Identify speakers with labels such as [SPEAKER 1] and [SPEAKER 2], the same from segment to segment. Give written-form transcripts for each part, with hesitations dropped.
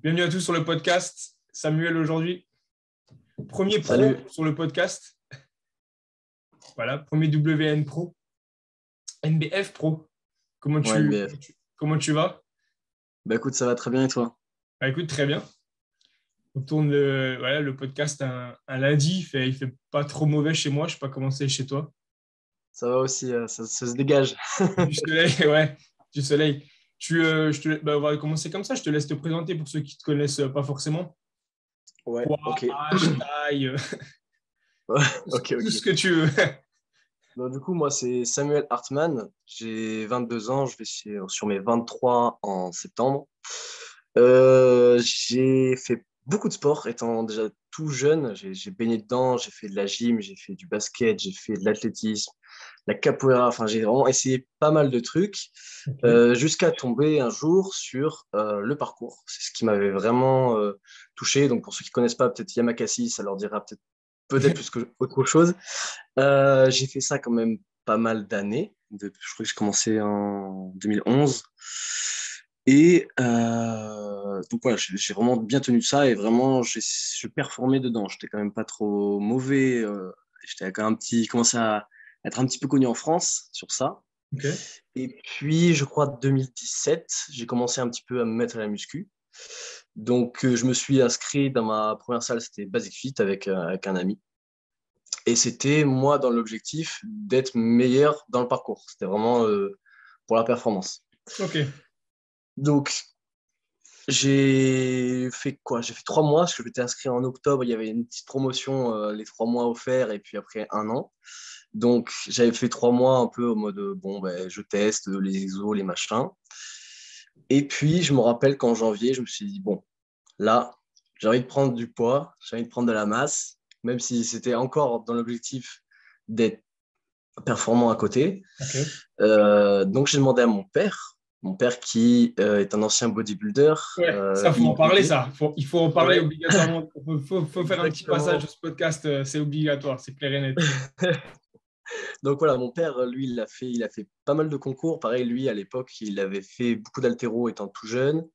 [SPEAKER 1] Bienvenue à tous sur le podcast. Samuel aujourd'hui, premier pro
[SPEAKER 2] Salut.
[SPEAKER 1] sur le podcast. Voilà, premier WN pro, NBF pro. Comment
[SPEAKER 2] Ouais,
[SPEAKER 1] tu,
[SPEAKER 2] NBF.
[SPEAKER 1] comment tu vas?
[SPEAKER 2] Bah écoute, ça va très bien et toi?
[SPEAKER 1] Bah, écoute, très bien. On tourne le podcast un lundi. Il fait pas trop mauvais chez moi. Je sais pas comment c'est chez toi.
[SPEAKER 2] Ça va aussi, ça se dégage.
[SPEAKER 1] Du soleil, ouais, du soleil. On va commencer comme ça. Je te laisse te présenter pour ceux qui te connaissent pas forcément.
[SPEAKER 2] Ouais,
[SPEAKER 1] Poids,
[SPEAKER 2] ok.
[SPEAKER 1] âge, taille,
[SPEAKER 2] Ok,
[SPEAKER 1] tout
[SPEAKER 2] ok.
[SPEAKER 1] ce que tu veux.
[SPEAKER 2] Donc, du coup, moi, c'est Samuel Hartmann. J'ai 22 ans, je vais sur mes 23 en septembre. J'ai fait beaucoup de sport étant déjà tout jeune. J'ai baigné dedans, j'ai fait de la gym, j'ai fait du basket, j'ai fait de l'athlétisme, la capoeira. Enfin, j'ai vraiment essayé pas mal de trucs
[SPEAKER 1] Ok.
[SPEAKER 2] jusqu'à tomber un jour sur le parcours. C'est ce qui m'avait vraiment touché. Donc, pour ceux qui connaissent pas, peut-être Yamakasi, ça leur dira peut-être plus que autre chose. J'ai fait ça quand même pas mal d'années. Je crois que j'ai commencé en 2011. Et donc voilà, j'ai vraiment bien tenu ça et vraiment, je performais dedans. J'étais quand même pas trop mauvais. J'étais quand même commencé à être un petit peu connu en France sur ça.
[SPEAKER 1] Ok.
[SPEAKER 2] Et puis, je crois, 2017, j'ai commencé un petit peu à me mettre à la muscu. Donc, je me suis inscrit dans ma première salle, c'était Basic Fit avec un ami. Et c'était, moi, dans l'objectif d'être meilleur dans le parcours. C'était vraiment pour la performance.
[SPEAKER 1] Ok.
[SPEAKER 2] Donc, j'ai fait quoi? J'ai fait 3 mois, parce que j'étais inscrit en octobre. Il y avait une petite promotion, les 3 mois offerts, et puis après un an. Donc, j'avais fait 3 mois un peu au mode, bon, ben, je teste les exos, les machins. Et puis, je me rappelle qu'en janvier, je me suis dit, bon, là, j'ai envie de prendre du poids, j'ai envie de prendre de la masse, même si c'était encore dans l'objectif d'être performant à côté.
[SPEAKER 1] Ok.
[SPEAKER 2] Donc, j'ai demandé à mon père qui est un ancien bodybuilder,
[SPEAKER 1] Ouais, ça, faut en parler,
[SPEAKER 2] IMTT.
[SPEAKER 1] ça. Il faut en parler
[SPEAKER 2] Ouais,
[SPEAKER 1] obligatoirement. Faut faire un petit passage de
[SPEAKER 2] exactement.
[SPEAKER 1] ce podcast, c'est obligatoire, c'est clair et net.
[SPEAKER 2] Donc voilà, mon père, lui, il a fait pas mal de concours. Pareil, lui, à l'époque, il avait fait beaucoup d'haltéro étant tout jeune.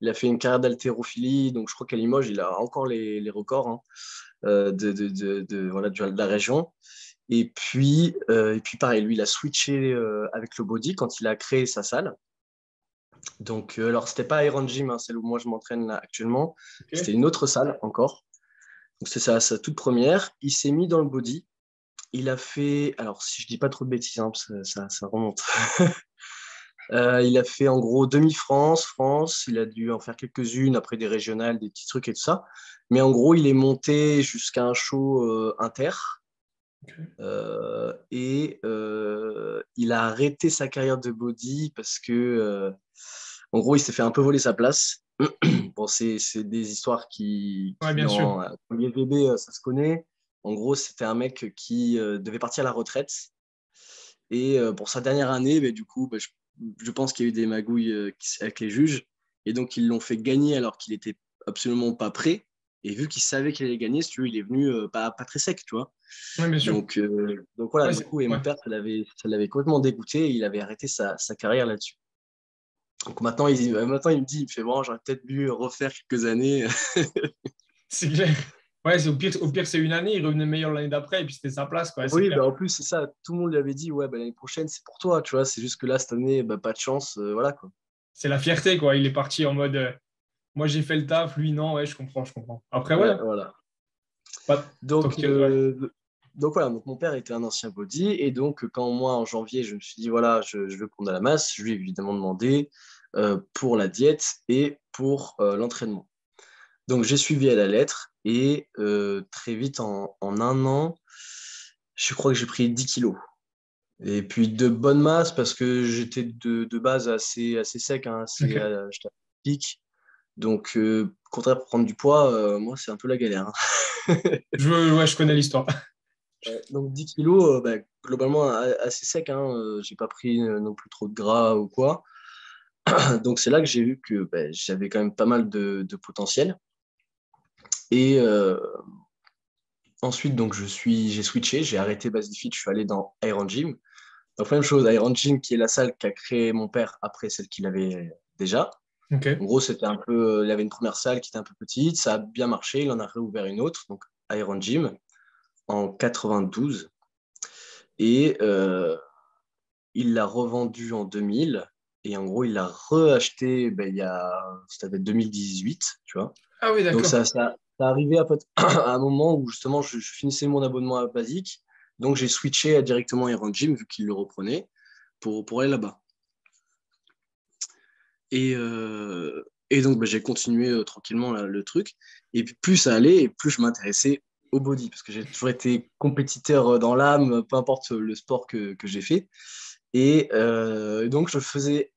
[SPEAKER 2] Il a fait une carrière d'haltérophilie, donc je crois qu'à Limoges, il a encore les records hein, voilà, de la région. Et puis, pareil, lui, il a switché avec le body quand il a créé sa salle. Donc, alors, c'était pas Iron Gym, hein, celle où moi je m'entraîne là actuellement. C'était
[SPEAKER 1] Ok.
[SPEAKER 2] une autre salle encore. Donc, c'était sa toute première. Il s'est mis dans le body. Il a fait, alors si je dis pas trop de bêtises, hein, parce que ça remonte. Il a fait en gros demi-France, France. Il a dû en faire quelques-unes après des régionales, des petits trucs et tout ça. Mais en gros, il est monté jusqu'à un show inter.
[SPEAKER 1] Ok.
[SPEAKER 2] Il a arrêté sa carrière de body parce que, en gros, il s'est fait un peu voler sa place. Bon, c'est des histoires
[SPEAKER 1] Ouais,
[SPEAKER 2] qui
[SPEAKER 1] bien sûr.
[SPEAKER 2] en premier bébé, ça se connaît. En gros, c'était un mec qui devait partir à la retraite. Et pour sa dernière année, bah, du coup, je pense qu'il y a eu des magouilles avec les juges. Et donc, ils l'ont fait gagner alors qu'il était absolument pas prêt. Et vu qu'il savait qu'il allait gagner, si tu veux, il est venu pas très sec, tu vois.
[SPEAKER 1] Ouais, bien sûr.
[SPEAKER 2] Donc voilà,
[SPEAKER 1] Ouais,
[SPEAKER 2] du coup, et
[SPEAKER 1] ouais.
[SPEAKER 2] mon père, ça l'avait complètement dégoûté et il avait arrêté sa carrière là-dessus. Donc maintenant, il me dit, il me fait, bon, j'aurais peut-être dû refaire quelques années.
[SPEAKER 1] C'est clair. Ouais, au pire, c'est une année, il revenait meilleur l'année d'après, et puis c'était sa place, quoi, c'est
[SPEAKER 2] Oui,
[SPEAKER 1] clair.
[SPEAKER 2] bah, en plus, c'est ça. Tout le monde lui avait dit, ouais, bah, l'année prochaine, c'est pour toi, tu vois. C'est juste que là, cette année, bah, pas de chance, voilà, quoi.
[SPEAKER 1] C'est la fierté, quoi. Il est parti en mode, moi j'ai fait le taf, lui non, ouais, je comprends, je comprends. Après, ouais,
[SPEAKER 2] Ouais,
[SPEAKER 1] hein,
[SPEAKER 2] voilà.
[SPEAKER 1] pas...
[SPEAKER 2] Donc,
[SPEAKER 1] Donc, ouais.
[SPEAKER 2] voilà, donc mon père était un ancien body, et donc quand moi, en janvier, je me suis dit, voilà, je veux prendre de la masse, je lui ai évidemment demandé pour la diète et pour l'entraînement. Donc, j'ai suivi à la lettre, et très vite, en un an, je crois que j'ai pris 10 kilos. Et puis de bonne masse, parce que j'étais de base assez sec, hein,
[SPEAKER 1] Ok.
[SPEAKER 2] j'étais à pic. Donc, contraire pour prendre du poids, moi, c'est un peu la galère, hein.
[SPEAKER 1] Ouais, je connais l'histoire.
[SPEAKER 2] Donc 10 kilos, bah, globalement assez sec, hein, j'ai pas pris non plus trop de gras ou quoi. Donc c'est là que j'ai vu que bah, j'avais quand même pas mal de potentiel. Et ensuite, donc j'ai switché, j'ai arrêté Basic Fit, je suis allé dans Iron Gym. Donc même chose, Iron Gym qui est la salle qu'a créé mon père après celle qu'il avait déjà.
[SPEAKER 1] Ok.
[SPEAKER 2] En gros, c'était un peu, il y avait une première salle qui était un peu petite, ça a bien marché, il en a réouvert une autre, donc Iron Gym, en 92. Et il l'a revendu en 2000. Et en gros, il l'a reacheté c'était 2018, tu vois.
[SPEAKER 1] Ah oui,
[SPEAKER 2] Donc,
[SPEAKER 1] d'accord.
[SPEAKER 2] ça arrivait à un moment où justement, je finissais mon abonnement à Basique. Donc, j'ai switché directement à Iron Gym, vu qu'il le reprenait, pour aller là-bas. Et donc, j'ai continué tranquillement le truc. Et puis, plus ça allait, et plus je m'intéressais au body, parce que j'ai toujours été compétiteur dans l'âme, peu importe le sport que j'ai fait. Et donc, je faisais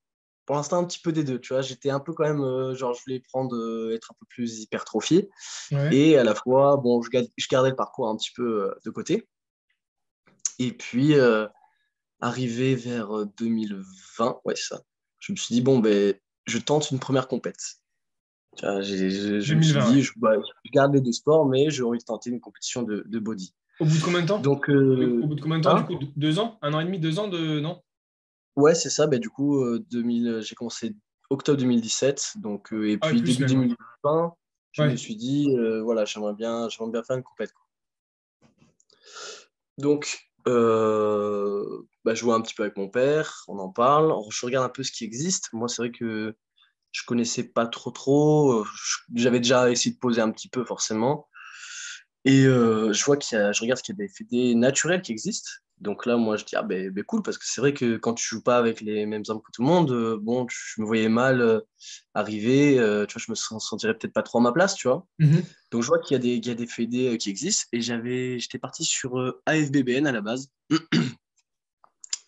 [SPEAKER 2] pour l'instant un petit peu des deux, tu vois. J'étais un peu quand même, genre, je voulais être un peu plus hypertrophié.
[SPEAKER 1] Ouais.
[SPEAKER 2] Et à la fois, bon, je gardais le parcours un petit peu de côté. Et puis, arrivé vers 2020, ouais, c'est ça. Je me suis dit, bon, ben, je tente une première compète. Tu vois, je me suis
[SPEAKER 1] 2020, ouais.
[SPEAKER 2] dit, je garde les deux sports, mais j'ai envie de tenter une compétition de body.
[SPEAKER 1] Au bout de combien de temps?
[SPEAKER 2] Donc,
[SPEAKER 1] Au bout de combien de temps, du
[SPEAKER 2] hein?
[SPEAKER 1] coup? 2 ans? 1 an et demi, 2 ans de... Non?
[SPEAKER 2] Ouais, c'est ça. Ben, du coup, j'ai commencé octobre 2017. Donc, et
[SPEAKER 1] Ah ouais,
[SPEAKER 2] puis,
[SPEAKER 1] plus
[SPEAKER 2] début
[SPEAKER 1] même, ouais.
[SPEAKER 2] 2020, je me
[SPEAKER 1] Ouais.
[SPEAKER 2] suis dit, voilà, j'aimerais bien faire une compète. Donc, je jouais un petit peu avec mon père, on en parle, je regarde un peu ce qui existe. Moi, c'est vrai que je connaissais pas trop. J'avais déjà essayé de poser un petit peu, forcément. Et je regarde qu'il y a des fédés naturels qui existent. Donc là, moi, je dis, ah ben cool, parce que c'est vrai que quand tu joues pas avec les mêmes armes que tout le monde, bon, je me voyais mal arriver, tu vois, je me sentirais peut-être pas trop à ma place, tu vois.
[SPEAKER 1] Mhm.
[SPEAKER 2] Donc je vois qu'il y a des fédés qui existent, et j'étais parti sur AFBBN à la base,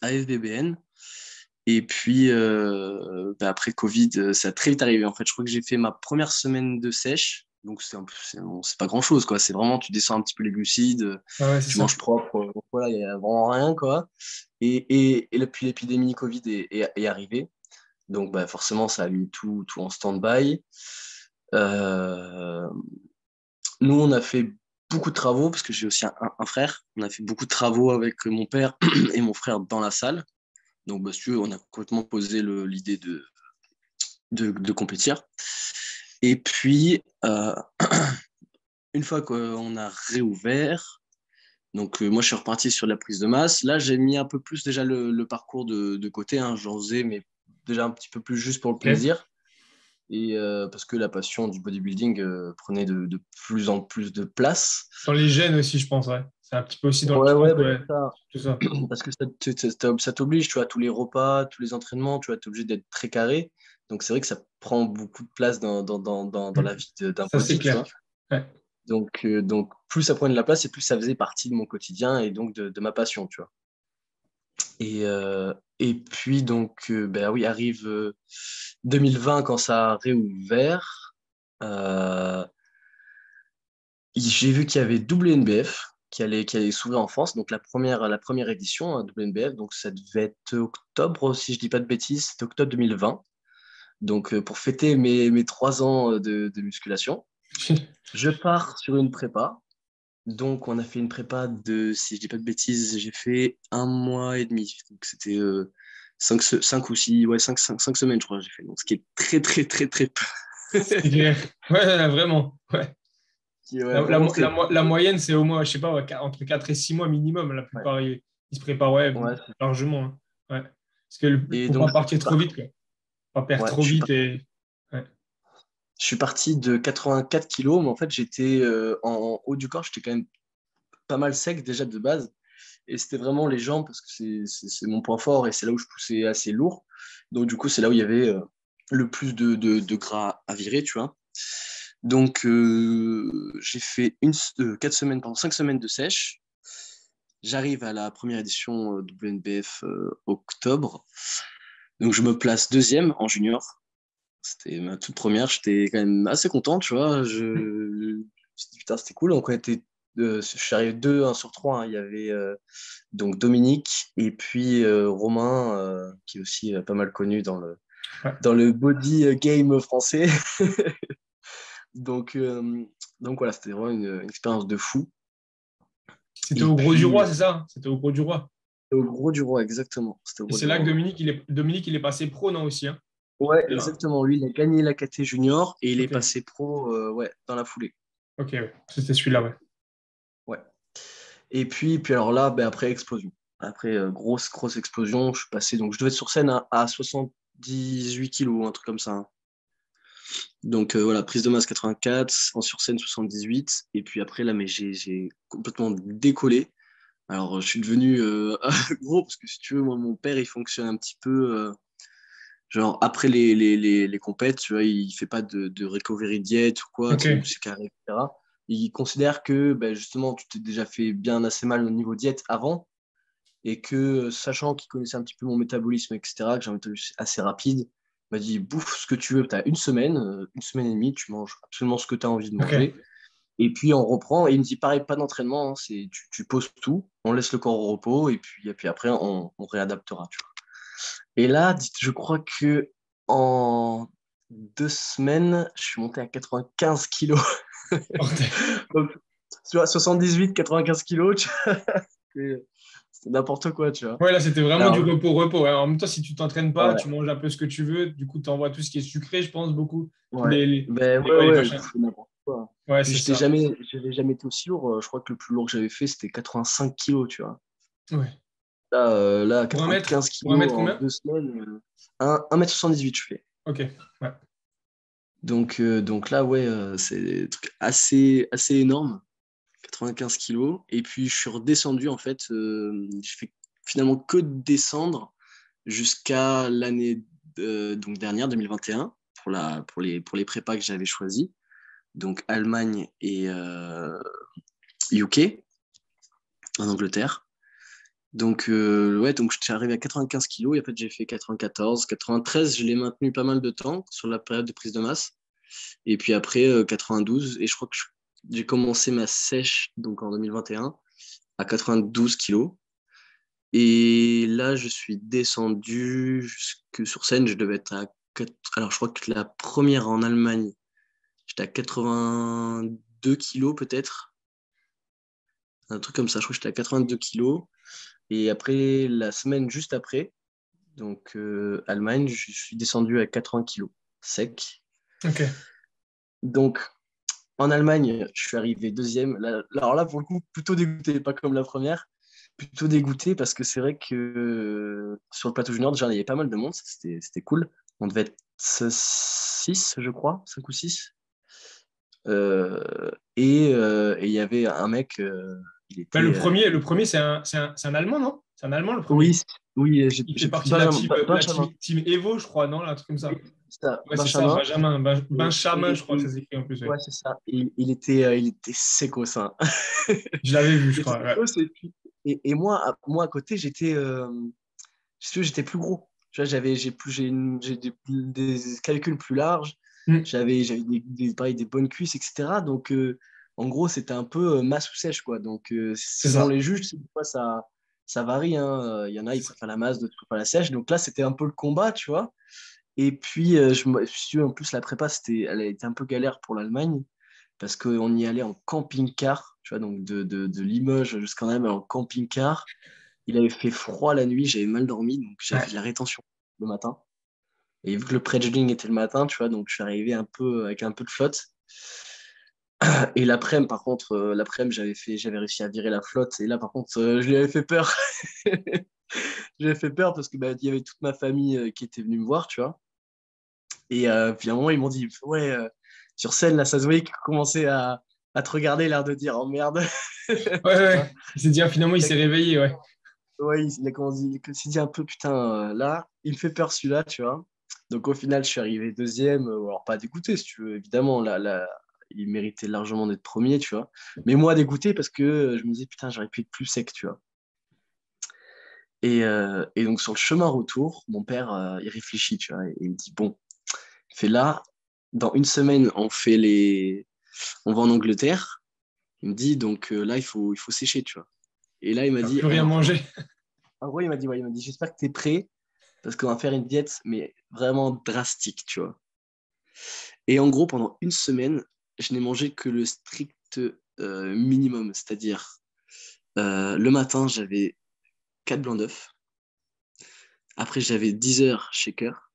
[SPEAKER 2] AFBBN. Et puis, après Covid, ça a très vite arrivé. En fait, je crois que j'ai fait ma première semaine de sèche. Donc, bon, c'est pas grand-chose, quoi. C'est vraiment, tu descends un petit peu les glucides,
[SPEAKER 1] Ah ouais, c'est
[SPEAKER 2] tu
[SPEAKER 1] ça.
[SPEAKER 2] manges propre. Donc, voilà, il y a vraiment rien, quoi. Puis l'épidémie Covid est arrivée. Donc, forcément, ça a mis tout en stand-by. Euh, Nous, on a fait beaucoup de travaux, parce que j'ai aussi un frère. On a fait beaucoup de travaux avec mon père et mon frère dans la salle. Donc, si tu veux, on a complètement posé l'idée de compétir. Et puis, une fois qu'on a réouvert, donc moi je suis reparti sur la prise de masse. Là, j'ai mis un peu plus déjà le parcours de côté, hein. J'en faisais, mais déjà un petit peu plus juste pour le
[SPEAKER 1] Ok.
[SPEAKER 2] plaisir. Et parce que la passion du bodybuilding prenait de plus en plus de place.
[SPEAKER 1] Dans les gènes aussi, je pense, ouais. C'est un petit peu aussi dans le
[SPEAKER 2] Ouais,
[SPEAKER 1] sang,
[SPEAKER 2] ouais,
[SPEAKER 1] ouais.
[SPEAKER 2] c'est ça.
[SPEAKER 1] Tout ça.
[SPEAKER 2] Parce que ça t'oblige, tu vois, tous les repas, tous les entraînements, tu vois, t'es obligé d'être très carré. Donc c'est vrai que ça prend beaucoup de place dans
[SPEAKER 1] Mm.
[SPEAKER 2] la vie d'un
[SPEAKER 1] Ça, c'est
[SPEAKER 2] body, tu
[SPEAKER 1] clair.
[SPEAKER 2] vois.
[SPEAKER 1] Ouais.
[SPEAKER 2] Donc, plus ça prenait de la place et plus ça faisait partie de mon quotidien et donc de ma passion, tu vois. Et puis, donc, oui, arrive 2020 quand ça a réouvert. Euh, j'ai vu qu'il y avait WNBF qui allait s'ouvrir en France, donc la première édition, hein, WNBF, donc ça devait être octobre, si je dis pas de bêtises, c'était octobre 2020. Donc, pour fêter mes 3 ans de musculation, je pars sur une prépa. Donc, on a fait une prépa si je dis pas de bêtises, j'ai fait 1 mois et demi. Donc, c'était 5 ou 6, ouais, 5 semaines, je crois, j'ai fait. Donc, ce qui est très, très, très, très peu.
[SPEAKER 1] C'est clair. Ouais, là, vraiment. Ouais.
[SPEAKER 2] Ouais, vraiment très peu.
[SPEAKER 1] La moyenne, c'est au moins, je sais pas, ouais, entre 4 et 6 mois minimum. La
[SPEAKER 2] Ouais,
[SPEAKER 1] plupart, ils se préparent, ouais,
[SPEAKER 2] ouais.
[SPEAKER 1] largement, hein. Ouais. Parce que
[SPEAKER 2] Et
[SPEAKER 1] faut
[SPEAKER 2] donc,
[SPEAKER 1] pas partir trop vite, quoi. Pas perdre
[SPEAKER 2] ouais,
[SPEAKER 1] trop vite et. Ouais.
[SPEAKER 2] je suis parti de 84 kilos, mais en fait, j'étais en haut du corps, j'étais quand même pas mal sec déjà de base. Et c'était vraiment les jambes, parce que c'est mon point fort et c'est là où je poussais assez lourd. Donc, du coup, c'est là où il y avait le plus de gras à virer, tu vois. Donc, j'ai fait 4 semaines, pardon, 5 semaines de sèche. J'arrive à la première édition WNBF octobre. Donc, je me place deuxième en junior. C'était ma toute première. J'étais quand même assez content, tu vois. Je me suis dit, putain, c'était cool. Donc, je suis arrivé 2, 1 sur 3, hein. Il y avait donc Dominique et puis Romain, qui est aussi pas mal connu
[SPEAKER 1] Ouais.
[SPEAKER 2] dans le body game français. Donc, euh, donc voilà, c'était vraiment une expérience de fou.
[SPEAKER 1] C'était
[SPEAKER 2] Et
[SPEAKER 1] au Gros du
[SPEAKER 2] puis,
[SPEAKER 1] Roi, c'est ça? Hein. C'était au Gros du Roi.
[SPEAKER 2] au gros du roi, exactement. C'était au
[SPEAKER 1] Et
[SPEAKER 2] gros
[SPEAKER 1] c'est
[SPEAKER 2] du
[SPEAKER 1] là
[SPEAKER 2] roi,
[SPEAKER 1] que
[SPEAKER 2] ouais.
[SPEAKER 1] Dominique, il est passé pro, non, aussi, hein?
[SPEAKER 2] Ouais,
[SPEAKER 1] Là.
[SPEAKER 2] exactement. Lui, il a gagné la KT Junior et il est
[SPEAKER 1] Ok,
[SPEAKER 2] passé pro ouais, dans la foulée.
[SPEAKER 1] ok, ouais. C'était celui-là, ouais.
[SPEAKER 2] Ouais. Et puis alors là, ben, après, explosion. Après, grosse explosion. Je suis passé, donc je devais être sur scène à 78 kilos, un truc comme ça, hein. Donc voilà, prise de masse 84, en sur scène 78. Et puis après, là, mais j'ai complètement décollé. Alors, je suis devenu gros parce que si tu veux, moi, mon père, il fonctionne un petit peu. Genre, après les compètes, tu vois, il fait pas de recovery diet ou quoi, tu sais, où
[SPEAKER 1] Ok,
[SPEAKER 2] c'est carré, etc. Il considère que, ben, justement, tu t'es déjà fait bien assez mal au niveau diète avant et que, sachant qu'il connaissait un petit peu mon métabolisme, etc., que j'ai un métabolisme assez rapide, il m'a dit, bouffe ce que tu veux, tu as une semaine et demie, tu manges absolument ce que tu as envie de
[SPEAKER 1] ok.
[SPEAKER 2] manger. Et puis, on reprend. Et il me dit, pareil, pas d'entraînement, hein, c'est, tu poses tout, on laisse le corps au repos et puis après, on réadaptera, tu vois. Et là, je crois que en 2 semaines, je suis monté à 95 kilos.
[SPEAKER 1] Bordel.
[SPEAKER 2] Donc, tu vois, 78, 95 kilos, tu vois, c'est n'importe quoi, tu vois.
[SPEAKER 1] Ouais, là, c'était vraiment du
[SPEAKER 2] Alors,
[SPEAKER 1] repos-repos, ouais. En même temps, si tu t'entraînes pas, tu
[SPEAKER 2] ouais,
[SPEAKER 1] manges un peu ce que tu veux. Du coup, tu envoies tout ce qui est sucré, je pense, beaucoup. Tous
[SPEAKER 2] ouais, ben
[SPEAKER 1] les,
[SPEAKER 2] ouais,
[SPEAKER 1] ouais, les
[SPEAKER 2] ouais,
[SPEAKER 1] machins.
[SPEAKER 2] c'est n'importe quoi.
[SPEAKER 1] Ouais,
[SPEAKER 2] Puis
[SPEAKER 1] c'est ça.
[SPEAKER 2] j'avais jamais été aussi lourd. Je crois que le plus lourd que j'avais fait, c'était 85 kilos, tu vois.
[SPEAKER 1] Ouais.
[SPEAKER 2] Là,
[SPEAKER 1] Pour un mètre,
[SPEAKER 2] 95
[SPEAKER 1] pour un
[SPEAKER 2] kilos
[SPEAKER 1] mètre
[SPEAKER 2] en
[SPEAKER 1] combien?
[SPEAKER 2] 2 semaines, 1,78 m je fais.
[SPEAKER 1] Ok. Ouais.
[SPEAKER 2] Donc là, ouais, c'est des trucs assez énorme. 95 kilos. Et puis, je suis redescendu, en fait. Je fais finalement que descendre jusqu'à l'année donc dernière, 2021, pour les prépas que j'avais choisis. Donc, Allemagne et UK, en Angleterre. Donc, ouais, donc je suis arrivé à 95 kilos et en fait, j'ai fait 94, 93. Je l'ai maintenu pas mal de temps sur la période de prise de masse. Et puis après, 92. Et je crois que j'ai commencé ma sèche donc en 2021 à 92 kilos. Et là, je suis descendu jusque sur scène. Je devais être à alors, je crois que la première en Allemagne, j'étais à 82 kilos peut-être. Un truc comme ça. Je crois que j'étais à 82 kilos. Et après, la semaine juste après, donc Allemagne, je suis descendu à 80 kilos sec.
[SPEAKER 1] Ok.
[SPEAKER 2] Donc, en Allemagne, je suis arrivé deuxième. Alors là, pour le coup, plutôt dégoûté, pas comme la première. Plutôt dégoûté parce que c'est vrai que sur le plateau junior, déjà, il y avait pas mal de monde. C'était cool. On devait être 6, je crois, 5 ou 6. Et il y avait un mec, il
[SPEAKER 1] Bah,
[SPEAKER 2] était.
[SPEAKER 1] le premier c'est un Allemand, non? C'est un Allemand, le
[SPEAKER 2] Oui,
[SPEAKER 1] premier.
[SPEAKER 2] oui,
[SPEAKER 1] Il fait
[SPEAKER 2] j'ai plus
[SPEAKER 1] partie de la
[SPEAKER 2] Benjamin.
[SPEAKER 1] team,
[SPEAKER 2] Benjamin.
[SPEAKER 1] team Evo, je crois, non? Un truc comme
[SPEAKER 2] Oui,
[SPEAKER 1] ça.
[SPEAKER 2] c'est ça,
[SPEAKER 1] Ouais, c'est ça,
[SPEAKER 2] Benjamin.
[SPEAKER 1] Benjamin. Benjamin, je crois que ça
[SPEAKER 2] Et
[SPEAKER 1] s'écrit en plus, ouais.
[SPEAKER 2] ouais, c'est ça. Il était sec au sein.
[SPEAKER 1] Je l'avais vu, je
[SPEAKER 2] Il était
[SPEAKER 1] crois. Ouais.
[SPEAKER 2] secos et moi, à côté, j'étais plus gros. Tu vois, j'ai des calculs plus larges.
[SPEAKER 1] Hmm.
[SPEAKER 2] J'avais pareil, des bonnes cuisses, etc. Donc, en gros, c'était un peu masse ou sèche, quoi. Donc,
[SPEAKER 1] C'est
[SPEAKER 2] selon
[SPEAKER 1] ça.
[SPEAKER 2] les juges, des fois, ça varie, hein. Il y en a, ils
[SPEAKER 1] C'est ça.
[SPEAKER 2] préfèrent la masse, d'autres préfèrent la sèche. Donc là, c'était un peu le combat, tu vois. Et puis, si tu veux, en plus, la prépa, elle a été un peu galère pour l'Allemagne parce qu'on y allait en camping-car, tu vois, donc de Limoges jusqu'en Allemagne en camping-car. Il avait fait froid la nuit, j'avais mal dormi, donc j'avais fait de
[SPEAKER 1] Ouais.
[SPEAKER 2] la rétention le matin. Et vu que le predgeling était le matin, tu vois, donc je suis arrivé un peu avec un peu de flotte. Et l'après-midi, par contre, l'après-midi, j'avais réussi à virer la flotte. Et là, par contre, je lui avais fait peur. J'avais fait peur parce que bah, il y avait toute ma famille qui était venue me voir, tu vois. Et puis à un moment, ils m'ont dit, ouais, sur scène, là, ça se voyait qu'ils commençaient à te regarder, l'air de dire, oh merde.
[SPEAKER 1] Ouais,
[SPEAKER 2] Tu vois.
[SPEAKER 1] ouais. Il s'est dit, ah, finalement, il s'est réveillé, ouais.
[SPEAKER 2] Ouais, il s'est dit un peu, putain, là, il me fait peur celui-là, tu vois. Donc au final, je suis arrivé deuxième, alors pas dégoûté, si tu veux, évidemment, là, il méritait largement d'être premier, tu vois. Mais moi, dégoûté parce que je me disais, putain, j'aurais pu être plus sec, tu vois. Et donc sur le chemin retour, mon père, il réfléchit, tu vois, et il me dit, bon, il fait là, dans une semaine, on va en Angleterre. Il me dit, donc là, il faut sécher, tu vois. Et là, il m'a
[SPEAKER 1] Il n'a
[SPEAKER 2] dit,
[SPEAKER 1] plus rien
[SPEAKER 2] alors,
[SPEAKER 1] mangé.
[SPEAKER 2] en gros, ouais, il m'a dit, j'espère que tu es prêt parce qu'on va faire une diète, mais vraiment drastique, tu vois. Et en gros, pendant une semaine, je n'ai mangé que le strict minimum, c'est-à-dire le matin, j'avais 4 blancs d'œufs. Après, j'avais 10 heures shaker.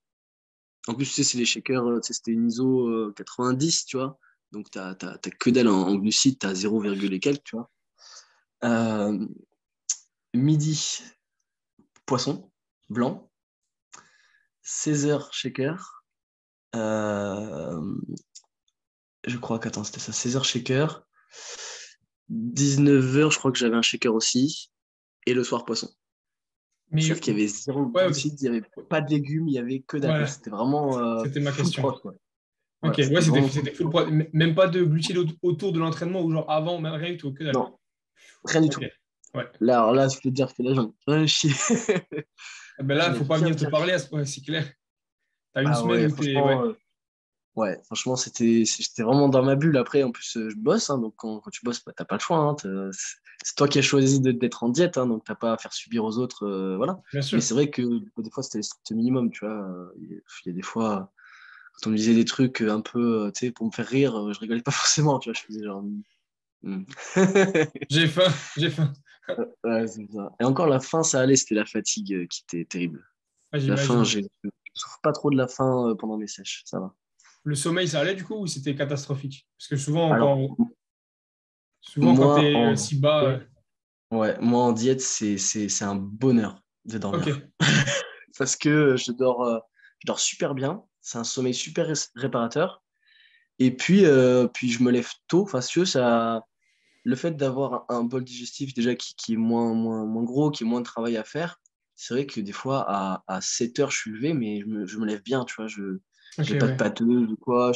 [SPEAKER 2] En plus, tu sais, c'est les shakers, tu sais, c'était une ISO 90, tu vois. Donc, t'as que dalle en glucides, t'as 0, et quelques, tu vois. Euh, Midi, poisson, blanc. 16h, shaker. Euh, je crois qu'attends, c'était ça, 16h, shaker. 19h, je crois que j'avais un shaker aussi. Et le soir, poisson.
[SPEAKER 1] Mais
[SPEAKER 2] Sauf qu'il y avait zéro
[SPEAKER 1] ouais, ok.
[SPEAKER 2] glucides, il n'y avait pas de légumes, il n'y avait que dalle.
[SPEAKER 1] Voilà,
[SPEAKER 2] C'était vraiment
[SPEAKER 1] c'était ma
[SPEAKER 2] full
[SPEAKER 1] question.
[SPEAKER 2] prot, quoi.
[SPEAKER 1] Ok,
[SPEAKER 2] Voilà,
[SPEAKER 1] ouais,
[SPEAKER 2] c'était vraiment full
[SPEAKER 1] c'était full
[SPEAKER 2] prot.
[SPEAKER 1] même pas de glucides autour de l'entraînement ou genre avant, même rien du tout, que dalle.
[SPEAKER 2] Non, rien du
[SPEAKER 1] Ok,
[SPEAKER 2] tout.
[SPEAKER 1] ouais.
[SPEAKER 2] Là, alors là, je peux te dire que là, j'en ai rien chier.
[SPEAKER 1] Ah ben
[SPEAKER 2] Là,
[SPEAKER 1] là, il
[SPEAKER 2] j'en ai
[SPEAKER 1] faut pas
[SPEAKER 2] bien,
[SPEAKER 1] venir te
[SPEAKER 2] bien
[SPEAKER 1] parler
[SPEAKER 2] chier.
[SPEAKER 1] à ce point, c'est clair. T'as une
[SPEAKER 2] Ah
[SPEAKER 1] semaine
[SPEAKER 2] ouais,
[SPEAKER 1] où t'es. Ouais,
[SPEAKER 2] franchement, j'étais vraiment dans ma bulle. Après, en plus, je bosse, hein, donc quand tu bosses, bah, t'as pas le choix. Hein, c'est toi qui as choisi d'être en diète, hein, donc t'as pas à faire subir aux autres, voilà.
[SPEAKER 1] bien
[SPEAKER 2] Mais
[SPEAKER 1] sûr.
[SPEAKER 2] c'est vrai que des fois, c'était le strict minimum, tu vois. Il y a des fois, quand on me disait des trucs un peu, tu sais, pour me faire rire, je rigolais pas forcément, tu vois. Je faisais genre. Hmm.
[SPEAKER 1] J'ai faim, j'ai faim.
[SPEAKER 2] Ouais, c'est ça. Et encore, la fin, ça allait, c'était la fatigue qui était terrible.
[SPEAKER 1] Ah,
[SPEAKER 2] La fin,
[SPEAKER 1] j'imagine.
[SPEAKER 2] je souffre pas trop de la fin pendant mes sèches, ça va.
[SPEAKER 1] Le sommeil, ça allait du coup ou c'était catastrophique? Parce que souvent,
[SPEAKER 2] Alors,
[SPEAKER 1] quand
[SPEAKER 2] moi,
[SPEAKER 1] t'es si bas.
[SPEAKER 2] ouais, moi, en diète, c'est un bonheur de
[SPEAKER 1] Ok,
[SPEAKER 2] dormir. Parce que je dors super bien. C'est un sommeil super réparateur. Et puis je me lève tôt. Enfin, si tu veux, le fait d'avoir un bol digestif déjà qui est moins gros, qui est moins de travail à faire, c'est vrai que des fois, à 7 heures, je suis levé, mais je me lève bien, tu vois.
[SPEAKER 1] ok,
[SPEAKER 2] J'ai pas de
[SPEAKER 1] ouais.
[SPEAKER 2] pâteuse ou quoi.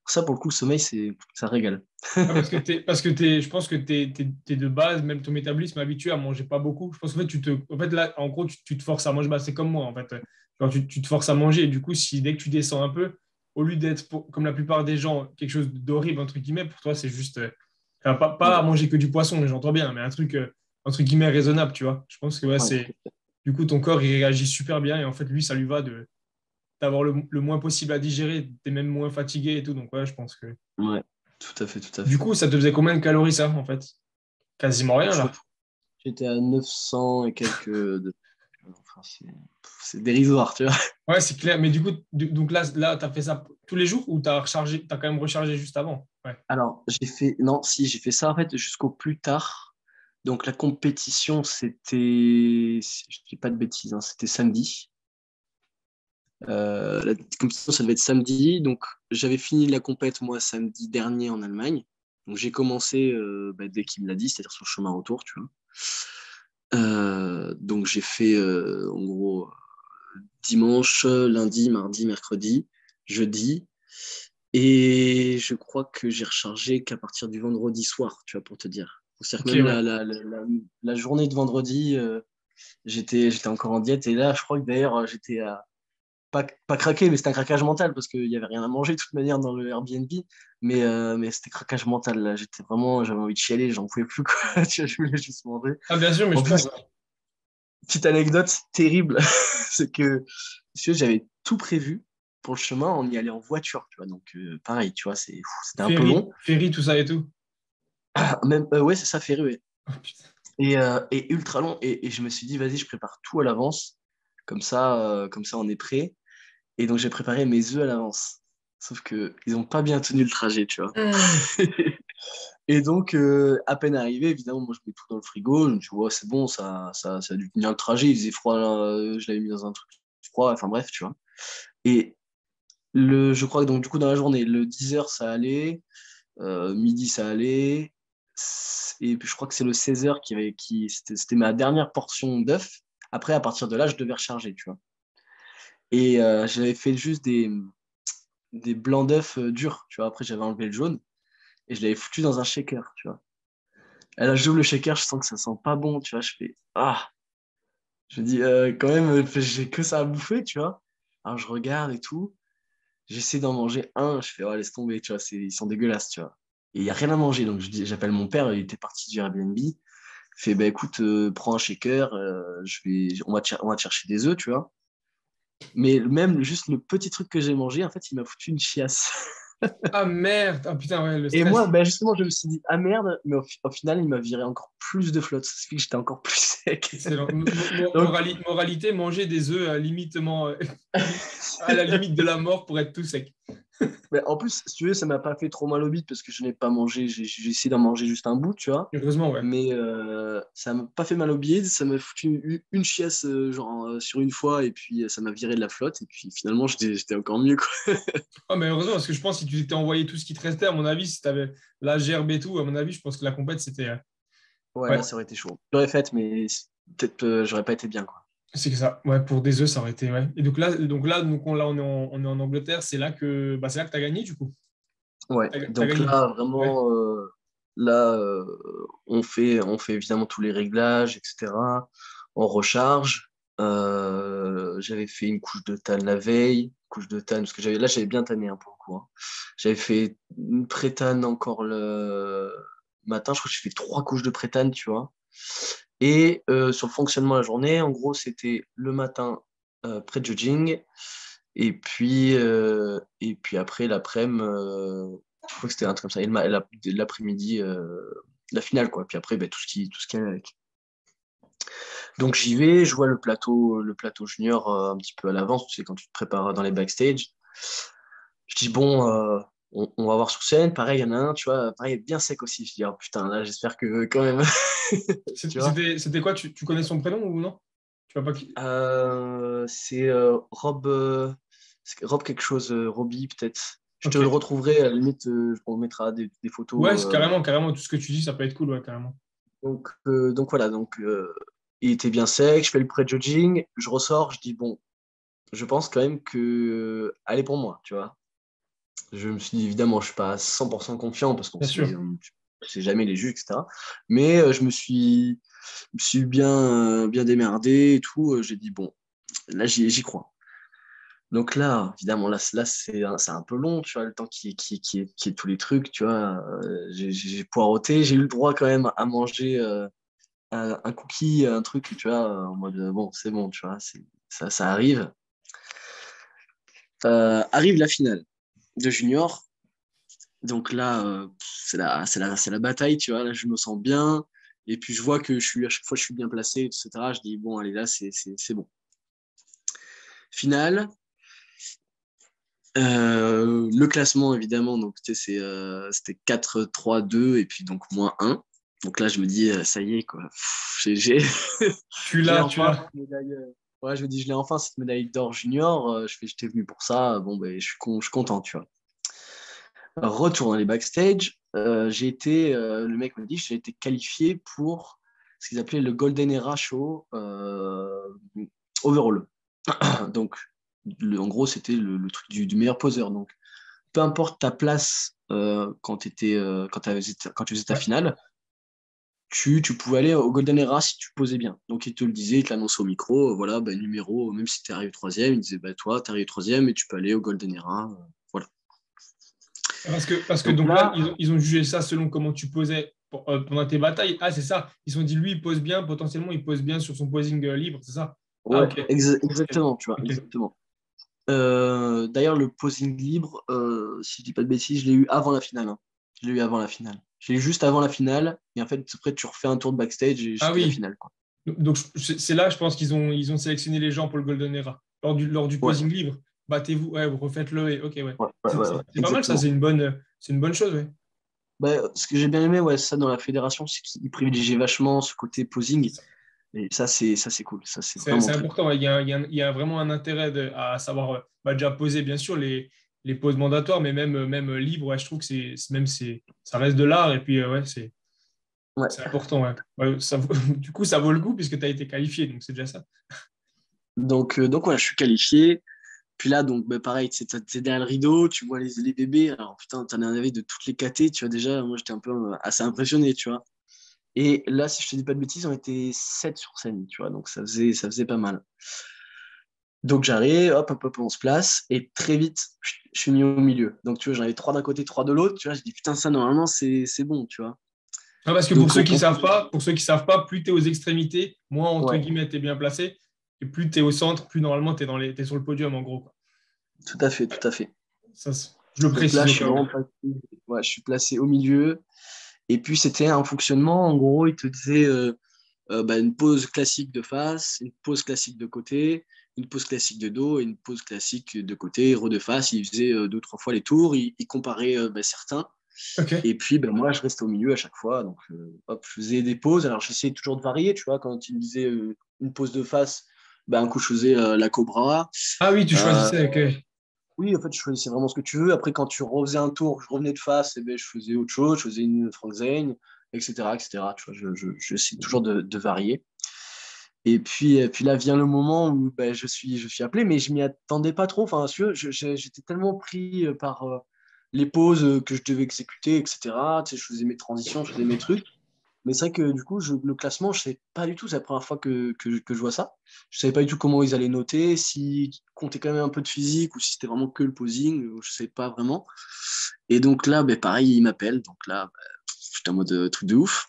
[SPEAKER 2] Ça, pour le coup, le sommeil, ça régale.
[SPEAKER 1] Ah, je pense que t'es de base, même ton métabolisme est habitué à manger pas beaucoup. Je pense qu'en fait, en fait, là, en gros, tu te forces à manger. Bah, c'est comme moi, en fait. Genre, tu te forces à manger. Et du coup, si dès que tu descends un peu, au lieu d'être, comme la plupart des gens, quelque chose d'horrible, entre guillemets, pour toi, c'est juste. Enfin, pas à
[SPEAKER 2] Ouais,
[SPEAKER 1] manger que du poisson, j'entends bien, mais un truc, entre guillemets, raisonnable, tu vois. Je pense que, ouais,
[SPEAKER 2] ouais,
[SPEAKER 1] c'est. Du coup, ton corps, il réagit super bien. Et en fait, lui, ça lui va d'avoir le moins possible à digérer. T'es même moins fatigué et tout. Donc, ouais, je pense que.
[SPEAKER 2] ouais, tout à fait, tout à
[SPEAKER 1] Du
[SPEAKER 2] fait.
[SPEAKER 1] coup, ça te faisait combien de calories, ça, en fait? Quasiment rien,
[SPEAKER 2] Je crois
[SPEAKER 1] là.
[SPEAKER 2] que j'étais à 900 et quelques. Enfin, c'est dérisoire, tu vois.
[SPEAKER 1] Ouais, c'est clair. Mais du coup, donc là tu as fait ça tous les jours ou tu as rechargé, t'as quand même rechargé juste avant? Ouais.
[SPEAKER 2] Alors, non, si, j'ai fait ça en fait jusqu'au plus tard. Donc, la compétition, si je dis pas de bêtises, hein, c'était samedi. La compétition, ça devait être samedi. Donc, j'avais fini la compète, moi, samedi dernier en Allemagne. Donc, j'ai commencé dès qu'il me l'a dit, c'est-à-dire sur le chemin retour, tu vois. Donc, j'ai fait, en gros, dimanche, lundi, mardi, mercredi, jeudi. Et je crois que j'ai rechargé qu'à partir du vendredi soir, tu vois, pour te dire. C'est-à-dire que
[SPEAKER 1] Ok,
[SPEAKER 2] même
[SPEAKER 1] ouais.
[SPEAKER 2] la journée de vendredi, j'étais encore en diète. Et là, je crois que d'ailleurs, j'étais pas craqué, mais c'était un craquage mental parce qu'il n'y avait rien à manger de toute manière dans le Airbnb. Mais c'était craquage mental. Là. J'avais envie de chialer, j'en pouvais plus, quoi. Tu vois, je voulais juste manger.
[SPEAKER 1] Ah, bien sûr, mais
[SPEAKER 2] En
[SPEAKER 1] je
[SPEAKER 2] plus,
[SPEAKER 1] pense.
[SPEAKER 2] petite anecdote terrible, c'est que si tu veux, j'avais tout prévu pour le chemin, on y allait en voiture, tu vois. Donc, pareil, tu vois, c'était un peu long.
[SPEAKER 1] Ferry, tout ça et tout.
[SPEAKER 2] Même, ouais, c'est ça, Ferru, ouais.
[SPEAKER 1] Oh, putain.
[SPEAKER 2] Et ultra long. Et je me suis dit, vas-y, je prépare tout à l'avance. Comme ça, on est prêt. Et donc, j'ai préparé mes œufs à l'avance. Sauf que ils n'ont pas bien tenu le trajet, tu vois.
[SPEAKER 1] Hum.
[SPEAKER 2] Et donc, à peine arrivé, évidemment, moi, je mets tout dans le frigo. Je me dis, ouais, c'est bon, ça a dû tenir le trajet. Il faisait froid, je l'avais mis dans un truc froid. Enfin, bref, tu vois. Et je crois que donc, du coup, dans la journée, le 10h, ça allait. Midi, ça allait. Et puis, je crois que c'est le 16h c'était ma dernière portion d'œuf. Après, à partir de là, je devais recharger, tu vois. Et j'avais fait juste des blancs d'œufs durs, tu vois. Après, j'avais enlevé le jaune et je l'avais foutu dans un shaker, tu vois. Et là, j'ouvre le shaker, je sens que ça sent pas bon, tu vois. Je fais, ah, je me dis, quand même, j'ai que ça à bouffer, tu vois. Alors, je regarde et tout. J'essaie d'en manger un, je fais, oh, laisse tomber, tu vois, ils sont dégueulasses, tu vois. Et il n'y a rien à manger. Donc, j'appelle mon père, il était parti du Airbnb. Il fait, bah écoute, prends un shaker, on va te chercher des œufs, tu vois. Mais même juste le petit truc que j'ai mangé, en fait, il m'a foutu une chiasse.
[SPEAKER 1] Ah merde! Ah putain, ouais, le
[SPEAKER 2] Et moi,
[SPEAKER 1] stress.
[SPEAKER 2] ben justement, je me suis dit, ah merde, mais au final, il m'a viré encore plus de flotte. Ça fait que j'étais encore plus sec.
[SPEAKER 1] Excellent.
[SPEAKER 2] Donc,
[SPEAKER 1] Moralité, manger des œufs à la limite de la mort pour être tout sec.
[SPEAKER 2] ben, en plus, si tu veux, ça m'a pas fait trop mal au bide parce que je n'ai pas mangé, j'ai essayé d'en manger juste un bout, tu vois.
[SPEAKER 1] Heureusement, ouais.
[SPEAKER 2] Mais ça m'a pas fait mal au bide, ça m'a foutu une chiasse genre, sur une fois et puis ça m'a viré de la flotte. Et puis finalement, j'étais encore mieux, quoi.
[SPEAKER 1] Ah, mais heureusement, parce que je pense que si tu t'étais envoyé tout ce qui te restait, à mon avis, si tu avais la gerbe et tout, à mon avis, je pense que la compète, c'était.
[SPEAKER 2] Ouais,
[SPEAKER 1] Ouais,
[SPEAKER 2] là, ça aurait été chaud. J'aurais fait, mais peut-être j'aurais pas été bien, quoi.
[SPEAKER 1] c'est que ça. Ouais, pour des œufs, ça aurait été. Ouais. Et là, on est en Angleterre, c'est là que tu as gagné, du coup.
[SPEAKER 2] Ouais,
[SPEAKER 1] T'as
[SPEAKER 2] donc
[SPEAKER 1] gagné.
[SPEAKER 2] là,
[SPEAKER 1] Ouais.
[SPEAKER 2] vraiment, là, on fait évidemment tous les réglages, etc. On recharge. J'avais fait une couche de tanne la veille, couche de tanne, parce que j'avais bien tanné pour le coup, hein. J'avais fait une pré-tanne encore le matin, je crois que j'ai fait 3 couches de pré-tanne, tu vois. Et sur le fonctionnement de la journée, en gros, c'était le matin pré-judging, et puis après, l'après-midi, je crois que c'était un truc comme ça. Et l'après-midi, la finale, quoi. Puis après, ben, tout ce qui est avec. Donc j'y vais, je vois le plateau junior un petit peu à l'avance, tu sais, quand tu te prépares dans les backstage. Je dis, bon, on va voir sur scène. Pareil, il y en a un, tu vois, pareil, bien sec aussi. Je dis, oh putain, là, j'espère que quand même, tu vois.
[SPEAKER 1] C'était quoi? Tu connais son prénom ou non? Tu vas pas qui?
[SPEAKER 2] C'est Rob quelque chose, Robbie peut-être. Je te le
[SPEAKER 1] Ok.
[SPEAKER 2] retrouverai, à la limite, on mettra des
[SPEAKER 1] Ouais,
[SPEAKER 2] photos.
[SPEAKER 1] c'est carrément, carrément, tout ce que tu dis, ça peut être cool, ouais, carrément.
[SPEAKER 2] Donc voilà, il était bien sec, je fais le pré-judging, je ressors, je dis bon, je pense quand même que elle est pour moi, tu vois. Je me suis dit évidemment, je suis pas à 100% confiant parce qu'on
[SPEAKER 1] Bien sûr.
[SPEAKER 2] sait, on sait jamais les juges, etc. Mais je me suis bien démerdé et tout. J'ai dit bon, là j'y crois. Donc là, évidemment, là c'est un peu long, tu vois, le temps qui est tous les trucs, tu vois. J'ai poireauté, j'ai eu le droit quand même à manger un cookie, un truc, tu vois, en mode bon, c'est bon, tu vois, ça arrive. Arrive la finale de junior. Donc là, c'est la bataille, tu vois. Là, je me sens bien. Et puis je vois que à chaque fois, je suis bien placé, etc. Je dis bon, allez, là, c'est bon. Finale. Le classement, évidemment, donc c'était 4-3-2 et puis donc -1. Donc là, je me dis, ça y est, quoi.
[SPEAKER 1] Tu
[SPEAKER 2] Je l'ai
[SPEAKER 1] l'as, tu
[SPEAKER 2] enfin,
[SPEAKER 1] l'as.
[SPEAKER 2] cette médaille. Ouais, je me dis, je l'ai enfin, cette médaille d'or junior. J'étais venu pour ça. Bon, ben, je suis content, tu vois. Retour dans les backstage. Le mec m'a dit, j'ai été qualifié pour ce qu'ils appelaient le Golden Era Show overall. Donc, en gros, c'était le truc du meilleur poseur. Donc, peu importe ta place quand tu faisais ta
[SPEAKER 1] Ouais.
[SPEAKER 2] finale, tu pouvais aller au Golden Era si tu posais bien. Donc, il te le disait, il te l'annonçait au micro, voilà, bah, numéro, même si tu arrivé troisième, il disait, bah, toi, tu arrivé troisième et tu peux aller au Golden Era. Voilà.
[SPEAKER 1] Parce que
[SPEAKER 2] Donc
[SPEAKER 1] donc là,
[SPEAKER 2] là,
[SPEAKER 1] ils ont jugé ça selon comment tu posais pendant tes batailles. Ah, c'est ça. Ils se sont dit, lui, il pose bien, potentiellement, il pose bien sur son posing libre, c'est ça? Ah,
[SPEAKER 2] ouais,
[SPEAKER 1] ok. Ok.
[SPEAKER 2] exactement, tu vois,
[SPEAKER 1] Ok.
[SPEAKER 2] exactement. D'ailleurs, le posing libre, si je dis pas de bêtises, je l'ai eu avant la finale, hein. Je l'ai eu avant la finale. Je l'ai eu juste avant la finale, et en fait, après, tu refais un tour de backstage et
[SPEAKER 1] Ah
[SPEAKER 2] c'était la
[SPEAKER 1] oui.
[SPEAKER 2] finale, quoi.
[SPEAKER 1] Donc, c'est là, je pense qu'ils ont sélectionné les gens pour le Golden Era. Lors du
[SPEAKER 2] Ouais,
[SPEAKER 1] posing libre, battez-vous, ouais, vous refaites-le. Ok, ouais.
[SPEAKER 2] ouais, ouais,
[SPEAKER 1] C'est
[SPEAKER 2] ouais,
[SPEAKER 1] c'est-
[SPEAKER 2] ouais,
[SPEAKER 1] c'est pas mal, ça,
[SPEAKER 2] exactement.
[SPEAKER 1] c'est une bonne chose, ouais.
[SPEAKER 2] Bah, ce que j'ai bien aimé, ouais, ça dans la fédération, c'est qu'ils privilégient vachement ce côté posing. Et ça c'est cool. Ça, c'est
[SPEAKER 1] C'est
[SPEAKER 2] vraiment très cool.
[SPEAKER 1] important, ouais. Il y a vraiment un intérêt à savoir déjà poser, bien sûr, les poses mandatoires, mais même libre, ouais, je trouve que ça reste de l'art. Et puis, ouais,
[SPEAKER 2] Ouais.
[SPEAKER 1] c'est important, ouais. Ouais, du coup, ça vaut le coup puisque tu as été qualifié, donc c'est déjà ça.
[SPEAKER 2] Donc ouais, je suis qualifié. Puis là, donc, bah, pareil, t'es derrière le rideau, tu vois les bébés. Alors, putain, t'en as un avis de toutes les catés, tu vois, déjà, moi, j'étais un peu assez impressionné, tu vois. Et là, si je te dis pas de bêtises, on était 7 sur scène, tu vois, donc ça faisait pas mal. Donc, j'arrive, hop, hop, hop, on se place, et très vite, je suis mis au milieu. Donc, tu vois, j'en avais 3 d'un côté, 3 de l'autre, tu vois, je dis, putain, ça, normalement, c'est bon, tu vois.
[SPEAKER 1] Non, parce que
[SPEAKER 2] Donc,
[SPEAKER 1] pour ceux qui savent pas, plus tu es aux extrémités, moins, entre
[SPEAKER 2] ouais,
[SPEAKER 1] guillemets, tu es bien placé. Et plus tu es au centre, plus normalement, tu es sur le podium, en gros, quoi.
[SPEAKER 2] tout à fait, tout à fait.
[SPEAKER 1] Ça, Je le
[SPEAKER 2] Donc là,
[SPEAKER 1] précise au cas où.
[SPEAKER 2] je suis placé au milieu. Et puis, c'était un fonctionnement. En gros, il te disait une pose classique de face, une pose classique de côté, une pose classique de dos et une pose classique de côté, re de face. Il faisait deux, trois fois les tours. Il comparait certains.
[SPEAKER 1] Ok.
[SPEAKER 2] Et puis, moi, je restais au milieu à chaque fois. Donc, hop, je faisais des pauses. Alors, j'essayais toujours de varier, tu vois. Quand il me disait une pose de face, un coup, je faisais la cobra.
[SPEAKER 1] Ah oui, tu
[SPEAKER 2] Euh,
[SPEAKER 1] choisissais, ok.
[SPEAKER 2] oui, en fait, je choisissais vraiment ce que tu veux. Après, quand tu refaisais un tour, je revenais de face, je faisais autre chose. Je faisais une Frank Zane, etc., etc. Tu vois, j'essaie toujours de varier. Et puis là vient le moment où je suis appelé, mais je m'y attendais pas trop. Enfin, si tu veux, j'étais tellement pris par les pauses que je devais exécuter, etc. Tu sais, je faisais mes transitions, je faisais mes trucs. Mais c'est vrai que du coup, le classement, je ne savais pas du tout. C'est la première fois que je vois ça. Je ne savais pas du tout comment ils allaient noter, s'ils comptaient quand même un peu de physique ou si c'était vraiment que le posing. Je ne savais pas vraiment. Et donc là, pareil, ils m'appellent. Donc là, j'étais en mode truc de ouf.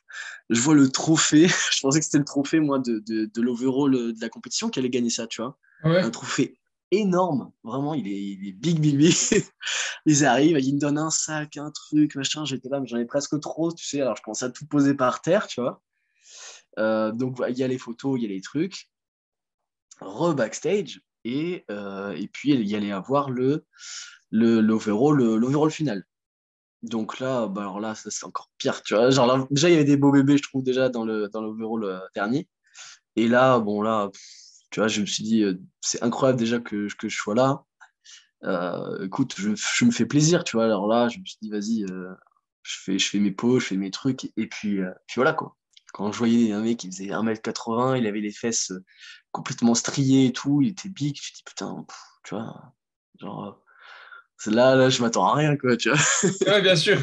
[SPEAKER 2] Je vois le trophée. Je pensais que c'était le trophée, moi, de l'overall de la compétition qui allait gagner ça, tu vois. Un
[SPEAKER 1] Ouais.
[SPEAKER 2] trophée énorme. Vraiment, il est big, big, big. Ils arrivent, ils me donnent un sac, un truc, machin. J'étais là, mais j'en ai presque trop, tu sais. Alors, je commençais à tout poser par terre, tu vois. Donc, il y a les photos, il y a les trucs. Backstage. Et puis, il y allait avoir l'overall final. Donc là, alors là, ça c'est encore pire, tu vois. Genre là, déjà, il y avait des beaux bébés, je trouve, déjà dans l'overall dernier. Et là, bon, là, tu vois, je me suis dit, c'est incroyable déjà que je sois là. Écoute, je me fais plaisir, tu vois. Alors là, je me suis dit, vas-y, je fais mes pots, je fais mes trucs, et puis voilà, quoi. Quand je voyais un mec qui faisait 1m80, il avait les fesses complètement striées et tout, il était big, je me dis, putain, tu vois, genre, là, je m'attends à rien, quoi, tu vois.
[SPEAKER 1] Ouais, bien sûr.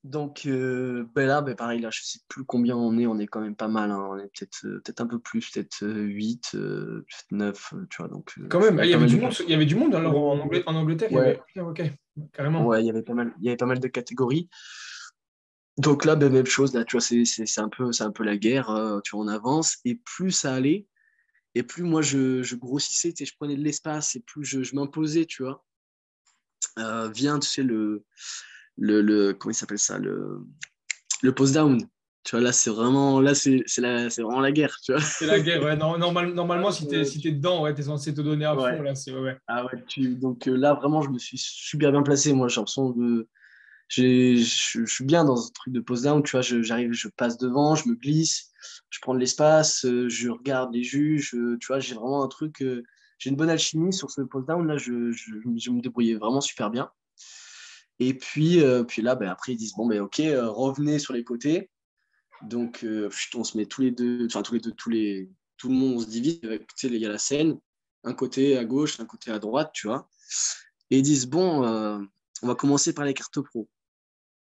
[SPEAKER 2] Donc là, pareil, là, je sais plus combien on est quand même pas mal, hein. On est peut-être un peu plus, peut-être 8, peut-être 9, tu vois, donc
[SPEAKER 1] Quand même,
[SPEAKER 2] il y
[SPEAKER 1] ah,
[SPEAKER 2] avait pas mal de
[SPEAKER 1] il y avait du monde alors
[SPEAKER 2] catégories.
[SPEAKER 1] En Angleterre, il y avait.
[SPEAKER 2] Ouais,
[SPEAKER 1] Ok, ok, carrément.
[SPEAKER 2] ouais, il y avait pas mal de catégories. Donc là, même chose, là, tu vois, c'est un peu la guerre, tu vois, on avance, et plus ça allait, et plus moi je grossissais, tu sais, je prenais de l'espace, et plus je m'imposais, tu vois. Vient, tu sais, comment il s'appelle ça, le post down. Tu vois, là, c'est vraiment la guerre, tu vois.
[SPEAKER 1] C'est la guerre, ouais.
[SPEAKER 2] Ah,
[SPEAKER 1] Normalement, si t'es dedans, ouais, t'es censé te donner à fond,
[SPEAKER 2] ouais.
[SPEAKER 1] là. C'est, ouais, ouais.
[SPEAKER 2] Ah ouais, donc là, vraiment, je me suis super bien placé. Moi, j'ai l'impression je suis bien dans un truc de post down, tu vois. J'arrive, je passe devant, je me glisse, je prends de l'espace, je regarde les juges, tu vois, j'ai vraiment un truc, j'ai une bonne alchimie sur ce post down. Là, je me débrouillais vraiment super bien. Et puis là, après, ils disent, bon, ok, revenez sur les côtés. Donc, on se met tous les deux, enfin, tous les deux, tout le monde, on se divise. Tu sais, il y a la scène, un côté à gauche, un côté à droite, tu vois. Et ils disent, bon, on va commencer par les cartes pro.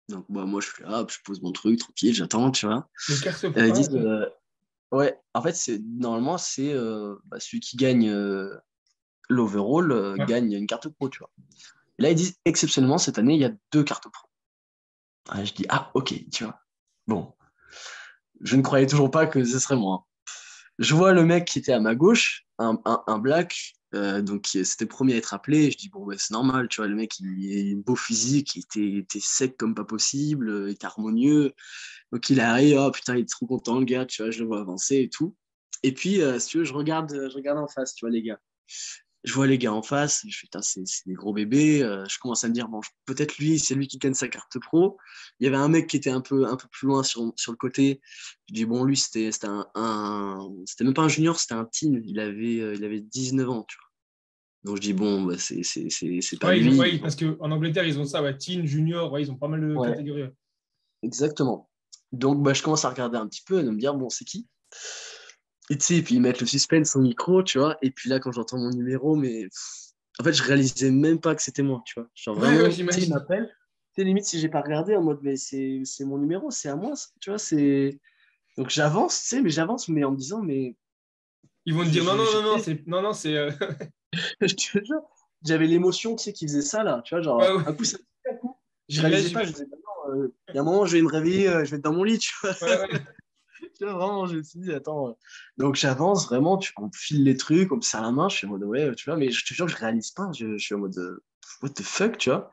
[SPEAKER 2] Donc, moi, je suis là, je pose mon truc, tranquille, j'attends, tu vois.
[SPEAKER 1] Les cartes pro.
[SPEAKER 2] Ils
[SPEAKER 1] Ah,
[SPEAKER 2] disent,
[SPEAKER 1] ok.
[SPEAKER 2] ouais, en fait, normalement, c'est celui qui gagne l'overall
[SPEAKER 1] Ouais.
[SPEAKER 2] gagne une carte pro, tu vois. Et là, ils disent, exceptionnellement, cette année, il y a 2 cartes pro. Ah, je dis, ah, ok, tu vois. Bon, je ne croyais toujours pas que ce serait moi. Je vois le mec qui était à ma gauche, un black, donc c'était le premier à être appelé. Je dis, bon, c'est normal, tu vois, le mec, il est beau physique, il était sec comme pas possible, il était harmonieux. Donc il arrive, oh putain, il est trop content, le gars, tu vois, je le vois avancer et tout. Et puis, si tu veux, je regarde en face, tu vois, les gars. Je vois les gars en face, je fais, putain, c'est des gros bébés. Je commence à me dire, bon, peut-être lui, c'est lui qui gagne sa carte pro. Il y avait un mec qui était un peu plus loin sur le côté. Je dis, bon, lui, c'était même pas un junior, c'était un teen. Il avait 19 ans, tu vois. Donc je dis, bon, c'est pas
[SPEAKER 1] Ouais,
[SPEAKER 2] lui.
[SPEAKER 1] ouais, parce qu'en Angleterre, ils ont ça, ouais. Teen, junior, ouais, ils ont pas mal de
[SPEAKER 2] Ouais,
[SPEAKER 1] catégories. Ouais.
[SPEAKER 2] exactement. Donc je commence à regarder un petit peu et de me dire, bon, c'est qui? Et tu sais, puis ils mettent le suspense au micro, tu vois. Et puis là, quand j'entends mon numéro, mais en fait, je réalisais même pas que c'était moi, tu vois. Genre
[SPEAKER 1] Ouais, ouais,
[SPEAKER 2] vraiment, tu sais, il
[SPEAKER 1] j'imagine.
[SPEAKER 2] m'appelle. Tu sais, limite, si j'ai pas regardé, en mode, mais c'est mon numéro, c'est à moi, ça, tu vois. Donc j'avance, tu sais, mais j'avance, mais en me disant, mais
[SPEAKER 1] Ils vont te dire non, non, non, non,
[SPEAKER 2] j'étais,
[SPEAKER 1] c'est. Non, non, c'est.
[SPEAKER 2] je te jure, j'avais l'émotion, tu sais, qui faisait ça, là, tu vois.
[SPEAKER 1] Ouais,
[SPEAKER 2] Genre,
[SPEAKER 1] ouais.
[SPEAKER 2] un coup, ça un coup, je réalisais pas, je
[SPEAKER 1] J'imagine.
[SPEAKER 2] me disais, bah non, il y a un moment, je vais me réveiller, je vais être dans mon lit, tu vois.
[SPEAKER 1] Ouais, ouais.
[SPEAKER 2] Tu vois, vraiment, je me suis dit, attends. Donc j'avance vraiment, on me file les trucs, on me serre la main, je suis en mode, ouais, tu vois, mais je te jure que je réalise pas, je suis en mode. what the fuck, tu vois.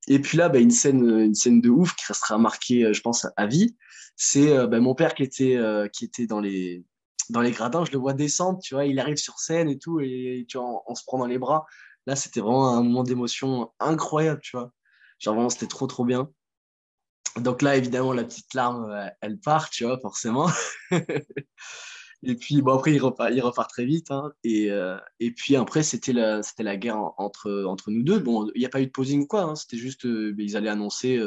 [SPEAKER 2] Et puis là, une scène de ouf qui restera marquée, je pense, à vie. C'est mon père qui était dans les gradins. Je le vois descendre, tu vois, il arrive sur scène et tout, et tu vois, on se prend dans les bras. Là, c'était vraiment un moment d'émotion incroyable, tu vois. Genre vraiment, c'était trop, trop bien. Donc là, évidemment, la petite larme, elle part, tu vois, forcément. Et puis, bon, après, il repart très vite, hein. Et puis après, c'était la guerre entre nous deux. Bon, il n'y a pas eu de posing ou quoi, hein. C'était juste, ils allaient annoncer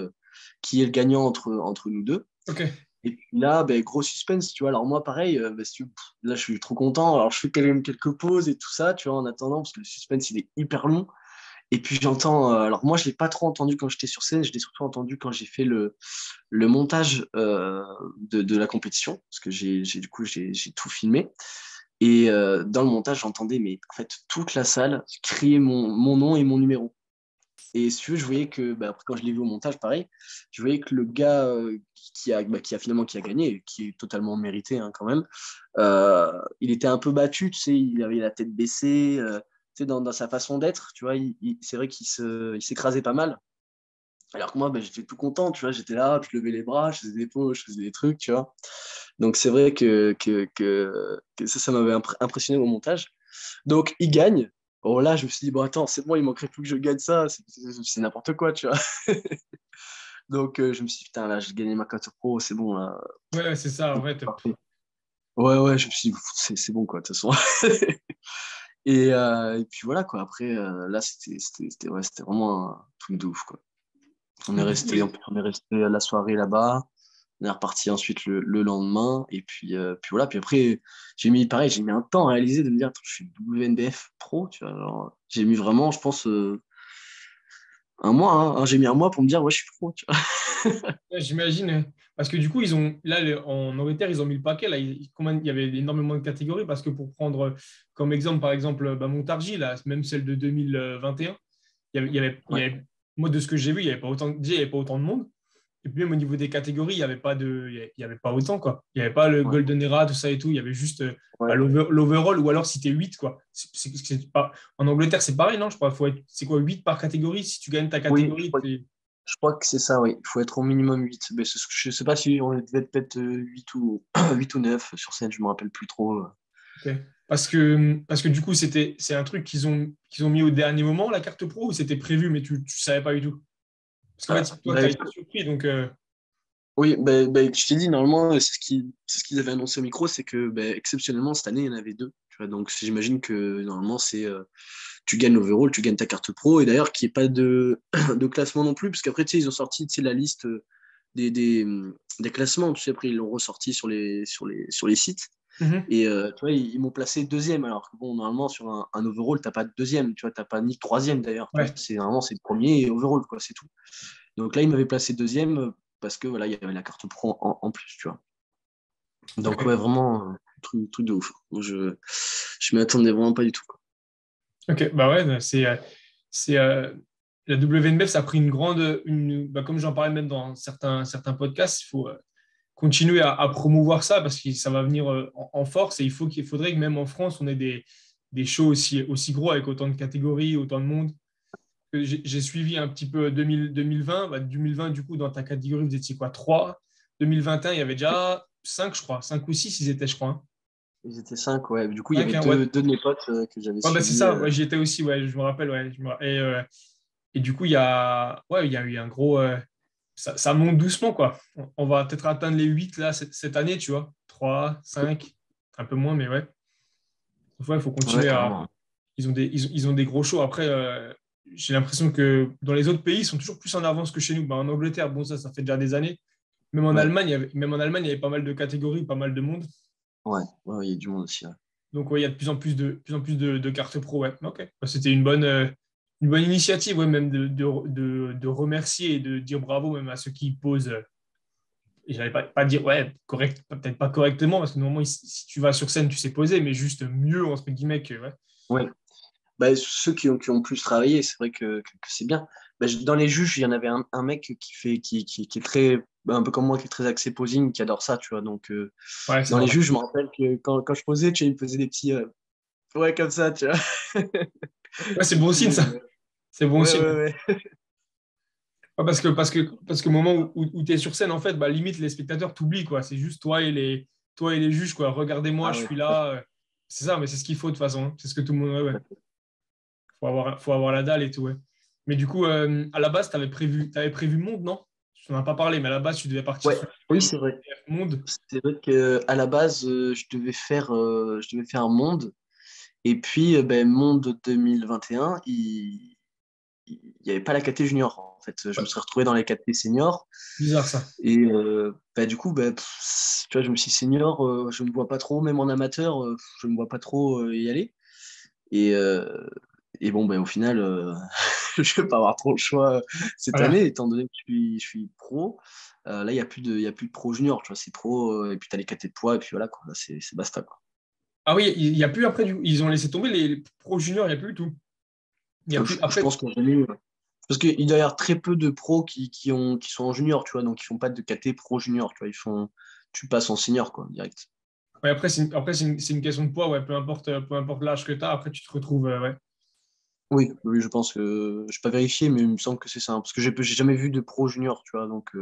[SPEAKER 2] qui est le gagnant entre nous deux.
[SPEAKER 1] Ok.
[SPEAKER 2] Et puis là, gros suspense, tu vois. Alors moi, pareil, si tu veux, là, je suis trop content. Alors, je fais quand même quelques pauses et tout ça, tu vois, en attendant, parce que le suspense, il est hyper long. Et puis j'entends, alors moi, je l'ai pas trop entendu quand j'étais sur scène, je l'ai surtout entendu quand j'ai fait le montage de la compétition, parce que du coup, j'ai tout filmé. Et dans le montage, j'entendais, mais en fait, toute la salle crier mon nom et mon numéro. Et si tu veux, je voyais que, après, quand je l'ai vu au montage, pareil, je voyais que le gars qui a gagné, qui est totalement mérité, hein, quand même, il était un peu battu, tu sais, il avait la tête baissée, tu sais, dans sa façon d'être, tu vois, c'est vrai il s'écrasait pas mal. Alors que moi, j'étais tout content, tu vois, j'étais là, je levais les bras, je faisais des pauses, je faisais des trucs, tu vois. Donc c'est vrai que ça m'avait impressionné au montage. Donc il gagne. Oh là, je me suis dit, bon, attends, c'est bon, il manquerait plus que je gagne ça, c'est n'importe quoi, tu vois. Donc je me suis dit, putain, là, j'ai gagné ma carte pro, c'est bon, là.
[SPEAKER 1] Ouais, c'est ça, en fait.
[SPEAKER 2] Parfait. Ouais, ouais, je me suis dit, c'est bon, quoi, de toute façon. Et puis voilà, quoi. Après, là, c'était vraiment un truc de ouf, quoi. On est
[SPEAKER 1] Du coup,
[SPEAKER 2] resté, on est resté la soirée là-bas. On est reparti ensuite le lendemain. Et puis voilà. Puis après, j'ai mis un temps à réaliser de me dire, attends, je suis WNBF pro. Tu vois, alors, j'ai mis vraiment, je pense, un mois, hein. J'ai mis un mois pour me dire, ouais, je suis pro. Tu vois.
[SPEAKER 1] ouais, j'imagine. Parce que du coup, là, en Angleterre, ils ont mis le paquet. Là, il y avait énormément de catégories. Parce que pour prendre comme exemple, par exemple, Montargis, là, même celle de 2021,
[SPEAKER 2] Ouais,
[SPEAKER 1] moi, de ce que j'ai vu, il n'y avait pas autant, déjà, il y avait pas autant de monde. Et puis même au niveau des catégories, il y avait pas autant, quoi. Il n'y avait pas le
[SPEAKER 2] ouais,
[SPEAKER 1] Golden Era, tout ça et tout. Il y avait juste
[SPEAKER 2] ouais.
[SPEAKER 1] l'overall, ou alors si t'es 8 quoi. Pas... En Angleterre, c'est pareil, non? Je crois, c'est quoi, 8 par catégorie? Si tu gagnes ta
[SPEAKER 2] Oui,
[SPEAKER 1] catégorie,
[SPEAKER 2] je crois que c'est ça, oui. Il faut être au minimum 8. Mais je sais pas si on devait être peut-être 8 ou, 8 ou 9 sur scène, je me rappelle plus trop.
[SPEAKER 1] ok. Parce que du coup, c'est un truc qu'ils ont mis au dernier moment, la carte pro, ou c'était prévu, mais tu ne savais pas du tout? Parce qu'en fait, toi, tu as été surpris, donc
[SPEAKER 2] Oui, je t'ai dit, normalement, c'est ce qu'ils avaient annoncé au micro, c'est que exceptionnellement, cette année, il y en avait deux. Tu vois, donc, j'imagine que normalement, tu gagnes l'overall, tu gagnes ta carte pro, et d'ailleurs, qu'il n'y ait pas de classement non plus, parce qu'après, tu sais, ils ont sorti, tu sais, la liste des classements, tu sais, après, ils l'ont ressorti sur les sites,
[SPEAKER 1] mhm.
[SPEAKER 2] et tu vois, ils m'ont placé deuxième, alors que bon, normalement, sur un overall, tu n'as pas de deuxième, tu vois, tu n'as pas ni de troisième d'ailleurs, tu vois,
[SPEAKER 1] Ouais.
[SPEAKER 2] normalement, c'est le premier et overall, quoi, c'est tout. Donc là, il m'avait placé deuxième parce que voilà, il y avait la carte pro en plus, tu vois. Donc ouais,
[SPEAKER 1] Ok.
[SPEAKER 2] vraiment, truc de ouf. Je m'y attendais vraiment pas du tout, quoi.
[SPEAKER 1] Ok, bah ouais, la WNBF, ça a pris comme j'en parlais même dans certains podcasts, il faut continuer à promouvoir ça parce que ça va venir en force et il faudrait que même en France, on ait des shows aussi gros avec autant de catégories, autant de monde. J'ai suivi un petit peu 2020, 2020, du coup, dans ta catégorie, vous étiez quoi? 3. 2021, il y avait déjà 5, je crois. 5 ou 6, ils étaient, je crois, hein.
[SPEAKER 2] Ils étaient cinq, ouais. Du coup, il y
[SPEAKER 1] 5,
[SPEAKER 2] avait
[SPEAKER 1] hein, ouais.
[SPEAKER 2] deux de mes potes que j'avais
[SPEAKER 1] Ouais, bah, c'est
[SPEAKER 2] suivis.
[SPEAKER 1] ça, ouais, j'y étais aussi, ouais, je me rappelle, ouais. Et du coup, il y a eu un gros. Ça monte doucement, quoi. On va peut-être atteindre les 8 là, cette année, tu vois. 3, 5, un peu moins, mais ouais. Il faut
[SPEAKER 2] Ouais,
[SPEAKER 1] continuer à.
[SPEAKER 2] carrément.
[SPEAKER 1] Ils ont des gros shows. Après, j'ai l'impression que dans les autres pays, ils sont toujours plus en avance que chez nous. Bah, en Angleterre, bon, ça fait déjà des années.
[SPEAKER 2] Ouais,
[SPEAKER 1] Même en Allemagne, il y avait pas mal de catégories, pas mal de monde.
[SPEAKER 2] ouais, ouais, il y a du monde aussi, ouais.
[SPEAKER 1] Donc, ouais, il y a de plus en plus de cartes pro. Ouais. Ok. Bah, c'était une bonne initiative, ouais, même de remercier et de dire bravo même à ceux qui posent. Et j'allais pas dire, ouais, correct, peut-être pas correctement, parce que normalement, si tu vas sur scène, tu sais poser, mais juste mieux, entre guillemets, que. Ouais.
[SPEAKER 2] Ouais. Ceux qui ont plus travaillé, c'est vrai que c'est bien. Dans les juges, il y en avait un mec qui est très, un peu comme moi, qui est très axé posing, qui adore ça, tu vois. Donc,
[SPEAKER 1] Ouais, c'est
[SPEAKER 2] dans les
[SPEAKER 1] normal.
[SPEAKER 2] juges, je me rappelle que quand je posais, tu sais, il me faisait des petits. Ouais, comme ça, tu vois.
[SPEAKER 1] Ouais, c'est
[SPEAKER 2] Des
[SPEAKER 1] bon
[SPEAKER 2] petits,
[SPEAKER 1] signe, ça. C'est bon
[SPEAKER 2] Ouais,
[SPEAKER 1] aussi.
[SPEAKER 2] ouais, ouais.
[SPEAKER 1] Ouais, parce que au moment où tu es sur scène, en fait, bah, limite, les spectateurs t'oublient, quoi. C'est juste toi et les juges, quoi. Regardez-moi,
[SPEAKER 2] Ah
[SPEAKER 1] je
[SPEAKER 2] ouais,
[SPEAKER 1] suis
[SPEAKER 2] tout à fait.
[SPEAKER 1] là. C'est ça, mais c'est ce qu'il faut de toute façon, hein. C'est ce que tout le monde. Ouais, ouais. Faut avoir la dalle et tout, ouais. Mais du coup, à la base, t'avais prévu Monde, non? Je n'en ai pas parlé, mais à la base, tu devais partir
[SPEAKER 2] Ouais,
[SPEAKER 1] sur
[SPEAKER 2] oui,
[SPEAKER 1] le
[SPEAKER 2] c'est vrai.
[SPEAKER 1] Monde.
[SPEAKER 2] C'est vrai qu'à la base, je devais faire un monde. Et puis, ben, monde 2021, il n'y avait pas la caté junior. En fait, je me
[SPEAKER 1] Ouais,
[SPEAKER 2] serais retrouvé dans les caté seniors.
[SPEAKER 1] bizarre ça.
[SPEAKER 2] Et bah, du coup, bah, tu vois, je me suis dit, senior, je ne me vois pas trop, même en amateur, je ne me vois pas trop y aller. Et, euh, et bon, ben au final, je vais pas avoir trop le choix cette année,
[SPEAKER 1] Voilà.
[SPEAKER 2] étant donné que je suis pro. Là, il y a plus de pro junior, tu vois, c'est pro, et puis tu as les catés de poids, et puis voilà, quoi. Là, c'est basta, quoi.
[SPEAKER 1] Ah oui, il n'y a plus après, ils ont laissé tomber les pro juniors, il n'y a plus du tout. Il n'y a plus.
[SPEAKER 2] Je
[SPEAKER 1] Après,
[SPEAKER 2] pense qu'on a eu. Parce qu'il doit y avoir très peu de pros qui sont en junior, tu vois, donc ils font pas de KT pro junior, tu vois, tu passes en senior, quoi, direct.
[SPEAKER 1] ouais, après, c'est une question de poids, ouais, peu importe l'âge que tu as, après, tu te retrouves. Ouais.
[SPEAKER 2] Oui, oui, je pense que, je n'ai pas vérifié, mais il me semble que c'est ça, hein, parce que j'ai jamais vu de pro junior, tu vois, donc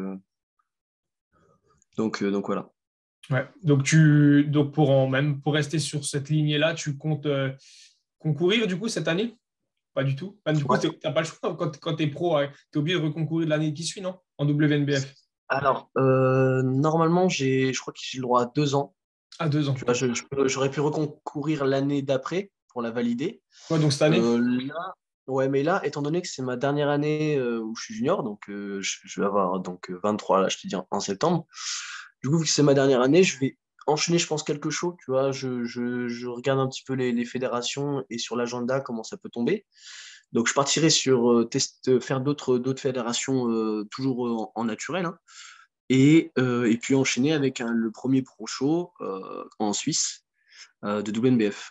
[SPEAKER 2] voilà.
[SPEAKER 1] Ouais. Donc même pour rester sur cette lignée-là, tu comptes concourir du coup cette année? Pas du tout. Enfin, du coup,
[SPEAKER 2] Ouais.
[SPEAKER 1] tu n'as pas le choix. Quand tu es pro, tu es obligé de reconcourir de l'année qui suit, non? En WNBF.
[SPEAKER 2] Alors, normalement, je crois que j'ai le droit à 2 ans.
[SPEAKER 1] À 2 ans.
[SPEAKER 2] Tu vois, j'aurais pu reconcourir l'année d'après pour la valider.
[SPEAKER 1] Ouais, donc cette année?
[SPEAKER 2] Là, ouais, mais là, étant donné que c'est ma dernière année où je suis junior, donc je vais avoir donc 23 là, je te dis en septembre. Du coup, vu que c'est ma dernière année, je vais enchaîner, je pense, quelques shows. Tu vois, je regarde un petit peu les fédérations et sur l'agenda comment ça peut tomber. Donc, je partirai sur faire d'autres fédérations toujours en naturel, hein, et puis enchaîner avec le premier pro show en Suisse de WNBF.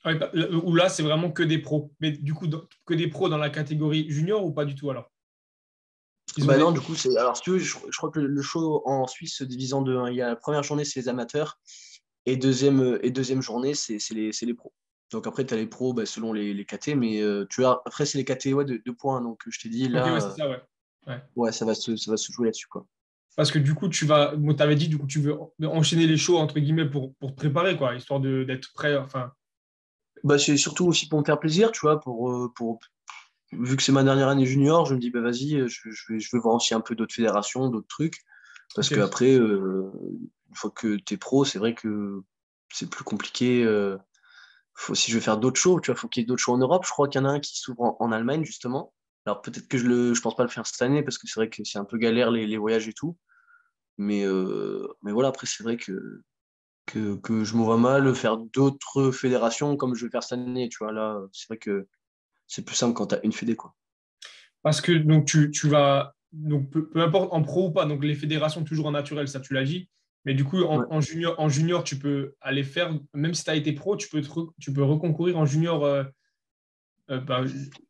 [SPEAKER 1] Ah oui, où là, c'est vraiment que des pros. Mais du coup, que des pros dans la catégorie junior ou pas du tout alors? Ils ont
[SPEAKER 2] Bah
[SPEAKER 1] des.
[SPEAKER 2] non, du coup, alors si tu veux, je crois que le show en Suisse se divise en deux, hein. Il y a la première journée, c'est les amateurs, et deuxième journée, c'est les pros. Donc après, tu as les pros bah, selon les KT, mais après, c'est les KT, ouais, de points. Donc je t'ai dit,
[SPEAKER 1] Ok, ouais,
[SPEAKER 2] là,
[SPEAKER 1] c'est ça, ouais. Ouais.
[SPEAKER 2] ouais, ça va se jouer là-dessus, quoi.
[SPEAKER 1] Parce que du coup, bon, t'avais dit, du coup, tu veux enchaîner les shows, entre guillemets, pour te préparer, quoi, histoire d'être prêt. Enfin,
[SPEAKER 2] Bah, c'est surtout aussi pour me faire plaisir, tu vois, vu que c'est ma dernière année junior, je me dis, bah vas-y, je vais voir aussi un peu d'autres fédérations, d'autres trucs. Parce
[SPEAKER 1] ok.
[SPEAKER 2] qu'après, une fois que tu es pro, c'est vrai que c'est plus compliqué. Si je veux faire d'autres shows, tu vois, faut qu'il y ait d'autres shows en Europe. Je crois qu'il y en a un qui s'ouvre en Allemagne, justement. Alors peut-être que je pense pas le faire cette année parce que c'est vrai que c'est un peu galère les voyages et tout. Mais voilà, après, c'est vrai que je me vois mal faire d'autres fédérations comme je vais faire cette année. Tu vois, là, c'est vrai que c'est plus simple quand tu as une fédé, quoi.
[SPEAKER 1] Parce que donc tu vas. Donc peu importe en pro ou pas, donc les fédérations toujours en naturel, ça tu l'as dit. Mais du coup,
[SPEAKER 2] Ouais.
[SPEAKER 1] en junior, tu peux aller faire, même si tu as été pro, tu peux reconcourir en junior bah,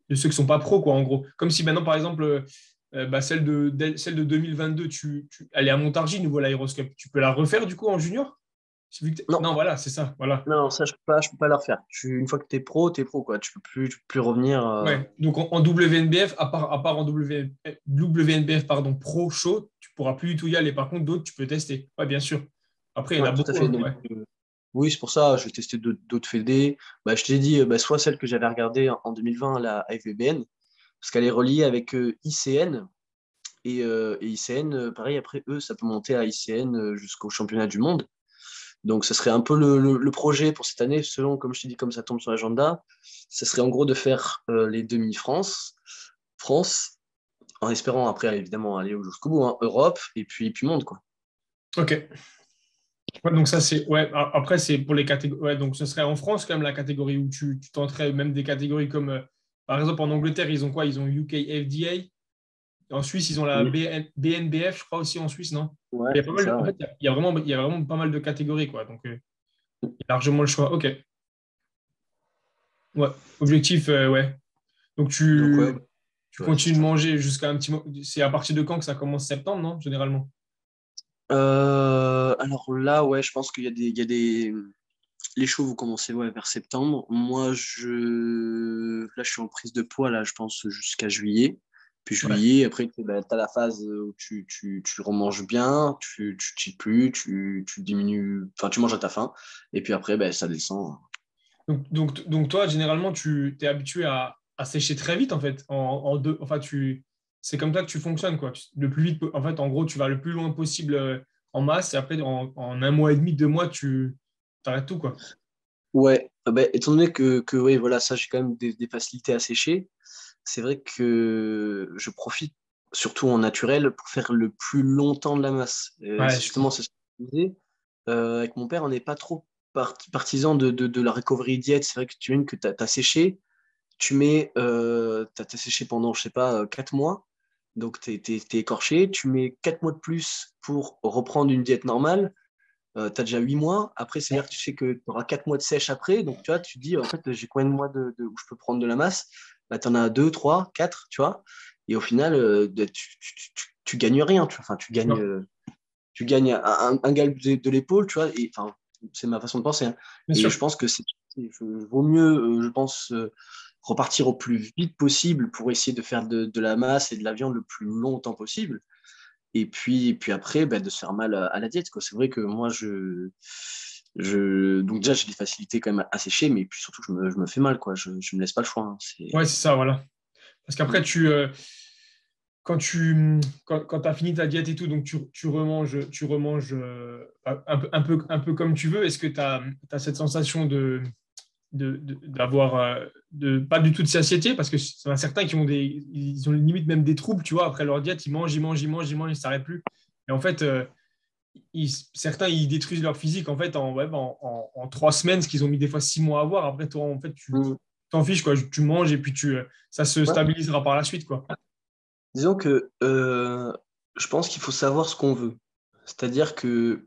[SPEAKER 1] de ceux qui sont pas pros, quoi, en gros. Comme si maintenant, par exemple, bah, celle de 2022, elle est à Montargis, nouveau l'aéroscope. Tu peux la refaire du coup en junior?
[SPEAKER 2] Non,
[SPEAKER 1] Non, voilà, c'est ça, voilà.
[SPEAKER 2] non, ça, je peux pas la refaire. Une fois que t'es pro, quoi. Tu peux plus revenir.
[SPEAKER 1] Ouais. Donc en WNBF, à part en WNBF, pardon, Pro Show, tu pourras plus du tout y aller. Par contre, d'autres, tu peux tester. Ouais, bien sûr. Après, il y en a
[SPEAKER 2] Ouais, tout à
[SPEAKER 1] beaucoup,
[SPEAKER 2] fait.
[SPEAKER 1] hein,
[SPEAKER 2] Donc,
[SPEAKER 1] ouais.
[SPEAKER 2] oui, c'est pour ça, je vais tester d'autres fédés. Bah, je t'ai dit, bah, soit celle que j'avais regardée en 2020, la FVBN, parce qu'elle est reliée avec ICN. Et ICN, pareil, après eux, ça peut monter à ICN jusqu'au championnat du monde. Donc, ce serait un peu le projet pour cette année, selon, comme je t'ai dit, comme ça tombe sur l'agenda. Ce serait en gros de faire les demi-France, France, en espérant après, évidemment, aller jusqu'au bout, hein, Europe, et puis monde, quoi.
[SPEAKER 1] Ok. Ouais, donc ça, c'est. Ouais, après, c'est pour les catégories. Ouais, donc ce serait en France, quand même, la catégorie où tu tenterais même des catégories comme. Par exemple, en Angleterre, ils ont quoi? Ils ont UK FDA. En Suisse, ils ont la
[SPEAKER 2] Oui,
[SPEAKER 1] BNBF, je crois aussi en Suisse, non?
[SPEAKER 2] ouais,
[SPEAKER 1] Il y a pas
[SPEAKER 2] c'est
[SPEAKER 1] mal,
[SPEAKER 2] ça,
[SPEAKER 1] en
[SPEAKER 2] ouais.
[SPEAKER 1] fait, il y a vraiment pas mal de catégories, quoi. Donc, il y a largement le choix. Ok. Ouais. Objectif, ouais. Donc,
[SPEAKER 2] Donc, ouais,
[SPEAKER 1] tu
[SPEAKER 2] ouais, c'est
[SPEAKER 1] continues de
[SPEAKER 2] ça.
[SPEAKER 1] manger jusqu'à un petit moment. C'est à partir de quand que ça commence? Septembre, non? Généralement.
[SPEAKER 2] Alors là, ouais, je pense qu'il y a des les shows vont commencer vers septembre. Moi, là, je suis en prise de poids, là, je pense, jusqu'à juillet. Puis
[SPEAKER 1] Ouais.
[SPEAKER 2] juillet, après, tu as la phase où tu remanges bien, tu cheats plus, tu diminues, enfin, tu manges à ta faim. Et puis après, ça descend.
[SPEAKER 1] Donc toi, généralement, tu t'es habitué à sécher très vite, en fait. En deux, enfin, c'est comme ça que tu fonctionnes, quoi. Le plus vite, en fait, en gros, tu vas le plus loin possible en masse, et après, en un mois et demi, 2 mois, tu t'arrêtes tout, quoi.
[SPEAKER 2] Ouais, étant donné que ouais, voilà, ça, j'ai quand même des facilités à sécher, c'est vrai que je profite, surtout en naturel, pour faire le plus longtemps de la masse.
[SPEAKER 1] Ouais,
[SPEAKER 2] C'est
[SPEAKER 1] je
[SPEAKER 2] justement,
[SPEAKER 1] kiffe.
[SPEAKER 2] c'est ce que je disais. Avec mon père, on n'est pas trop partisan de la recovery diet. C'est vrai que tu viens que tu as séché, t'as séché pendant, je sais pas, 4 mois, donc t'es écorché, tu mets 4 mois de plus pour reprendre une diète normale, tu as déjà 8 mois. Après, c'est-à-dire que tu sais que tu auras 4 mois de sèche après. Donc, tu vois, tu te dis, en fait, j'ai combien de mois où je peux prendre de la masse? Bah, tu en as 2, 3, 4, tu vois. Et au final, tu gagnes rien. Tu vois. Enfin,
[SPEAKER 1] Non,
[SPEAKER 2] tu gagnes un gale de l'épaule, tu vois. Et, enfin, c'est ma façon de penser, hein.
[SPEAKER 1] bien
[SPEAKER 2] Et
[SPEAKER 1] sûr.
[SPEAKER 2] je pense que vaut mieux, je pense, repartir au plus vite possible pour essayer de faire de la masse et de la viande le plus longtemps possible. Et puis après, de se faire mal à la diète, quoi. C'est vrai que moi, donc déjà, j'ai des facilités quand même à sécher, mais puis surtout, je me fais mal, quoi. Je me laisse pas le choix, hein.
[SPEAKER 1] Ouais, c'est ça, voilà. Parce qu'après, quand tu as fini ta diète et tout, donc tu remanges un peu comme tu veux. Est-ce que tu as cette sensation d'avoir pas du tout de satiété? Parce que c'est certains qui ils ont limite même des troubles, tu vois, après leur diète, ils mangent, ils mangent, ils mangent, ils mangent, ils ne s'arrêtent plus. Et en fait, certains, ils détruisent leur physique en fait en 3 semaines, ce qu'ils ont mis des fois 6 mois à voir. Après, toi, en fait, tu
[SPEAKER 2] Mm.
[SPEAKER 1] t'en fiches, quoi. Tu manges et puis ça se
[SPEAKER 2] Ouais.
[SPEAKER 1] stabilisera par la suite, quoi.
[SPEAKER 2] Disons que je pense qu'il faut savoir ce qu'on veut. C'est-à-dire que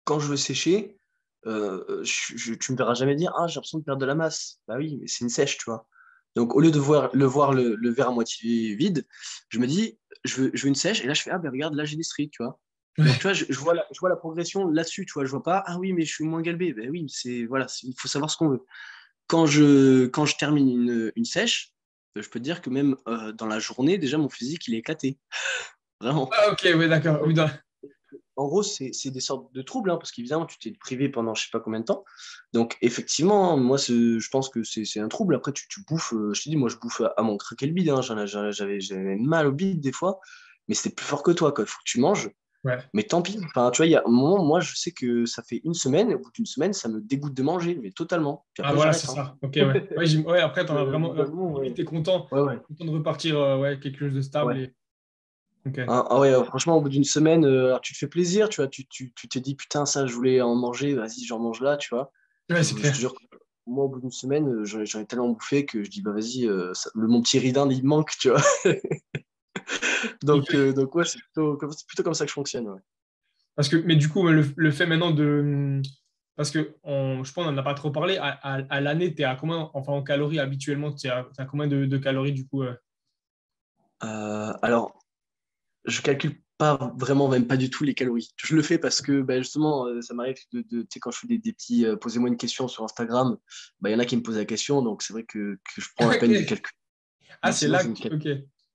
[SPEAKER 2] quand je veux sécher, tu me verras jamais dire, ah, j'ai l'impression de perdre de la masse. Bah oui, mais c'est une sèche, tu vois. Donc, au lieu de voir le verre à moitié vide, je me dis, je veux une sèche, et là, je fais, ah, ben regarde, là, j'ai des stries, tu vois. Donc, tu vois, je vois la progression là-dessus, tu vois. Je vois pas, ah oui, mais je suis moins galbé. Ben oui, voilà, il faut savoir ce qu'on veut. Quand je termine une sèche, je peux te dire que même dans la journée, déjà, mon physique, il est éclaté. Vraiment.
[SPEAKER 1] Ah, ok, oui, d'accord. Oui,
[SPEAKER 2] En gros, c'est des sortes de troubles, hein, parce qu'évidemment, tu t'es privé pendant je sais pas combien de temps. Donc, effectivement, moi, je pense que c'est un trouble. Après, tu bouffes, je te dis, moi, je bouffe à m'en craquer le bide, hein. J'avais mal au bide des fois, mais c'était plus fort que toi, quoi. Il faut que tu manges.
[SPEAKER 1] ouais.
[SPEAKER 2] Mais tant pis. Enfin, tu vois, il y a un moment, moi, je sais que ça fait une semaine, et au bout d'une semaine, ça me dégoûte de manger, mais totalement. Puis
[SPEAKER 1] Ah,
[SPEAKER 2] après,
[SPEAKER 1] voilà, c'est
[SPEAKER 2] j'arrête, hein.
[SPEAKER 1] ça. Ok, ouais. Ouais, ouais, après, t'en as
[SPEAKER 2] Au
[SPEAKER 1] vraiment.
[SPEAKER 2] bout d'un moment,
[SPEAKER 1] Limite,
[SPEAKER 2] ouais.
[SPEAKER 1] t'es content,
[SPEAKER 2] Ouais, ouais.
[SPEAKER 1] content de repartir, ouais, quelque chose de stable.
[SPEAKER 2] Ouais.
[SPEAKER 1] Ok.
[SPEAKER 2] Ah ouais, franchement, au bout d'une semaine, alors tu te fais plaisir, tu vois, tu te dis, putain, ça, je voulais en manger, vas-y, j'en mange là, tu vois.
[SPEAKER 1] Ouais,
[SPEAKER 2] Puis
[SPEAKER 1] c'est
[SPEAKER 2] je te
[SPEAKER 1] clair.
[SPEAKER 2] jure, que moi, au bout d'une semaine, j'en ai tellement bouffé que je dis, bah vas-y, mon petit ridin, il me manque, tu vois. Donc ouais, c'est plutôt comme ça que je fonctionne, ouais.
[SPEAKER 1] Mais du coup, le fait maintenant de. Parce que je pense qu'on n'en a pas trop parlé. À l'année, tu es à combien, enfin en calories habituellement, t'es à combien de calories du coup?
[SPEAKER 2] Alors, je calcule pas vraiment, même pas du tout les calories. Je le fais parce que bah, justement, ça m'arrive tu sais, quand je fais des petits posez-moi une question sur Instagram, bah, il y en a qui me posent la question, donc c'est vrai que je prends la peine de
[SPEAKER 1] Ok.
[SPEAKER 2] calculer.
[SPEAKER 1] Ah,
[SPEAKER 2] Mais
[SPEAKER 1] c'est
[SPEAKER 2] sinon,
[SPEAKER 1] là
[SPEAKER 2] je
[SPEAKER 1] que
[SPEAKER 2] ne calcule.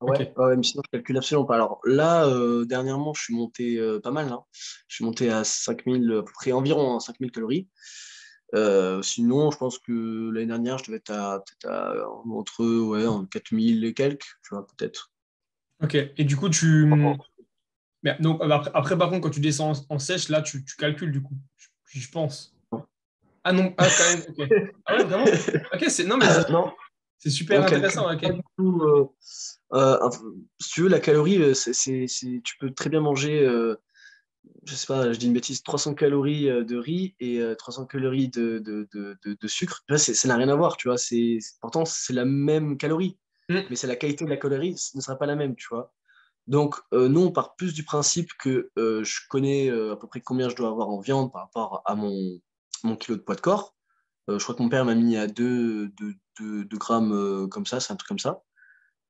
[SPEAKER 1] Ok.
[SPEAKER 2] Ouais,
[SPEAKER 1] Ok.
[SPEAKER 2] ouais, mais sinon, je calcule absolument pas. Alors là, dernièrement, je suis monté pas mal, hein. Je suis monté à 5000, à peu près environ, hein, 5000 calories. Sinon, je pense que l'année dernière, je devais être peut-être entre ouais, en 4000 et quelques, tu vois, peut-être.
[SPEAKER 1] Ok. Et du coup, Mais donc, après, par contre, quand tu descends en sèche, là, tu calcules du coup. Je pense. Ah non, ah, quand même. Ok. Ah ouais, vraiment? Ok, non, mais
[SPEAKER 2] Non,
[SPEAKER 1] c'est super
[SPEAKER 2] on calcule
[SPEAKER 1] intéressant. Ok.
[SPEAKER 2] pas du tout. Si tu veux, la calorie, tu peux très bien manger, je sais pas, je dis une bêtise, 300 calories de riz et 300 calories de sucre. Tu vois, ça n'a rien à voir, tu vois. Pourtant, c'est la même calorie,
[SPEAKER 1] Hmm.
[SPEAKER 2] mais c'est la qualité de la calorie, ce ne sera pas la même, tu vois. Donc, nous, on part plus du principe que je connais à peu près combien je dois avoir en viande par rapport à mon kilo de poids de corps. Je crois que mon père m'a mis à 2 grammes comme ça, c'est un truc comme ça.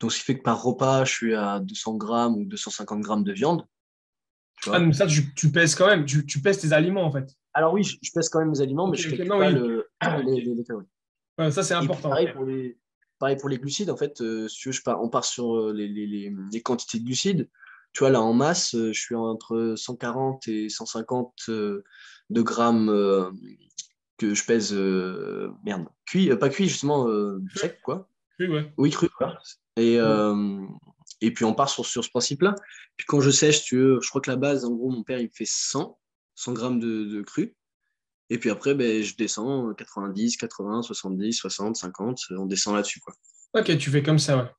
[SPEAKER 2] Donc, ce qui fait que par repas, je suis à 200 grammes ou 250 grammes de viande, tu
[SPEAKER 1] Ah,
[SPEAKER 2] vois.
[SPEAKER 1] donc ça, tu pèses quand même. Tu pèses tes aliments, en fait.
[SPEAKER 2] Alors oui, je pèse quand même mes aliments, mais
[SPEAKER 1] Ok,
[SPEAKER 2] je
[SPEAKER 1] ok,
[SPEAKER 2] calcule
[SPEAKER 1] non,
[SPEAKER 2] pas
[SPEAKER 1] oui.
[SPEAKER 2] les calories.
[SPEAKER 1] Ouais, ça, c'est
[SPEAKER 2] Et puis
[SPEAKER 1] important.
[SPEAKER 2] pareil pour les glucides, en fait, si tu veux, on part sur les quantités de glucides. Tu vois, là, en masse, je suis entre 140 et 150 de grammes que je pèse, merde, cuit, pas cuit, justement, sec, quoi.
[SPEAKER 1] Oui, ouais.
[SPEAKER 2] Oui, cru, voilà. Et,
[SPEAKER 1] Mm.
[SPEAKER 2] euh, et puis on part sur ce principe-là. Puis quand je sèche, tu veux, je crois que la base, en gros, mon père, il me fait 100 grammes de cru. Et puis après, ben, je descends 90, 80, 70, 60, 50, on descend là-dessus, quoi.
[SPEAKER 1] Ok, tu fais comme ça, ouais.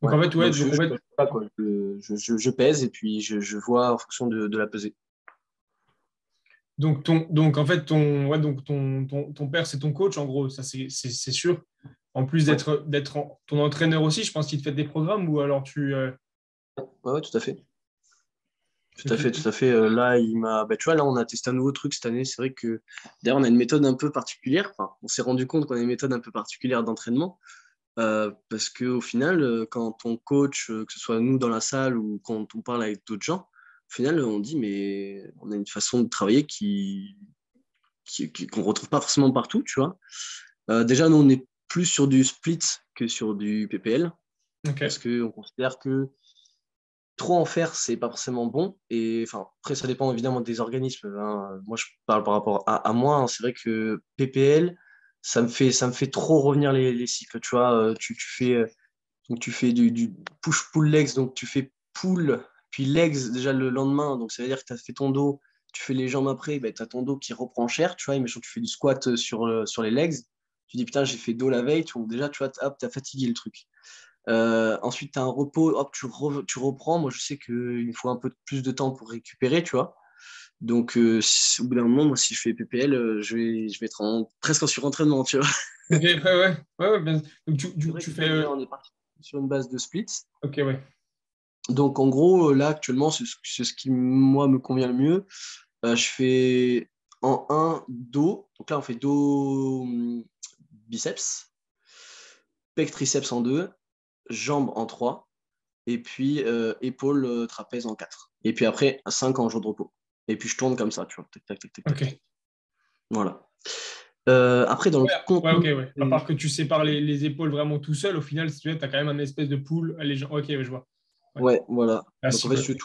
[SPEAKER 1] Donc,
[SPEAKER 2] Ouais.
[SPEAKER 1] en fait, ouais,
[SPEAKER 2] Donc
[SPEAKER 1] donc, en
[SPEAKER 2] je
[SPEAKER 1] fait,
[SPEAKER 2] pèse pas, quoi. Je pèse et puis je vois en fonction de la pesée.
[SPEAKER 1] donc, en fait, ouais, ton père, c'est ton coach, en gros, ça, c'est sûr. En plus
[SPEAKER 2] Ouais,
[SPEAKER 1] d'être ton entraîneur aussi, je pense qu'il te fait des programmes ou alors
[SPEAKER 2] ouais, ouais, tout à fait. Tout à
[SPEAKER 1] ok.
[SPEAKER 2] fait, tout à fait. Là, bah, tu vois, là, on a testé un nouveau truc cette année. C'est vrai que, d'ailleurs, on a une méthode un peu particulière. Enfin, on s'est rendu compte qu'on a une méthode un peu particulière d'entraînement. Parce qu'au final, quand on coach, que ce soit nous dans la salle ou quand on parle avec d'autres gens, au final, on dit, mais on a une façon de travailler qu'on ne retrouve pas forcément partout, tu vois. Déjà, nous, on est plus sur du split que sur du PPL, parce
[SPEAKER 1] Ok.
[SPEAKER 2] qu'on considère que trop en faire, c'est pas forcément bon. Et enfin, après, ça dépend évidemment des organismes, hein. Moi, je parle par rapport à moi, hein. C'est vrai que PPL, ça me fait trop revenir les cycles. Tu vois, donc tu fais du push-pull legs, donc tu fais pull, puis legs déjà le lendemain. Donc ça veut dire que tu as fait ton dos, tu fais les jambes après, ben, tu as ton dos qui reprend cher. Tu vois, mais tu fais du squat sur les legs. Tu dis, putain, j'ai fait dos la veille. Donc déjà, tu vois, hop, tu as fatigué le truc. Ensuite, tu as un repos, hop, tu reprends. Moi, je sais qu'il me faut un peu plus de temps pour récupérer, tu vois. Donc, au bout d'un moment, moi, si je fais PPL, je vais être presque en surentraînement, tu vois.
[SPEAKER 1] Ok, ouais, ouais, ouais, ouais, bien. Donc,
[SPEAKER 2] C'est vrai
[SPEAKER 1] tu
[SPEAKER 2] que
[SPEAKER 1] fais.
[SPEAKER 2] déjà, on est parti sur une base de splits.
[SPEAKER 1] Ok, ouais.
[SPEAKER 2] Donc, en gros, là, actuellement, c'est ce qui, moi, me convient le mieux. Je fais en un dos. Donc là, on fait dos biceps, pec triceps en 2, jambes en 3, et puis épaules trapèze en 4. Et puis après, 5 en jour de repos. Et puis je tourne comme ça, tu vois. Tac, tac, tac, tac, tac.
[SPEAKER 1] Ok.
[SPEAKER 2] Voilà. Après, dans le
[SPEAKER 1] Ouais, ouais, ok,
[SPEAKER 2] contenu,
[SPEAKER 1] ouais. À part que tu sépares les épaules vraiment tout seul, au final, si tu as quand même un espèce de pool. Ok, ouais, je vois. Ouais.
[SPEAKER 2] ouais, voilà. Donc en
[SPEAKER 1] Classique,
[SPEAKER 2] fait,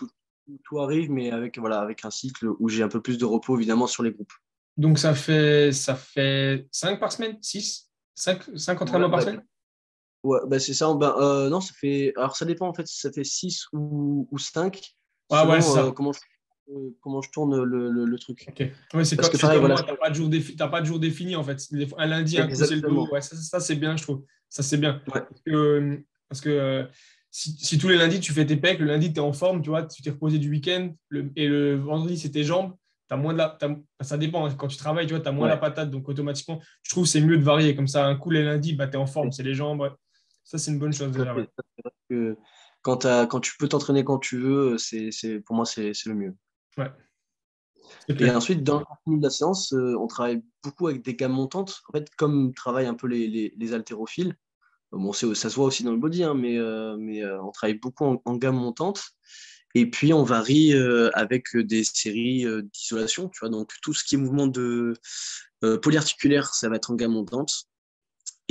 [SPEAKER 1] ouais.
[SPEAKER 2] tout arrive, mais avec, voilà, avec un cycle où j'ai un peu plus de repos, évidemment, sur les groupes.
[SPEAKER 1] Donc, ça fait 5 par semaine? 6? 5
[SPEAKER 2] Ouais,
[SPEAKER 1] entraînements par
[SPEAKER 2] bah,
[SPEAKER 1] semaine?
[SPEAKER 2] ouais, bah, c'est ça. Ben, non, ça fait. Alors, ça dépend en fait si ça fait 6 ou 5
[SPEAKER 1] Ah ouais, c'est
[SPEAKER 2] selon
[SPEAKER 1] ça.
[SPEAKER 2] comment je tourne le truc.
[SPEAKER 1] Ok. Ouais, c'est
[SPEAKER 2] Parce
[SPEAKER 1] comme,
[SPEAKER 2] que
[SPEAKER 1] c'est
[SPEAKER 2] pareil,
[SPEAKER 1] comme
[SPEAKER 2] voilà.
[SPEAKER 1] moi, t'as pas de jour défini en fait. Un lundi, un coup, c'est le dos.
[SPEAKER 2] Exactement.
[SPEAKER 1] Ouais, ça, c'est bien, je trouve. Ça, c'est bien.
[SPEAKER 2] Ouais,
[SPEAKER 1] Parce que si tous les lundis, tu fais tes pecs, le lundi, tu es en forme, tu vois, tu t'es reposé du week-end, et le vendredi, c'est tes jambes, t'as moins de ça dépend, hein. Quand tu travailles, tu vois, tu as moins la
[SPEAKER 2] ouais.
[SPEAKER 1] patate. Donc, automatiquement, je trouve que c'est mieux de varier. Comme ça, un coup, les lundis, bah, tu es en forme, c'est les jambes. Ouais. Ça, c'est une bonne chose
[SPEAKER 2] Tout à
[SPEAKER 1] déjà. Ouais.
[SPEAKER 2] fait. C'est vrai que quand tu peux t'entraîner quand tu veux, pour moi, c'est le mieux.
[SPEAKER 1] Ouais, c'est
[SPEAKER 2] Et
[SPEAKER 1] clair.
[SPEAKER 2] ensuite, dans le contenu de la séance, on travaille beaucoup avec des gammes montantes. En fait, comme travaillent un peu les haltérophiles, bon, ça se voit aussi dans le body, hein, mais on travaille beaucoup en gamme montante. Et puis, on varie avec des séries d'isolation. Tu vois, donc, tout ce qui est mouvement de polyarticulaire, ça va être en gamme montante.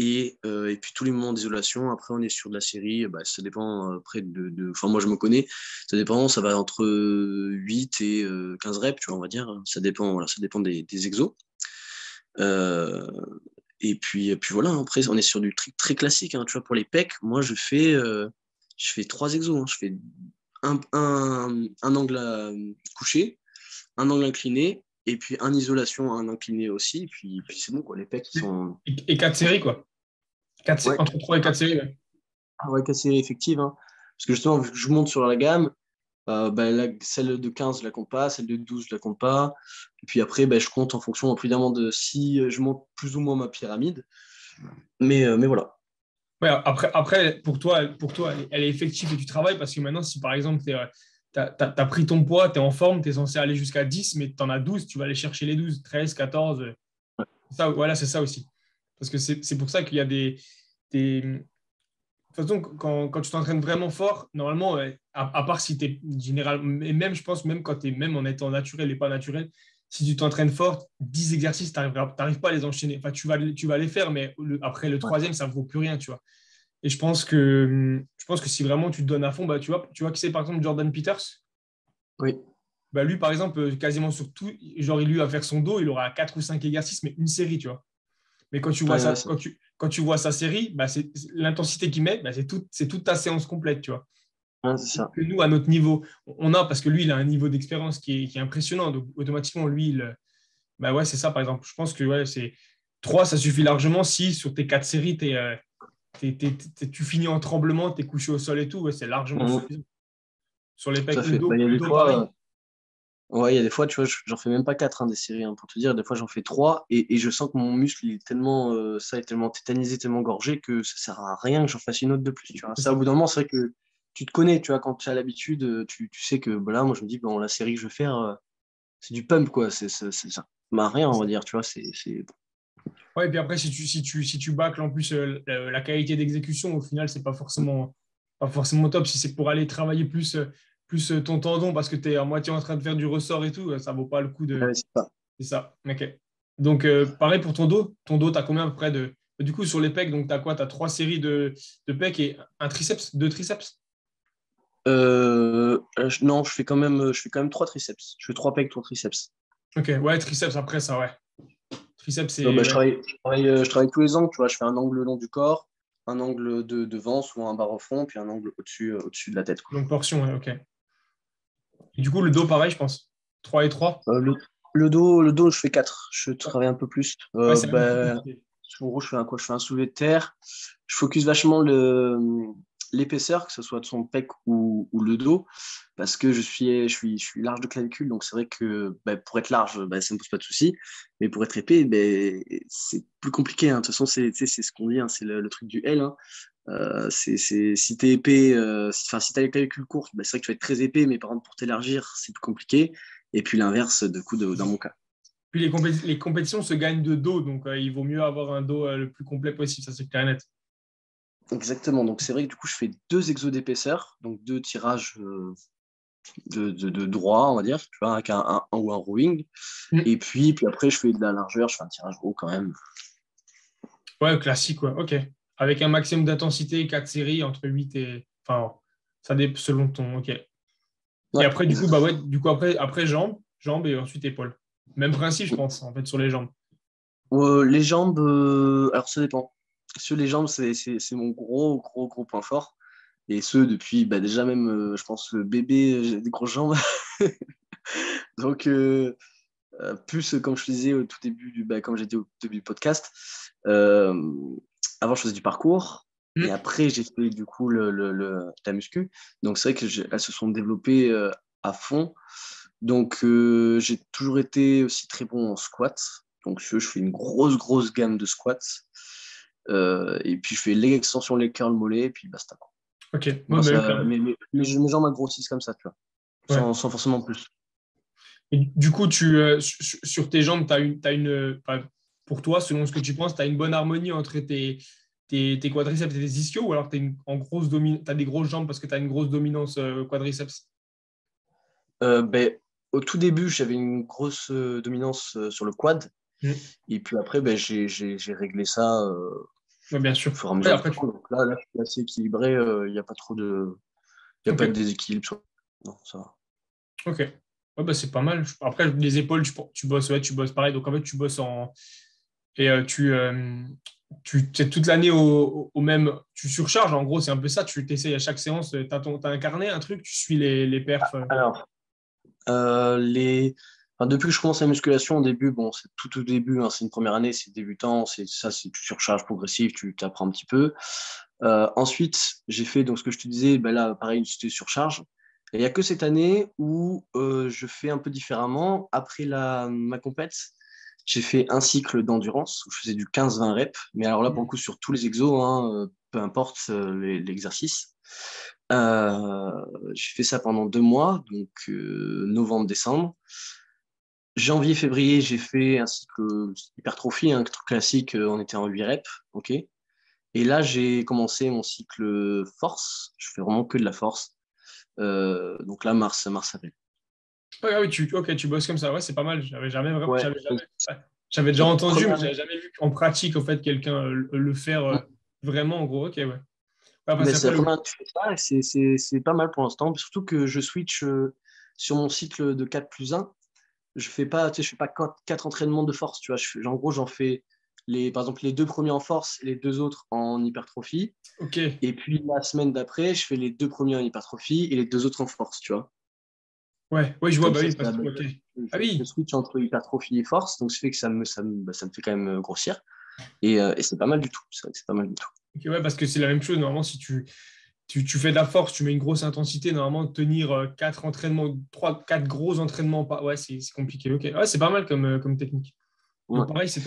[SPEAKER 2] Et puis tous les moments d'isolation, après on est sur de la série, bah, ça dépend après enfin moi je me connais, ça dépend, ça va entre 8 et 15 reps, tu vois, on va dire, ça dépend, voilà, ça dépend des exos. Euh, et puis voilà, après on est sur du truc très classique, hein, tu vois, pour les pecs, moi je fais 3 exos, hein. Je fais un angle couché, un angle incliné, et puis un isolation, un incliné aussi, et puis c'est bon, quoi, les pecs,
[SPEAKER 1] Et 4 séries, quoi.
[SPEAKER 2] Ouais.
[SPEAKER 1] Entre 3 et 4 séries. Ouais.
[SPEAKER 2] Ah ouais, assez effective, hein. Parce que justement, vu que je monte sur la gamme, bah, celle de 15, je la compte pas, celle de 12, je la compte pas. Et puis après, bah, je compte en fonction, évidemment, de si je monte plus ou moins ma pyramide. Mais voilà.
[SPEAKER 1] Ouais, après pour toi elle est effective et tu travailles parce que maintenant, si par exemple, tu as pris ton poids, tu es en forme, tu es censé aller jusqu'à 10 mais tu en as 12 tu vas aller chercher les 12 13 14 Ça, voilà, c'est ça aussi. Parce que c'est pour ça qu'il y a des. De toute façon, quand tu t'entraînes vraiment fort, normalement, à part si tu es général, et même, je pense, même quand tu es même en étant naturel et pas naturel, si tu t'entraînes fort, 10 exercices, tu n'arrives pas à les enchaîner. Enfin, tu vas les faire, mais après le
[SPEAKER 2] Ouais.
[SPEAKER 1] troisième, ça ne vaut plus rien, tu vois. Et je pense que si vraiment tu te donnes à fond, bah, tu vois qui c'est, par exemple, Jordan Peters.
[SPEAKER 2] Oui.
[SPEAKER 1] Bah, lui, par exemple, quasiment sur tout, genre, il lui à faire son dos, il aura 4 ou 5 exercices, mais une série, tu vois. Mais quand tu vois
[SPEAKER 2] Ouais,
[SPEAKER 1] ça,
[SPEAKER 2] ouais,
[SPEAKER 1] quand tu vois sa série, bah, l'intensité qu'il met, bah, c'est toute ta séance complète, tu vois.
[SPEAKER 2] ouais, c'est ça.
[SPEAKER 1] Que nous, à notre niveau, on a, parce que lui, il a un niveau d'expérience qui est impressionnant. Donc, automatiquement, lui, bah ouais, c'est ça, par exemple. Je pense que ouais, 3, ça suffit largement. Si sur tes 4 séries, tu finis en tremblement, tu es couché au sol et tout, ouais, c'est largement
[SPEAKER 2] Mhm.
[SPEAKER 1] suffisant. Sur les
[SPEAKER 2] Tout à
[SPEAKER 1] pecs, le
[SPEAKER 2] fait. Bah,
[SPEAKER 1] dos,
[SPEAKER 2] il y a
[SPEAKER 1] le
[SPEAKER 2] des
[SPEAKER 1] dos
[SPEAKER 2] fois,
[SPEAKER 1] pareil.
[SPEAKER 2] ouais, il y a des fois, tu vois, j'en fais même pas quatre, hein, des séries, hein, pour te dire. Des fois, j'en fais trois et je sens que mon muscle, il est tellement, ça est tellement tétanisé, tellement gorgé que ça sert à rien que j'en fasse une autre de plus, tu vois.
[SPEAKER 1] C'est
[SPEAKER 2] Ça, au
[SPEAKER 1] ça.
[SPEAKER 2] bout d'un moment, c'est vrai que tu te connais, tu vois, quand tu as l'habitude, tu sais que, bah là, moi, je me dis, bon, la série que je vais faire, c'est du pump, quoi. Ça m'a rien,
[SPEAKER 1] C'est
[SPEAKER 2] on va
[SPEAKER 1] ça.
[SPEAKER 2] dire, tu vois.
[SPEAKER 1] Ouais, et puis après, si tu bâcles en plus la qualité d'exécution, au final, c'est pas forcément top. Si c'est pour aller travailler plus ton tendon parce que tu es à moitié en train de faire du ressort et tout, ça vaut pas le coup de.
[SPEAKER 2] Ouais, c'est ça.
[SPEAKER 1] C'est ça. Ok. Donc, pareil pour ton dos. Ton dos, tu as combien à peu près de. Du coup, sur les pecs, donc tu as quoi? Tu as 3 séries de pecs et un triceps, 2 triceps?
[SPEAKER 2] Non, je fais quand même trois triceps. Je fais trois pecs, trois triceps.
[SPEAKER 1] Ok, ouais, triceps après ça, ouais. Triceps, c'est.
[SPEAKER 2] Bah,
[SPEAKER 1] Ouais,
[SPEAKER 2] je travaille tous les angles, tu vois. Je fais un angle le long du corps, un angle de devant, souvent un barre au fond, puis un angle au-dessus de la tête, quoi.
[SPEAKER 1] longue portion, ouais, ok. Et du coup, le dos, pareil, je pense. 3 et 3.
[SPEAKER 2] Euh, le, le dos, je fais quatre. Je
[SPEAKER 1] Ouais,
[SPEAKER 2] travaille un peu plus.
[SPEAKER 1] ouais, c'est un peu plus
[SPEAKER 2] Bah,
[SPEAKER 1] compliqué.
[SPEAKER 2] en gros, je fais un quoi? Je fais un soulevé de terre. Je focus vachement l'épaisseur, que ce soit de son pec ou le dos, parce que je suis large de clavicule, donc c'est vrai que bah, pour être large, bah, ça ne me pose pas de souci, mais pour être épais, bah, c'est plus compliqué, hein. De toute façon, tu sais, c'est ce qu'on dit, hein, c'est le truc du L, hein. Si t'es épais, si t'as les clavicules courtes, bah, c'est vrai que tu vas être très épais, mais par contre, pour t'élargir, c'est plus compliqué. Et puis l'inverse, du coup, dans mon cas.
[SPEAKER 1] Puis les compétitions se gagnent de dos, donc il vaut mieux avoir un dos le plus complet possible, ça c'est clair et net.
[SPEAKER 2] Exactement. Donc, c'est vrai que du coup, je fais deux exos d'épaisseur, donc deux tirages de droit, on va dire, tu vois, avec un ou un rowing.
[SPEAKER 1] Mm.
[SPEAKER 2] Et puis après, je fais de la largeur, je fais un tirage haut quand même.
[SPEAKER 1] Ouais, classique, ouais, ok. Avec un maximum d'intensité, 4 séries entre 8 et. Enfin, ça dépend selon ton. Ok. Et
[SPEAKER 2] Ouais,
[SPEAKER 1] après, du coup, bah
[SPEAKER 2] exactement.
[SPEAKER 1] ouais, du coup, après jambes et ensuite épaules. Même principe, je pense, en fait, sur les jambes.
[SPEAKER 2] Les jambes, alors ça dépend. Sur les jambes, c'est mon gros, gros, gros point fort. Et ce, depuis, bah, déjà même, je pense, le bébé, j'ai des grosses jambes. Donc, plus, comme je disais au tout début, comme j'ai dit au début du podcast, euh, avant, je faisais du parcours. Et
[SPEAKER 1] Mm.
[SPEAKER 2] après, j'ai fait du coup la muscu. Donc, c'est vrai qu'elles se sont développées à fond. Donc, j'ai toujours été aussi très bon en squat. Donc, je fais une grosse, grosse gamme de squats. Et puis, je fais les extensions, les curls mollets, et puis basta, quoi.
[SPEAKER 1] Ok, ouais,
[SPEAKER 2] Moi,
[SPEAKER 1] bah,
[SPEAKER 2] ça,
[SPEAKER 1] clairement.
[SPEAKER 2] mes jambes elles grossissent comme ça, tu vois,
[SPEAKER 1] Ouais.
[SPEAKER 2] sans forcément plus.
[SPEAKER 1] Et du coup, sur tes jambes, enfin, pour toi, selon ce que tu penses, tu as une bonne harmonie entre tes quadriceps et tes ischios, ou alors tu as des grosses jambes parce que tu as une grosse dominance quadriceps?
[SPEAKER 2] Ben, au tout début, j'avais une grosse dominance sur le quad.
[SPEAKER 1] Mm.
[SPEAKER 2] Et puis après, ben, j'ai réglé ça
[SPEAKER 1] Ouais, bien sûr.
[SPEAKER 2] au fur et à
[SPEAKER 1] Ouais,
[SPEAKER 2] mesure du
[SPEAKER 1] après,
[SPEAKER 2] temps. Donc là, je suis assez équilibré. Il n'y a pas trop il y a
[SPEAKER 1] ok,
[SPEAKER 2] pas de déséquilibre. Non, ça va.
[SPEAKER 1] ok. Ouais, bah, c'est pas mal. Après, les épaules, tu bosses, ouais, tu bosses pareil. Donc, en fait, tu bosses en. Et c'est toute l'année au même. Tu surcharges, en gros, c'est un peu ça. Tu t'essayes à chaque séance, t'as un carnet, un truc, tu suis les perfs.
[SPEAKER 2] Alors, enfin, depuis que je commence la musculation, au début, bon, c'est tout au début, hein, c'est une première année, c'est débutant, tu surcharges progressif, tu apprends un petit peu. Ensuite, j'ai fait donc ce que je te disais, ben là, pareil, c'était surcharge. Et il n'y a que cette année où je fais un peu différemment. Après ma compète, j'ai fait un cycle d'endurance où je faisais du 15-20 reps. Mais alors là, pour le coup, sur tous les exos, hein, peu importe l'exercice. J'ai fait ça pendant 2 mois, donc novembre-décembre. Janvier, février, j'ai fait un cycle hypertrophie, un truc classique, on était en 8 reps, ok. Et là, j'ai commencé mon cycle force. Je fais vraiment que de la force. Donc là, mars, avril.
[SPEAKER 1] Ah oui, ok, tu bosses comme ça. Ouais, c'est pas mal.
[SPEAKER 2] Ouais.
[SPEAKER 1] Ouais, j'avais déjà entendu, mais
[SPEAKER 2] Première
[SPEAKER 1] j'avais jamais vu en pratique, en fait, quelqu'un le faire vraiment, en gros. Ok, ouais. Ouais,
[SPEAKER 2] Mais
[SPEAKER 1] parce
[SPEAKER 2] c'est
[SPEAKER 1] qu'après,
[SPEAKER 2] la première fois que je fais ça et c'est pas mal pour l'instant. Surtout que je switch sur mon cycle de 4+1. Je fais pas, tu sais, je fais pas quatre entraînements de force, tu vois. En gros, j'en fais par exemple les 2 premiers en force et les 2 autres en hypertrophie.
[SPEAKER 1] ok.
[SPEAKER 2] Et puis la semaine d'après, je fais les 2 premiers en hypertrophie et les 2 autres en force, tu vois.
[SPEAKER 1] Ouais, ouais, je vois,
[SPEAKER 2] Comme
[SPEAKER 1] bah
[SPEAKER 2] ça,
[SPEAKER 1] oui, parce que, ok. Ah
[SPEAKER 2] je
[SPEAKER 1] oui,
[SPEAKER 2] switch entre hypertrophie et force. Donc, ça fait que ça me fait quand même grossir. Et c'est pas mal du tout. C'est vrai que c'est pas mal du tout.
[SPEAKER 1] ok, ouais, parce que c'est la même chose. Normalement, si tu fais de la force, tu mets une grosse intensité, normalement, tenir 4 entraînements, 3, 4 gros entraînements, ouais, c'est compliqué. Ok, ouais, c'est pas mal comme technique.
[SPEAKER 2] Ouais.
[SPEAKER 1] Donc, pareil, c'est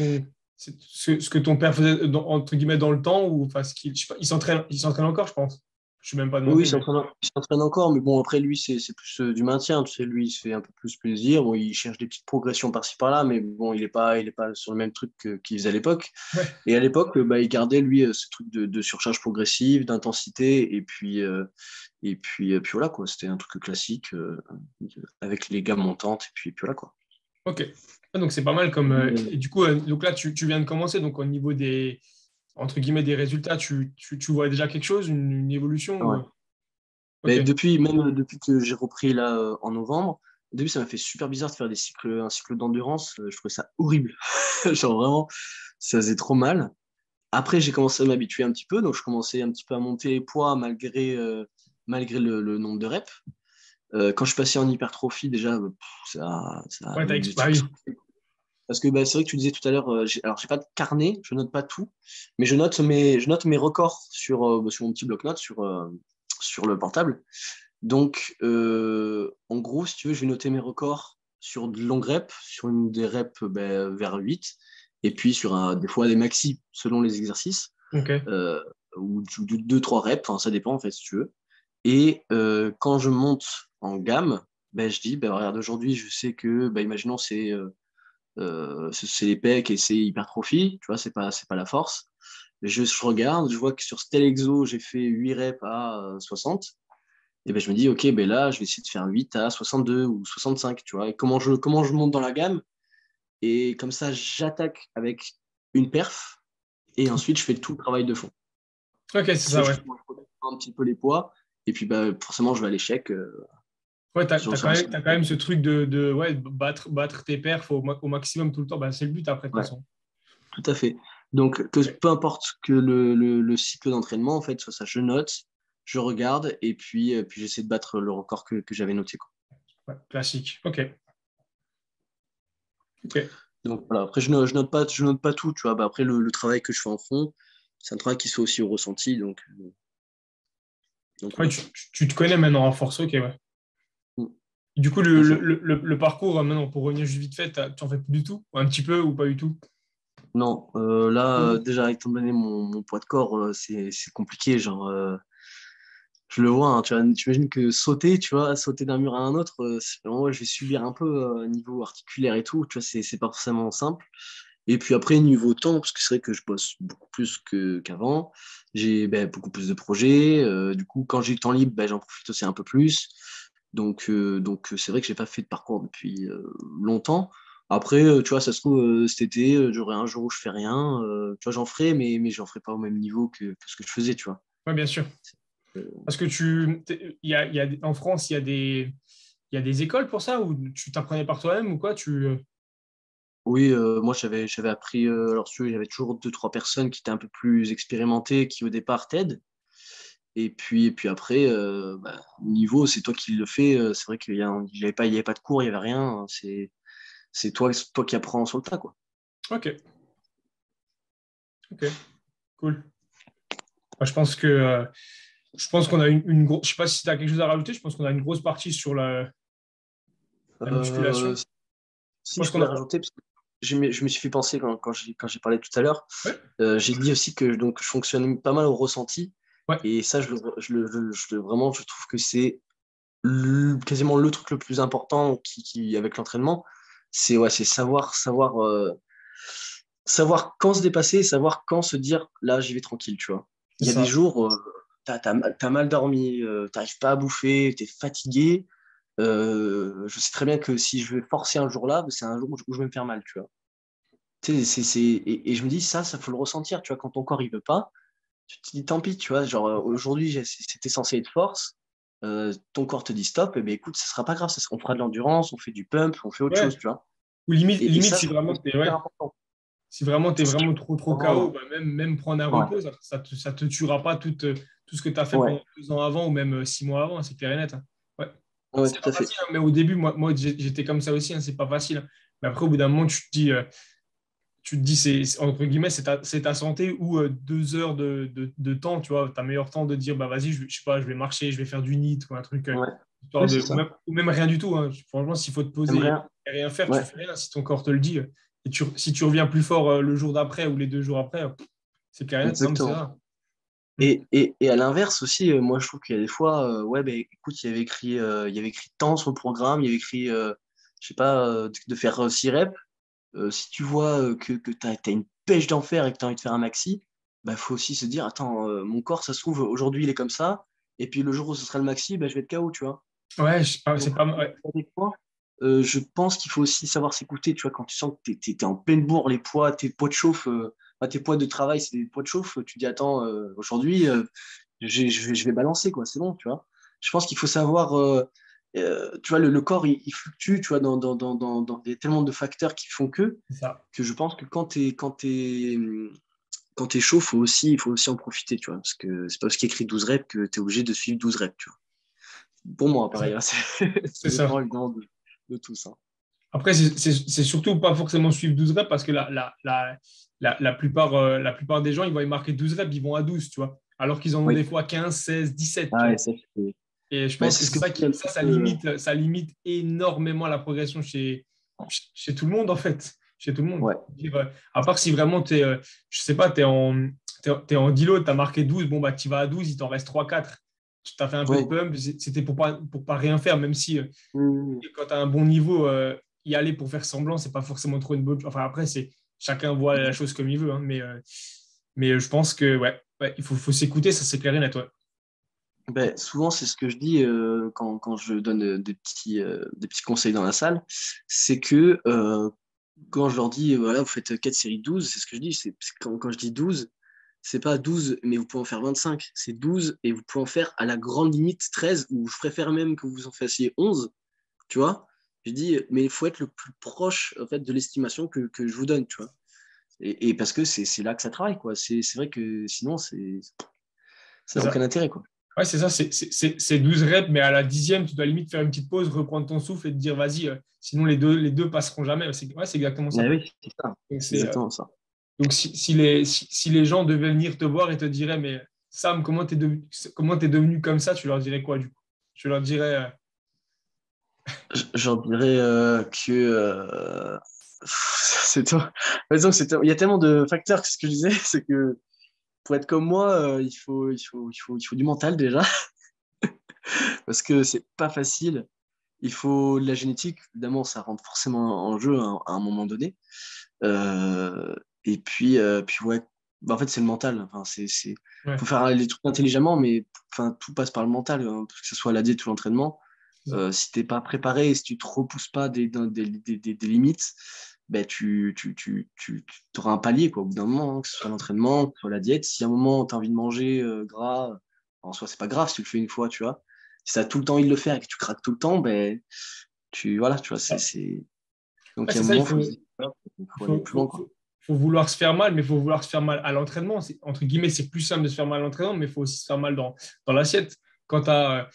[SPEAKER 1] ce que ton père faisait, entre guillemets, dans le temps, ou enfin, je sais pas, il s'entraîne encore, je pense. Je suis même pas
[SPEAKER 2] Oui,
[SPEAKER 1] demandé, mais.
[SPEAKER 2] il s'entraîne encore, mais bon, après, lui, c'est plus du maintien. Tu sais, lui, il se fait un peu plus plaisir. Bon, il cherche des petites progressions par-ci par-là, mais bon, il est pas sur le même truc qu'il faisait à l'époque.
[SPEAKER 1] Ouais,
[SPEAKER 2] Et à l'époque, bah, il gardait, lui, ce truc de surcharge progressive, d'intensité, puis voilà, quoi. C'était un truc classique avec les gammes montantes, et puis voilà, quoi.
[SPEAKER 1] ok. Ah, donc, c'est pas mal comme.
[SPEAKER 2] Euh,
[SPEAKER 1] Et du coup, donc là, tu viens de commencer, donc au niveau des, entre guillemets, des résultats, tu vois déjà quelque chose, une évolution
[SPEAKER 2] ouais.
[SPEAKER 1] Ok.
[SPEAKER 2] Mais depuis que j'ai repris là en novembre, au début, ça m'a fait super bizarre de faire un cycle d'endurance. Je trouvais ça horrible. Genre vraiment, ça faisait trop mal. Après, j'ai commencé à m'habituer un petit peu, donc je commençais un petit peu à monter les poids malgré le nombre de reps. Quand je suis passé en hypertrophie, déjà, ça a
[SPEAKER 1] Ouais, bah oui.
[SPEAKER 2] explosé. Parce que bah, c'est vrai que tu disais tout à l'heure, alors j'ai pas de carnet, je note pas tout, mais je note mes records sur mon petit bloc-notes sur le portable. Donc, en gros, si tu veux, je vais noter mes records sur de longues reps, sur une des reps vers 8, et puis des fois des maxi selon les exercices,
[SPEAKER 1] Ok.
[SPEAKER 2] euh, ou 2-3 reps, enfin, ça dépend en fait, si tu veux. Et quand je monte en gamme, ben, je dis, ben, regarde, aujourd'hui, je sais que, ben, imaginons, c'est les pecs et c'est hypertrophie, tu vois, c'est pas la force. Je regarde, je vois que sur tel exo, j'ai fait 8 reps à 60. Et ben, je me dis, OK, ben là, je vais essayer de faire 8 à 62 ou 65, tu vois. Et comment je monte dans la gamme. Et comme ça, j'attaque avec une perf. Et ensuite, je fais tout le travail de fond.
[SPEAKER 1] Ok, c'est
[SPEAKER 2] Si tu veux,
[SPEAKER 1] ça, ouais.
[SPEAKER 2] je prends un petit peu les poids. Et puis, bah, forcément, je vais à l'échec
[SPEAKER 1] Ouais, t'as
[SPEAKER 2] sur un
[SPEAKER 1] t'as quand même ce truc de ouais, battre tes perfs au maximum tout le temps. Bah, c'est le but après, de toute
[SPEAKER 2] Ouais,
[SPEAKER 1] façon.
[SPEAKER 2] tout à fait. Donc,
[SPEAKER 1] Ok.
[SPEAKER 2] peu importe que le cycle d'entraînement, en fait, soit ça, je note, je regarde, et puis j'essaie de battre le record que j'avais noté, quoi.
[SPEAKER 1] Ouais, classique. Ok. Ok.
[SPEAKER 2] Donc voilà, après je note pas tout, tu vois. Bah, après le travail que je fais en fond, c'est un travail qui se fait aussi au ressenti, donc
[SPEAKER 1] Ouais,
[SPEAKER 2] voilà.
[SPEAKER 1] tu te connais maintenant en force. Ok, ouais.
[SPEAKER 2] Mm,
[SPEAKER 1] Du coup,
[SPEAKER 2] tout à fait.
[SPEAKER 1] le parcours, maintenant, pour revenir juste vite fait, tu en fais plus du tout? Ou un petit peu ou pas du tout?
[SPEAKER 2] Non, là,
[SPEAKER 1] Mm.
[SPEAKER 2] déjà, étant donné mon poids de corps, c'est compliqué. Genre, je le vois, hein, tu imagines que sauter, tu vois, sauter d'un mur à un autre, moi, je vais subir un peu niveau articulaire et tout, tu vois, c'est pas forcément simple. Et puis après, niveau temps, parce que c'est vrai que je bosse beaucoup plus qu'avant, j'ai beaucoup plus de projets. Du coup, quand j'ai le temps libre, j'en profite aussi un peu plus. Donc c'est vrai que j'ai pas fait de parcours depuis longtemps. Après, tu vois, ça se trouve, cet été, j'aurai un jour où je fais rien. Tu vois, j'en ferai, mais j'en ferai pas au même niveau que ce que je faisais, tu vois.
[SPEAKER 1] Ouais, bien sûr.
[SPEAKER 2] Euh,
[SPEAKER 1] Parce que en France, il y a des écoles pour ça ou tu t'apprenais par toi-même ou quoi?
[SPEAKER 2] oui, moi, j'avais appris. Alors, si tu veux, il y avait toujours 2, 3 personnes qui étaient un peu plus expérimentées, qui au départ t'aident. Et puis après, niveau, c'est toi qui le fais. C'est vrai il y avait pas de cours, il y avait rien, hein. C'est toi qui apprends sur le tas, quoi.
[SPEAKER 1] Ok, ok, cool. Moi, je pense qu'on a une grosse. Je sais pas si tu as quelque chose à rajouter. Je pense qu'on a une grosse partie sur la
[SPEAKER 2] Euh,
[SPEAKER 1] musculation. Je
[SPEAKER 2] Si
[SPEAKER 1] pense
[SPEAKER 2] je
[SPEAKER 1] qu'on
[SPEAKER 2] voulais
[SPEAKER 1] a.
[SPEAKER 2] rajouter, parce que je me suis fait penser quand j'ai parlé tout à l'heure,
[SPEAKER 1] Ouais,
[SPEAKER 2] j'ai dit aussi que donc, je fonctionne pas mal au ressenti.
[SPEAKER 1] ouais,
[SPEAKER 2] Et ça, vraiment, je trouve que c'est quasiment le truc le plus important avec l'entraînement. C'est savoir quand se dépasser, savoir quand se dire là, j'y vais tranquille, tu vois.
[SPEAKER 1] c'est
[SPEAKER 2] Il y a des
[SPEAKER 1] ça.
[SPEAKER 2] jours, t'as mal dormi, t'arrives pas à bouffer, t'es fatigué. je sais très bien que si je vais forcer un jour là, c'est un jour où je vais me faire mal, tu vois. Tu sais, et je me dis, ça faut le ressentir, tu vois, quand ton corps, il veut pas, tu te dis, tant pis, tu vois, genre, aujourd'hui, c'était censé être force, ton corps te dit stop, et ben écoute, ça sera pas grave, on fera de l'endurance, on fait du pump, on fait autre
[SPEAKER 1] Ouais.
[SPEAKER 2] chose, tu vois.
[SPEAKER 1] Ou limite,
[SPEAKER 2] Et
[SPEAKER 1] limite
[SPEAKER 2] ça,
[SPEAKER 1] si
[SPEAKER 2] je trouve que
[SPEAKER 1] vraiment
[SPEAKER 2] c'est
[SPEAKER 1] t'es
[SPEAKER 2] super
[SPEAKER 1] ouais,
[SPEAKER 2] important.
[SPEAKER 1] si vraiment t'es vraiment trop KO,
[SPEAKER 2] Vraiment,
[SPEAKER 1] bah même prendre un
[SPEAKER 2] ouais,
[SPEAKER 1] repos, ça te tuera pas tout ce que tu as fait
[SPEAKER 2] ouais,
[SPEAKER 1] pendant 2 ans avant ou même 6 mois avant, c'est clair et net. Hein. Ouais.
[SPEAKER 2] ouais,
[SPEAKER 1] C'est
[SPEAKER 2] tout
[SPEAKER 1] pas
[SPEAKER 2] à fait.
[SPEAKER 1] facile, hein, mais au début, moi j'étais comme ça aussi, hein, c'est pas facile. Hein. Mais après, au bout d'un moment, tu te dis, entre guillemets, c'est ta santé ou 2 heures de temps, tu vois, ta meilleur temps de dire, bah vas-y, je sais pas, je vais marcher, je vais faire du NEAT ou un truc,
[SPEAKER 2] Ouais,
[SPEAKER 1] histoire
[SPEAKER 2] ouais, c'est
[SPEAKER 1] ou
[SPEAKER 2] ça.
[SPEAKER 1] même rien du tout. Hein. Franchement, s'il faut te
[SPEAKER 2] J'aime
[SPEAKER 1] poser
[SPEAKER 2] rien.
[SPEAKER 1] et rien faire, tu
[SPEAKER 2] Ouais,
[SPEAKER 1] fais rien. Si ton corps te le dit, et si tu reviens plus fort le jour d'après ou les 2 jours après, c'est clair et net, non, mais c'est
[SPEAKER 2] exactement.
[SPEAKER 1] ça. Mm.
[SPEAKER 2] Et à l'inverse aussi, moi je trouve qu'il y a des fois, ouais, ben écoute, il y avait écrit tant sur le programme, il y avait écrit, je sais pas, de faire 6 reps. Si tu vois que tu as une pêche d'enfer et que tu as envie de faire un maxi, bah faut aussi se dire, attends, mon corps, ça se trouve, aujourd'hui il est comme ça, et puis le jour où ce sera le maxi, bah, je vais être KO, tu vois.
[SPEAKER 1] Ouais,
[SPEAKER 2] Donc,
[SPEAKER 1] c'est pas ouais.
[SPEAKER 2] des fois, je pense qu'il faut aussi savoir s'écouter, tu vois, quand tu sens que tu es, en pleine bourre, les poids, tes poids de chauffe, tes poids de travail, c'est des poids de chauffe, tu dis, attends, aujourd'hui, je vais balancer, quoi, c'est bon, tu vois. Je pense qu'il faut savoir, tu vois, le corps, il fluctue, tu vois, il y a tellement de facteurs qui font
[SPEAKER 1] C'est ça.
[SPEAKER 2] que je pense que quand t'es chaud, il faut aussi en profiter, tu vois, parce que c'est pas parce qu'il y a écrit 12 reps que tu es obligé de suivre 12 reps, tu vois. Pour moi,
[SPEAKER 1] C'est
[SPEAKER 2] pareil,
[SPEAKER 1] ça.
[SPEAKER 2] hein, ça
[SPEAKER 1] C'est ça.
[SPEAKER 2] dépend évidemment de tout ça.
[SPEAKER 1] Après, c'est surtout pas forcément suivre 12 reps parce que la plupart des gens, ils vont y marquer 12 reps, ils vont à 12, tu vois. Alors qu'ils en ont
[SPEAKER 2] Oui,
[SPEAKER 1] des fois 15, 16, 17, tu
[SPEAKER 2] ah, ouais,
[SPEAKER 1] vois.
[SPEAKER 2] ça,
[SPEAKER 1] Et je
[SPEAKER 2] bah,
[SPEAKER 1] pense
[SPEAKER 2] c'est
[SPEAKER 1] que
[SPEAKER 2] ce
[SPEAKER 1] c'est
[SPEAKER 2] que
[SPEAKER 1] ça
[SPEAKER 2] je dis un petit peu.
[SPEAKER 1] ça limite énormément la progression chez tout le monde, en fait. Chez tout le monde.
[SPEAKER 2] Ouais,
[SPEAKER 1] À part si vraiment je sais pas, t'es en deload, t'as marqué 12, bon, bah, tu vas à 12, il t'en reste 3, 4. Tu t'as fait un peu de
[SPEAKER 2] ouais.
[SPEAKER 1] pump, c'était pour pas rien faire, même si
[SPEAKER 2] Mm.
[SPEAKER 1] quand tu as un bon niveau, y aller pour faire semblant, c'est pas forcément trop une bonne chose. Enfin, après, chacun voit la chose comme il veut, hein, mais je pense que ouais, il faut s'écouter, ça c'est clair et net. Ouais.
[SPEAKER 2] Ben, souvent, c'est ce que je dis quand je donne des petits conseils dans la salle, c'est que quand je leur dis, voilà, vous faites 4 séries de 12, c'est ce que je dis, quand je dis 12, c'est pas 12, mais vous pouvez en faire 25, c'est 12 et vous pouvez en faire à la grande limite 13, ou je préfère même que vous en fassiez 11, tu vois. Je dis, mais il faut être le plus proche en fait, de l'estimation que je vous donne, tu vois. Et parce que c'est là que ça travaille, quoi. C'est vrai que sinon, ça
[SPEAKER 1] C'est
[SPEAKER 2] n'a aucun
[SPEAKER 1] ça.
[SPEAKER 2] intérêt, quoi.
[SPEAKER 1] Ouais, c'est ça, c'est 12 reps, mais à la 10e, tu dois limite faire une petite pause, reprendre ton souffle et te dire, vas-y, sinon les deux passeront jamais. C'est exactement
[SPEAKER 2] Ah
[SPEAKER 1] ça.
[SPEAKER 2] oui, c'est ça.
[SPEAKER 1] Donc,
[SPEAKER 2] C'est exactement ça.
[SPEAKER 1] si les gens devaient venir te voir et te diraient, mais Sam, comment t'es devenu comme ça, tu leur dirais quoi du coup? Tu leur dirais,
[SPEAKER 2] J'en dirais que c'est toi. Il y a tellement de facteurs que ce que je disais, c'est que pour être comme moi, il faut du mental déjà, parce que c'est pas facile. Il faut de la génétique, évidemment, ça rentre forcément en jeu à un moment donné. Euh, et puis ouais, bah, en fait, c'est le mental. Enfin,
[SPEAKER 1] ouais,
[SPEAKER 2] faut faire les trucs intelligemment, mais enfin, tout passe par le mental, hein, que ce soit la diète ou l'entraînement.
[SPEAKER 1] c'est ça.
[SPEAKER 2] Si t'es pas préparé, si tu te repousses pas des limites, ben tu auras un palier quoi, au bout d'un moment, hein, que ce soit l'entraînement, que ce soit la diète. Si à un moment tu as envie de manger gras, en soi c'est pas grave si tu le fais une fois, tu vois. Si tu as tout le temps envie de le faire et que tu craques tout le temps, ben voilà, tu vois,
[SPEAKER 1] Ouais,
[SPEAKER 2] donc il y a
[SPEAKER 1] c'est
[SPEAKER 2] un
[SPEAKER 1] ça,
[SPEAKER 2] moment, faut aller
[SPEAKER 1] faut,
[SPEAKER 2] plus loin,
[SPEAKER 1] faut,
[SPEAKER 2] quoi.
[SPEAKER 1] faut- faut vouloir se faire mal, mais il faut vouloir se faire mal à l'entraînement. Entre guillemets, c'est plus simple de se faire mal à l'entraînement, mais il faut aussi se faire mal dans l'assiette. Quand tu as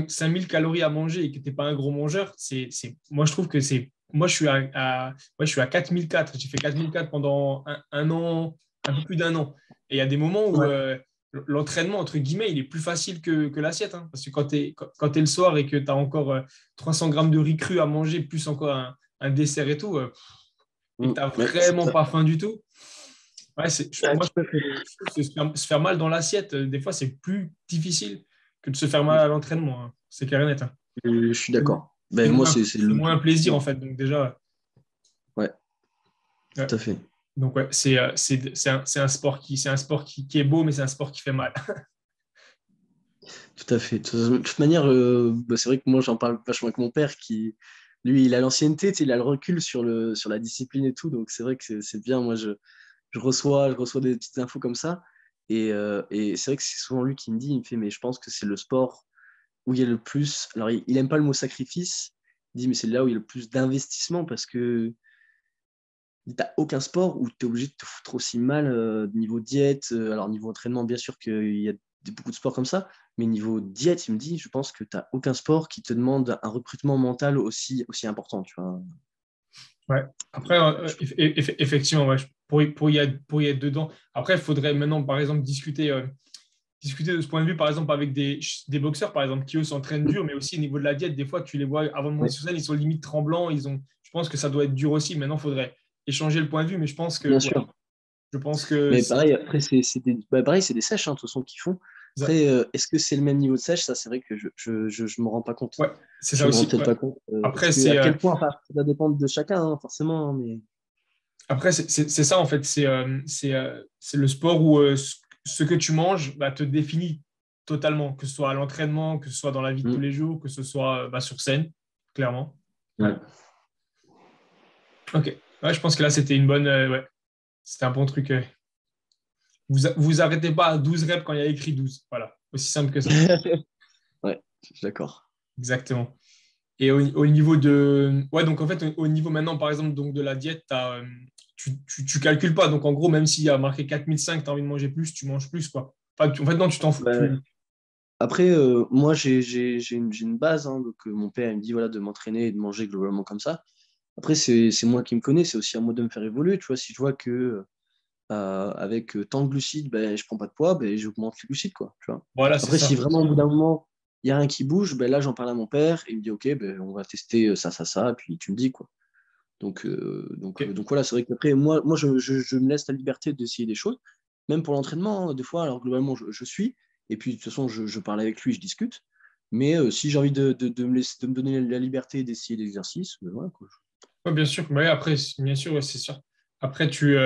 [SPEAKER 1] 5000 calories à manger et que tu n'es pas un gros mangeur, moi, je trouve que Moi, ouais, je suis à 4004. J'ai fait 4004 pendant un an, un peu plus d'un an. Et il y a des moments où
[SPEAKER 2] Ouais.
[SPEAKER 1] l'entraînement, entre guillemets, il est plus facile que l'assiette. Hein. Parce que quand tu es le soir et que tu as encore 300 grammes de riz cru à manger, plus encore un dessert et tout, et que tu n'as
[SPEAKER 2] Ouais, c'est
[SPEAKER 1] vraiment
[SPEAKER 2] ça.
[SPEAKER 1] pas faim du tout, ouais,
[SPEAKER 2] Ouais,
[SPEAKER 1] moi,
[SPEAKER 2] tout à fait.
[SPEAKER 1] je trouve que se faire mal dans l'assiette, des fois, c'est plus difficile que de se faire mal à l'entraînement. Hein. C'est clair et net. Hein.
[SPEAKER 2] Je suis
[SPEAKER 1] C'est
[SPEAKER 2] d'accord.
[SPEAKER 1] c'est
[SPEAKER 2] Ben moi
[SPEAKER 1] moins,
[SPEAKER 2] c'est
[SPEAKER 1] c'est
[SPEAKER 2] le
[SPEAKER 1] moins un plaisir, en fait. Donc, déjà,
[SPEAKER 2] Ouais,
[SPEAKER 1] ouais.
[SPEAKER 2] tout à fait.
[SPEAKER 1] Donc, ouais, c'est un sport qui est beau, mais c'est un sport qui fait mal.
[SPEAKER 2] Tout à fait. De toute manière, c'est vrai que moi, j'en parle vachement avec mon père qui, lui, il a l'ancienneté, tu sais, il a le recul sur la discipline et tout. Donc, c'est vrai que c'est bien. Moi, je reçois des petites infos comme ça. Et c'est vrai que c'est souvent lui qui me dit, il me fait, mais je pense que c'est le sport où il y a le plus. Alors, il aime pas le mot sacrifice. Il dit, mais c'est là où il y a le plus d'investissement parce que t'as aucun sport où tu es obligé de te foutre aussi mal niveau diète. Alors, niveau entraînement, bien sûr qu'il y a beaucoup de sports comme ça, mais niveau diète, il me dit, je pense que tu n'as aucun sport qui te demande un recrutement mental aussi important, tu vois.
[SPEAKER 1] Ouais. Après, effectivement, ouais, pour y être dedans. Après, il faudrait maintenant, par exemple, discuter de ce point de vue, par exemple, avec des boxeurs, par exemple, qui eux s'entraînent dur, mais aussi au niveau de la diète, des fois, tu les vois avant de monter
[SPEAKER 2] Ouais,
[SPEAKER 1] sur scène, ils sont limite tremblants. Je pense que ça doit être dur aussi. Maintenant, il faudrait échanger le point de vue, mais
[SPEAKER 2] bien
[SPEAKER 1] ouais,
[SPEAKER 2] sûr.
[SPEAKER 1] je pense que
[SPEAKER 2] Mais pareil, après, pareil, c'est des sèches, hein, de toute façon, qu'ils font. Après, est-ce que c'est le même niveau de sèche? Ça, c'est vrai que je me rends pas compte.
[SPEAKER 1] ouais, c'est ça
[SPEAKER 2] Je me rends
[SPEAKER 1] aussi.
[SPEAKER 2] peut-être
[SPEAKER 1] Ouais.
[SPEAKER 2] pas compte. Est-ce
[SPEAKER 1] Après,
[SPEAKER 2] que, à quel point, enfin, ça va dépendre de chacun, hein, forcément, hein, mais...
[SPEAKER 1] c'est ça, en fait. C'est le sport où ce que tu manges te définit totalement, que ce soit à l'entraînement, que ce soit dans la vie de tous
[SPEAKER 2] Mm.
[SPEAKER 1] les jours, que ce soit sur scène, clairement.
[SPEAKER 2] Ouais.
[SPEAKER 1] Ok. Ouais, je pense que là, c'était une bonne. Ouais, c'était un bon truc. Vous arrêtez pas à 12 reps quand il y a écrit 12. Voilà. Aussi simple que ça.
[SPEAKER 2] Ouais, je suis d'accord.
[SPEAKER 1] Exactement. Et au niveau de. Ouais, donc en fait, au niveau maintenant, par exemple, donc de la diète, tu calcules pas. Donc en gros, même s'il y a marqué 4005, tu as envie de manger plus, tu manges plus, quoi. Enfin, en fait, non, tu t'en fous.
[SPEAKER 2] Ouais. Après, moi, j'ai une base. Hein, donc, mon père, il me dit voilà, de m'entraîner et de manger globalement comme ça. Après, c'est moi qui me connais. C'est aussi à moi de me faire évoluer. Tu vois, si je vois que avec tant de glucides, ben, je prends pas de poids, ben, j'augmente les glucides. Quoi, tu vois.
[SPEAKER 1] Voilà, c'est
[SPEAKER 2] Après, si
[SPEAKER 1] ça.
[SPEAKER 2] vraiment au bout d'un moment, il n'y a rien qui bouge, ben, là, j'en parle à mon père. Et il me dit ok, ben, on va tester ça. Et puis, tu me dis quoi.
[SPEAKER 1] Ok.
[SPEAKER 2] Donc voilà, c'est vrai qu'après, moi je me laisse la liberté d'essayer des choses, même pour l'entraînement, hein, des fois, alors globalement, je suis, et puis de toute façon, je parle avec lui, je discute, mais si j'ai envie de me donner la liberté d'essayer l'exercice, ben voilà, quoi.
[SPEAKER 1] Ouais, bien sûr. Ouais, après, bien sûr, ouais, c'est sûr. Après, tu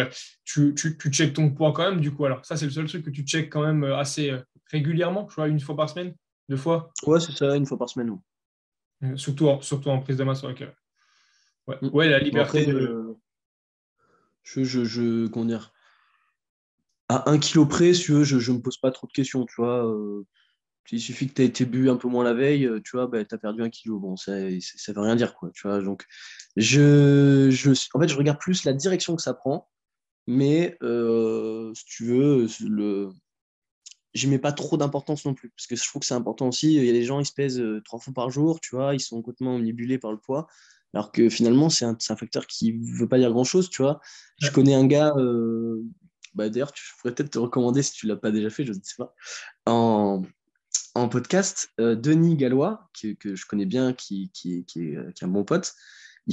[SPEAKER 1] checkes ton poids quand même, du coup. Alors, ça, c'est le seul truc que tu checkes quand même assez régulièrement, je vois, une fois par semaine, deux fois.
[SPEAKER 2] Ouais, c'est ça, une fois par semaine. Ouais.
[SPEAKER 1] Surtout en prise de masse. Ok. Ouais,
[SPEAKER 2] Mm.
[SPEAKER 1] ouais, la
[SPEAKER 2] Bon,
[SPEAKER 1] liberté
[SPEAKER 2] après,
[SPEAKER 1] de.
[SPEAKER 2] comment dire, à 1 kilo près, si tu veux, je me pose pas trop de questions, tu vois. Il suffit que tu aies été bu un peu moins la veille, tu vois, bah, tu as perdu 1 kilo. Bon, ça veut rien dire, quoi, tu vois. Donc, en fait, je regarde plus la direction que ça prend, mais si tu veux, je mets pas trop d'importance non plus, parce que je trouve que c'est important aussi. Il y a des gens, ils se pèsent 3 fois par jour, tu vois, ils sont complètement omnibulés par le poids, alors que finalement, c'est un facteur qui veut pas dire grand-chose, tu vois. Je
[SPEAKER 1] Ouais.
[SPEAKER 2] connais un gars, bah, d'ailleurs, je pourrais peut-être te recommander si tu l'as pas déjà fait, je ne sais pas. En podcast, Denis Gallois, que je connais bien, qui est un bon pote,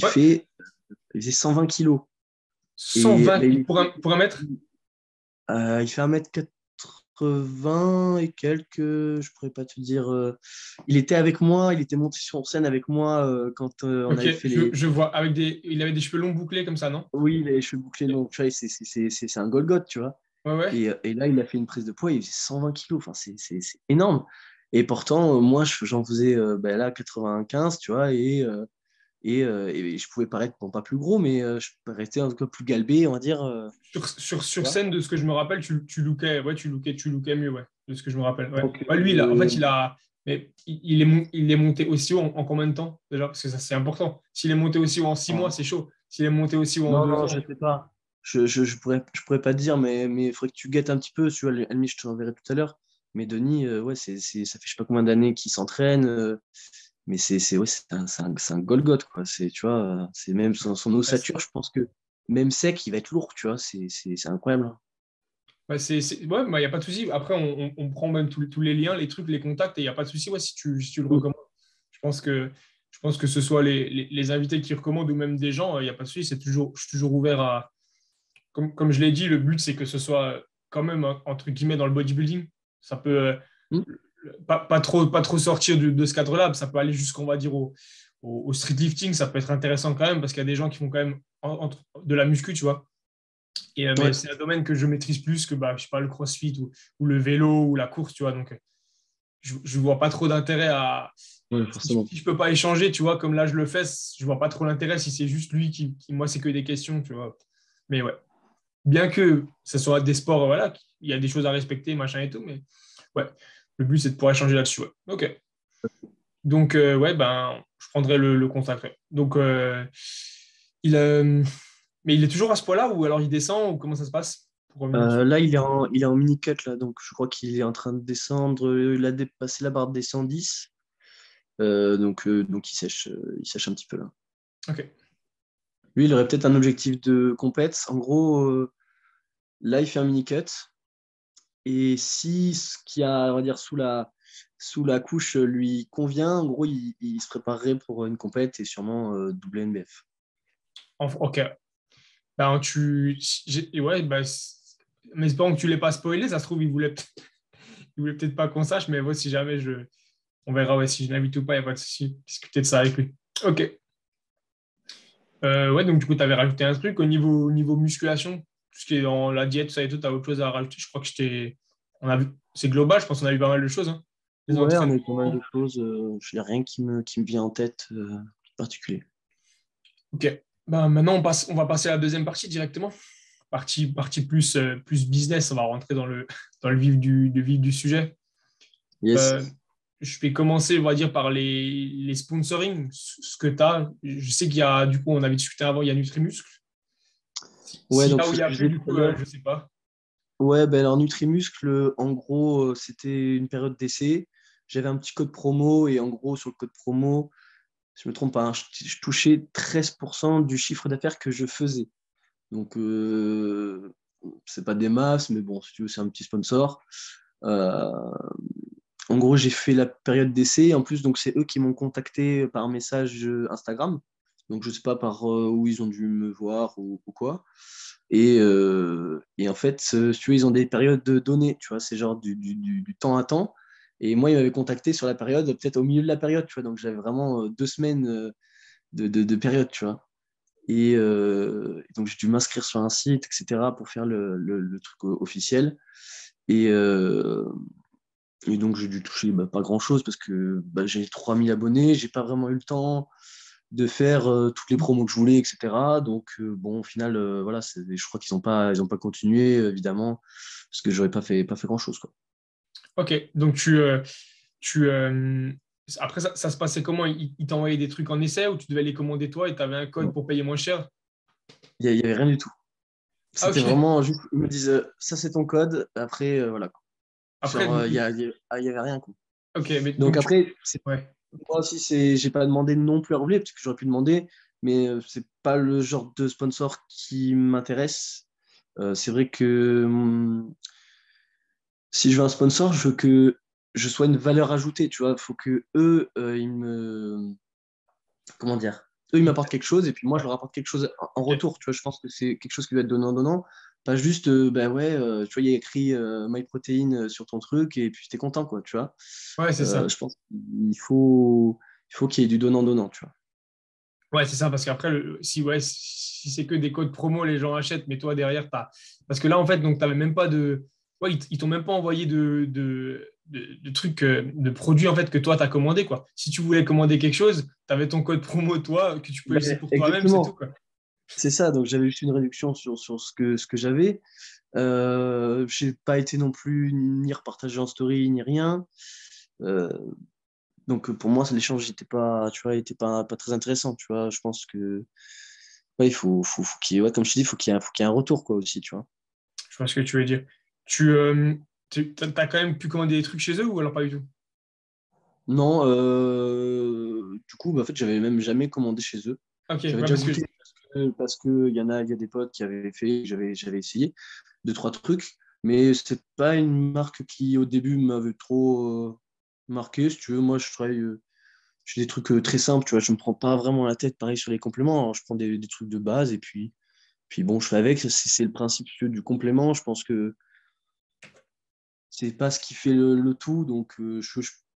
[SPEAKER 1] Ouais.
[SPEAKER 2] il faisait 120 kilos. Et là,
[SPEAKER 1] 120 pour un mètre?
[SPEAKER 2] il fait 1m80 et quelques, je pourrais pas te dire. Il était avec moi, il était monté sur scène avec moi quand on
[SPEAKER 1] Ok,
[SPEAKER 2] avait fait les.
[SPEAKER 1] je vois. Il avait des cheveux longs bouclés comme ça, non?
[SPEAKER 2] Oui, les cheveux bouclés,
[SPEAKER 1] Ok.
[SPEAKER 2] donc tu vois, c'est un Golgoth, tu vois.
[SPEAKER 1] Ouais, ouais.
[SPEAKER 2] Et là, il a fait une prise de poids, il faisait 120 kilos. Enfin, c'est énorme. Et pourtant, moi, j'en faisais ben là 95, tu vois, et je pouvais paraître, bon, pas plus gros, mais je paraissais un peu plus galbé, on va dire. Tu
[SPEAKER 1] Sur
[SPEAKER 2] vois.
[SPEAKER 1] scène, de ce que je me rappelle, tu lookais mieux, ouais, de ce que je me rappelle. Ouais.
[SPEAKER 2] Donc,
[SPEAKER 1] Ouais, lui, en fait, mais il est monté aussi haut en combien de temps déjà? Parce que ça, c'est important. S'il est monté aussi haut en 6 mois, c'est chaud. S'il est monté aussi haut en
[SPEAKER 2] non,
[SPEAKER 1] deux
[SPEAKER 2] non,
[SPEAKER 1] ans,
[SPEAKER 2] je sais pas. Je pourrais pas te dire, mais il faudrait que tu guettes un petit peu. Tu vois, Almi, je te l'enverrai tout à l'heure. Mais Denis, ouais, ça fait je sais pas combien d'années qu'il s'entraîne. Mais ouais, c'est un Golgoth, quoi. Tu vois, c'est même son
[SPEAKER 1] ouais, c'est
[SPEAKER 2] ossature, je pense que même sec, il va être lourd, tu vois. C'est incroyable.
[SPEAKER 1] ouais, ouais, il n'y a pas de souci. Après, on prend même tous les liens, les trucs, les contacts, et il n'y a pas de souci ouais, si tu le
[SPEAKER 2] Mm.
[SPEAKER 1] recommandes. Je pense que, je pense que ce soit les invités qui recommandent ou même des gens, il n'y a pas de souci. Je suis toujours ouvert à. Comme je l'ai dit, le but, c'est que ce soit quand même, entre guillemets, dans le bodybuilding. Ça peut
[SPEAKER 2] Mm.
[SPEAKER 1] pas trop sortir de ce cadre-là. Ça peut aller jusqu'on va dire au street lifting. Ça peut être intéressant quand même parce qu'il y a des gens qui font quand même de la muscu, tu vois. Mais
[SPEAKER 2] Ouais.
[SPEAKER 1] c'est un domaine que je maîtrise plus que je sais pas, le crossfit ou le vélo ou la course, tu vois. Donc, je vois pas trop d'intérêt à.
[SPEAKER 2] Ouais,
[SPEAKER 1] Si
[SPEAKER 2] forcément.
[SPEAKER 1] je peux pas échanger, tu vois, comme là je le fais, je vois pas trop l'intérêt si c'est juste lui moi, c'est que des questions, tu vois. Mais ouais, bien que ce soit des sports, voilà, il y a des choses à respecter, machin et tout, mais ouais, le but c'est de pouvoir échanger là-dessus. Ouais. Ok. Donc, ouais, ben, je prendrai le contact. Ouais. Donc, il, mais il est toujours à ce point-là ou alors il descend ou comment ça se passe pour revenir sur.
[SPEAKER 2] Là, il est en mini-cut, là, donc je crois qu'il est en train de descendre. Il a dépassé la barre des 110. Donc il sèche un petit peu là.
[SPEAKER 1] Ok.
[SPEAKER 2] Lui, il aurait peut-être un objectif de compète. En gros, là, il fait un mini-cut. Et si ce qu'il y a, on va dire, sous la couche lui convient, en gros, il se préparerait pour une compète et sûrement doubler NBF.
[SPEAKER 1] Ok. Ben, ouais, ben, mais espérons que tu l'aies pas spoilé. Ça se trouve, il voulait peut-être pas qu'on sache, mais ouais, si jamais on verra ouais, si je l'invite ou pas, il n'y a pas de souci. Discuter de ça avec lui. Ok. Ouais, donc du coup, tu avais rajouté un truc au niveau musculation, tout ce qui est dans la diète, tout ça et tout, tu as autre chose à rajouter. Je crois que on a vu, c'est global, je pense qu'on a vu pas mal de choses. Hein. Les
[SPEAKER 2] Ouais, on a eu pas mal
[SPEAKER 1] entraînements.
[SPEAKER 2] de choses. Je n'ai rien qui me vient en tête particulier.
[SPEAKER 1] Ok. Ben, maintenant, on va passer à la deuxième partie directement. Partie plus, plus business, on va rentrer dans dans le vif du sujet.
[SPEAKER 2] Yes.
[SPEAKER 1] Euh, je vais commencer, on va dire, par les sponsoring, ce que tu as. Je sais qu'il y a, du coup, on avait discuté avant, il y a Nutrimuscle.
[SPEAKER 2] Ouais,
[SPEAKER 1] Si
[SPEAKER 2] donc
[SPEAKER 1] là où
[SPEAKER 2] c'est
[SPEAKER 1] il
[SPEAKER 2] ce
[SPEAKER 1] n'y a
[SPEAKER 2] que je
[SPEAKER 1] plus,
[SPEAKER 2] disais
[SPEAKER 1] du
[SPEAKER 2] tout à
[SPEAKER 1] coup,
[SPEAKER 2] l'heure.
[SPEAKER 1] je sais pas.
[SPEAKER 2] Ouais, ben alors Nutrimuscle, en gros, c'était une période d'essai. J'avais un petit code promo et en gros, sur le code promo, si je me trompe pas, hein, je touchais 13% du chiffre d'affaires que je faisais. Donc, c'est pas des masses, mais bon, si tu veux, c'est un petit sponsor. Euh, En gros, j'ai fait la période d'essai. En plus, donc c'est eux qui m'ont contacté par message Instagram. Donc, je sais pas par où ils ont dû me voir ou quoi. Et en fait, si tu veux, ils ont des périodes de données. Tu vois, c'est genre du temps à temps. Et moi, ils m'avaient contacté sur la période, peut-être au milieu de la période. Tu vois, donc j'avais vraiment 2 semaines de période. Tu vois. Et donc, j'ai dû m'inscrire sur un site, etc., pour faire le truc officiel. Et, euh, et donc, j'ai dû toucher pas grand-chose parce que j'ai 3000 abonnés. J'ai pas vraiment eu le temps de faire toutes les promos que je voulais, etc. Donc, bon, au final, voilà, je crois ils ont pas continué, évidemment, parce que j'aurais pas fait grand-chose, quoi.
[SPEAKER 1] Ok, donc tu après, ça se passait comment? Il t'envoyait des trucs en essai ou tu devais les commander toi et tu avais un code
[SPEAKER 2] Non.
[SPEAKER 1] pour payer moins cher?
[SPEAKER 2] Il y avait rien du tout.
[SPEAKER 1] Ah,
[SPEAKER 2] C'était
[SPEAKER 1] ok.
[SPEAKER 2] vraiment juste, ils me disent, ça, c'est ton code. Après, voilà, quoi.
[SPEAKER 1] Après,
[SPEAKER 2] Genre, il y avait rien, quoi.
[SPEAKER 1] ok, mais
[SPEAKER 2] Donc
[SPEAKER 1] donc
[SPEAKER 2] après,
[SPEAKER 1] ouais.
[SPEAKER 2] moi aussi, j'ai pas demandé non plus à rouler, parce que j'aurais pu demander, mais c'est pas le genre de sponsor qui m'intéresse. C'est vrai que si je veux un sponsor, je veux que je sois une valeur ajoutée, tu vois. Il faut que eux, ils me. Comment dire? Eux, ils m'apportent quelque chose, et puis moi, je
[SPEAKER 1] Ouais,
[SPEAKER 2] leur apporte quelque chose en
[SPEAKER 1] ok.
[SPEAKER 2] retour, tu vois. Je pense que c'est quelque chose qui doit être donnant-donnant. Pas juste, bah ouais, tu vois, il y a écrit MyProtein sur ton truc, et puis t'es content, quoi, tu vois.
[SPEAKER 1] Ouais, c'est ça.
[SPEAKER 2] Je pense il faut qu'il y ait du donnant-donnant, tu vois.
[SPEAKER 1] Ouais, c'est ça, parce qu'après, si, ouais, si c'est que des codes promo, les gens achètent, mais toi, derrière, t'as. Parce que là, en fait, donc, t'avais même pas de. Ouais, ils t'ont même pas envoyé de trucs, de produits, en fait, que toi, t'as commandé, quoi. Si tu voulais commander quelque chose, t'avais ton code promo, toi, que tu pouvais utiliser
[SPEAKER 2] Ouais,
[SPEAKER 1] pour toi-même, c'est tout,
[SPEAKER 2] exactement.
[SPEAKER 1] quoi.
[SPEAKER 2] C'est ça, donc j'avais juste une réduction sur ce que j'avais. J'ai pas été non plus ni repartagé en story ni rien. Euh, donc pour moi, l'échange n'était pas, tu vois, était pas très intéressant. Tu vois, je pense que ouais, faut qu'il y ait, ouais, comme je te dis, faut qu'il y ait un retour quoi aussi, tu vois.
[SPEAKER 1] Je vois ce que tu veux dire. Tu, t'as quand même pu commander des trucs chez eux ou alors pas du tout?
[SPEAKER 2] Non, du coup, en fait, j'avais même jamais commandé chez eux.
[SPEAKER 1] Ok,
[SPEAKER 2] J'avais
[SPEAKER 1] ouais,
[SPEAKER 2] déjà
[SPEAKER 1] parce que.
[SPEAKER 2] goûté parce que il y a des potes qui avaient fait, j'avais essayé deux trois trucs, mais c'est pas une marque qui au début m'avait trop marqué. Si tu veux, moi, je travaille. Je fais des trucs très simples, tu vois, je me prends pas vraiment la tête, pareil sur les compléments. Alors, je prends des trucs de base et puis bon, je fais avec. C'est le principe si tu veux, du complément. Je pense que c'est pas ce qui fait le tout. Donc,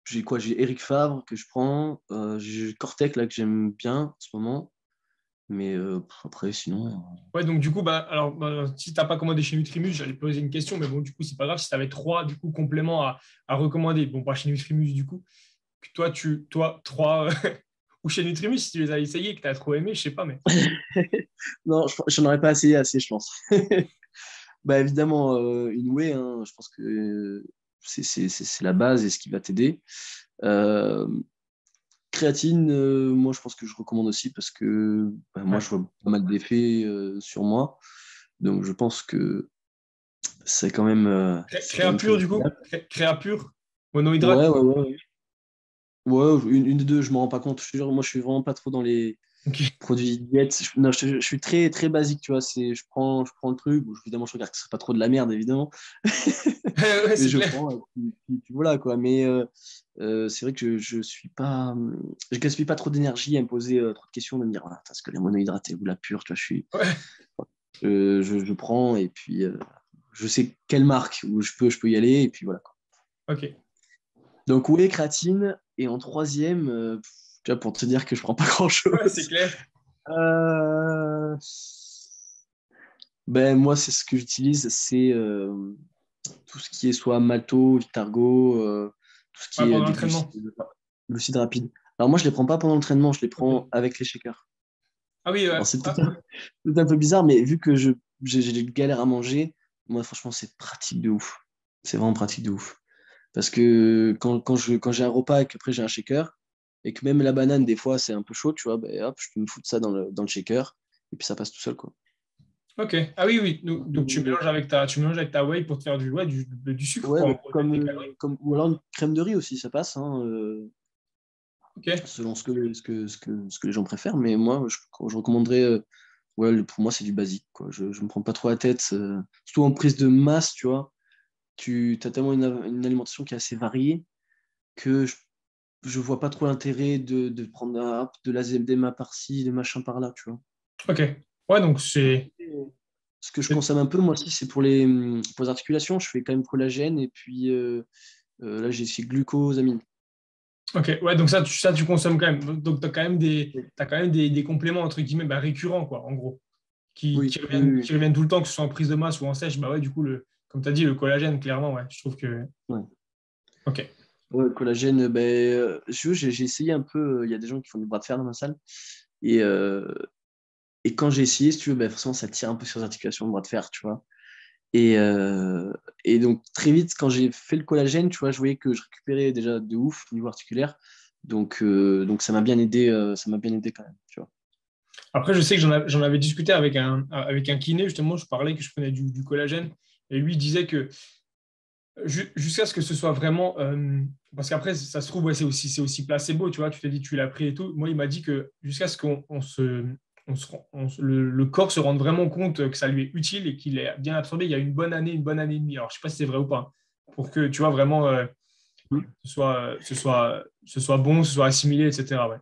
[SPEAKER 2] j'ai quoi? J'ai Eric Favre que je prends. J'ai Cortec là que j'aime bien en ce moment. Mais après, sinon.
[SPEAKER 1] Ouais, donc du coup, alors, si tu n'as pas commandé chez Nutrimus, j'allais te poser une question, mais bon, du coup, c'est pas grave. Si tu avais trois du coup, compléments à recommander, bon, pas chez Nutrimus, du coup, que toi, trois, ou chez Nutrimus, si tu les as essayés et que tu as trop aimé, je sais pas, mais.
[SPEAKER 2] Non, je n'en aurais pas essayé assez, je pense. Bah, évidemment, une whey, hein, je pense que c'est la base et ce qui va t'aider. Euh, Créatine, moi, je pense que je recommande aussi parce que bah, moi,
[SPEAKER 1] Ouais.
[SPEAKER 2] je vois pas mal d'effets sur moi. Donc, je pense que c'est quand même très
[SPEAKER 1] Créapure, du coup?
[SPEAKER 2] agréable.
[SPEAKER 1] Créapure? Monohydrate?
[SPEAKER 2] Ouais, ouais, ouais. Ouais, une des deux, je m'en rends pas compte. Je te jure, moi, je suis vraiment pas trop dans les
[SPEAKER 1] Ok.
[SPEAKER 2] produits diète. Non, je suis très, très basique, tu vois. Je prends le truc. Bon, évidemment, je regarde que ce soit pas trop de la merde, évidemment.
[SPEAKER 1] Ouais,
[SPEAKER 2] Mais
[SPEAKER 1] c'est
[SPEAKER 2] je
[SPEAKER 1] clair.
[SPEAKER 2] prends, puis voilà, quoi. Mais c'est vrai que je suis pas. Je gaspille pas trop d'énergie à me poser trop de questions, de me dire, voilà, est-ce que les monohydratés ou la pure, tu vois,
[SPEAKER 1] Ouais.
[SPEAKER 2] je prends et puis je sais quelle marque où je peux y aller, et puis voilà, quoi.
[SPEAKER 1] Ok.
[SPEAKER 2] Donc, oui, créatine. Et en troisième, tu vois, pour te dire que je prends pas
[SPEAKER 1] Ouais, c'est
[SPEAKER 2] grand-chose.
[SPEAKER 1] clair.
[SPEAKER 2] Euh, Ben, moi, c'est ce que j'utilise, c'est tout ce qui est soit malto, Vitargo, tout ce
[SPEAKER 1] Ouais,
[SPEAKER 2] qui est
[SPEAKER 1] pendant
[SPEAKER 2] des
[SPEAKER 1] l'entraînement.
[SPEAKER 2] glucides rapides. Alors moi, je les prends pas pendant l'entraînement, je les prends
[SPEAKER 1] Ok.
[SPEAKER 2] avec les shakers.
[SPEAKER 1] Ah oui, ouais.
[SPEAKER 2] Alors c'est
[SPEAKER 1] Ah,
[SPEAKER 2] tout un peu bizarre, mais vu que j'ai des galères à manger, moi, franchement, c'est pratique de ouf. C'est vraiment pratique de ouf. Parce que quand j'ai un repas et qu'après j'ai un shaker, et que même la banane, des fois, c'est un peu chaud, tu vois, ben, hop, je peux me foutre ça dans le shaker, et puis ça passe tout seul, quoi.
[SPEAKER 1] ok. Ah oui, oui. Donc, tu mélanges avec ta whey pour te faire du sucre,
[SPEAKER 2] Ouais,
[SPEAKER 1] quoi, en
[SPEAKER 2] bah,
[SPEAKER 1] gros, des calories.
[SPEAKER 2] ou alors une crème de riz aussi, ça passe, hein,
[SPEAKER 1] Ok.
[SPEAKER 2] selon ce que les gens préfèrent. Mais moi, je recommanderais, ouais, pour moi, c'est du basique, quoi. Je ne me prends pas trop la tête, surtout en prise de masse, tu vois. Tu as tellement une alimentation qui est assez variée que je vois pas trop l'intérêt de prendre hop, de la ZMDMA par-ci, de machin par-là, tu vois.
[SPEAKER 1] Ok. Ouais, donc c'est.
[SPEAKER 2] Ce que je consomme un peu, moi aussi, c'est pour les articulations. Je fais quand même collagène et puis là, j'ai essayé glucosamine.
[SPEAKER 1] Ok. Ouais, donc ça, tu consommes quand même. Donc, t'as quand même des compléments, entre guillemets, récurrents, quoi, en gros, qui,
[SPEAKER 2] Oui,
[SPEAKER 1] qui
[SPEAKER 2] oui,
[SPEAKER 1] reviennent,
[SPEAKER 2] oui.
[SPEAKER 1] qui reviennent tout le temps, que ce soit en prise de masse ou en sèche. Bah ouais, du coup, comme tu as dit, le collagène, clairement, ouais, je trouve que.
[SPEAKER 2] Ouais.
[SPEAKER 1] Ok.
[SPEAKER 2] Ouais, collagène, ben, j'ai essayé un peu. Il y a des gens qui font du bras de fer dans ma salle. Et, euh, et quand j'ai essayé, si tu veux, ben, forcément, ça tire un peu sur les articulations de bras de fer, tu vois. Et, euh, et donc, très vite, quand j'ai fait le collagène, tu vois, je voyais que je récupérais déjà de ouf au niveau articulaire. Donc ça m'a bien aidé, quand même, tu vois.
[SPEAKER 1] Après, je sais que j'en avais discuté avec un kiné, justement, je parlais que je prenais du collagène, et lui il disait que jusqu'à ce que ce soit vraiment. Parce qu'après, ça se trouve, ouais, c'est aussi placebo, tu vois, tu t'es dit, tu l'as pris et tout. Moi, il m'a dit que jusqu'à ce le corps se rende vraiment compte que ça lui est utile et qu'il est bien absorbé, il y a une bonne année et demie. Alors, je ne sais pas si c'est vrai ou pas, pour que, tu vois, vraiment, ce soit bon, ce soit assimilé, etc. Ouais.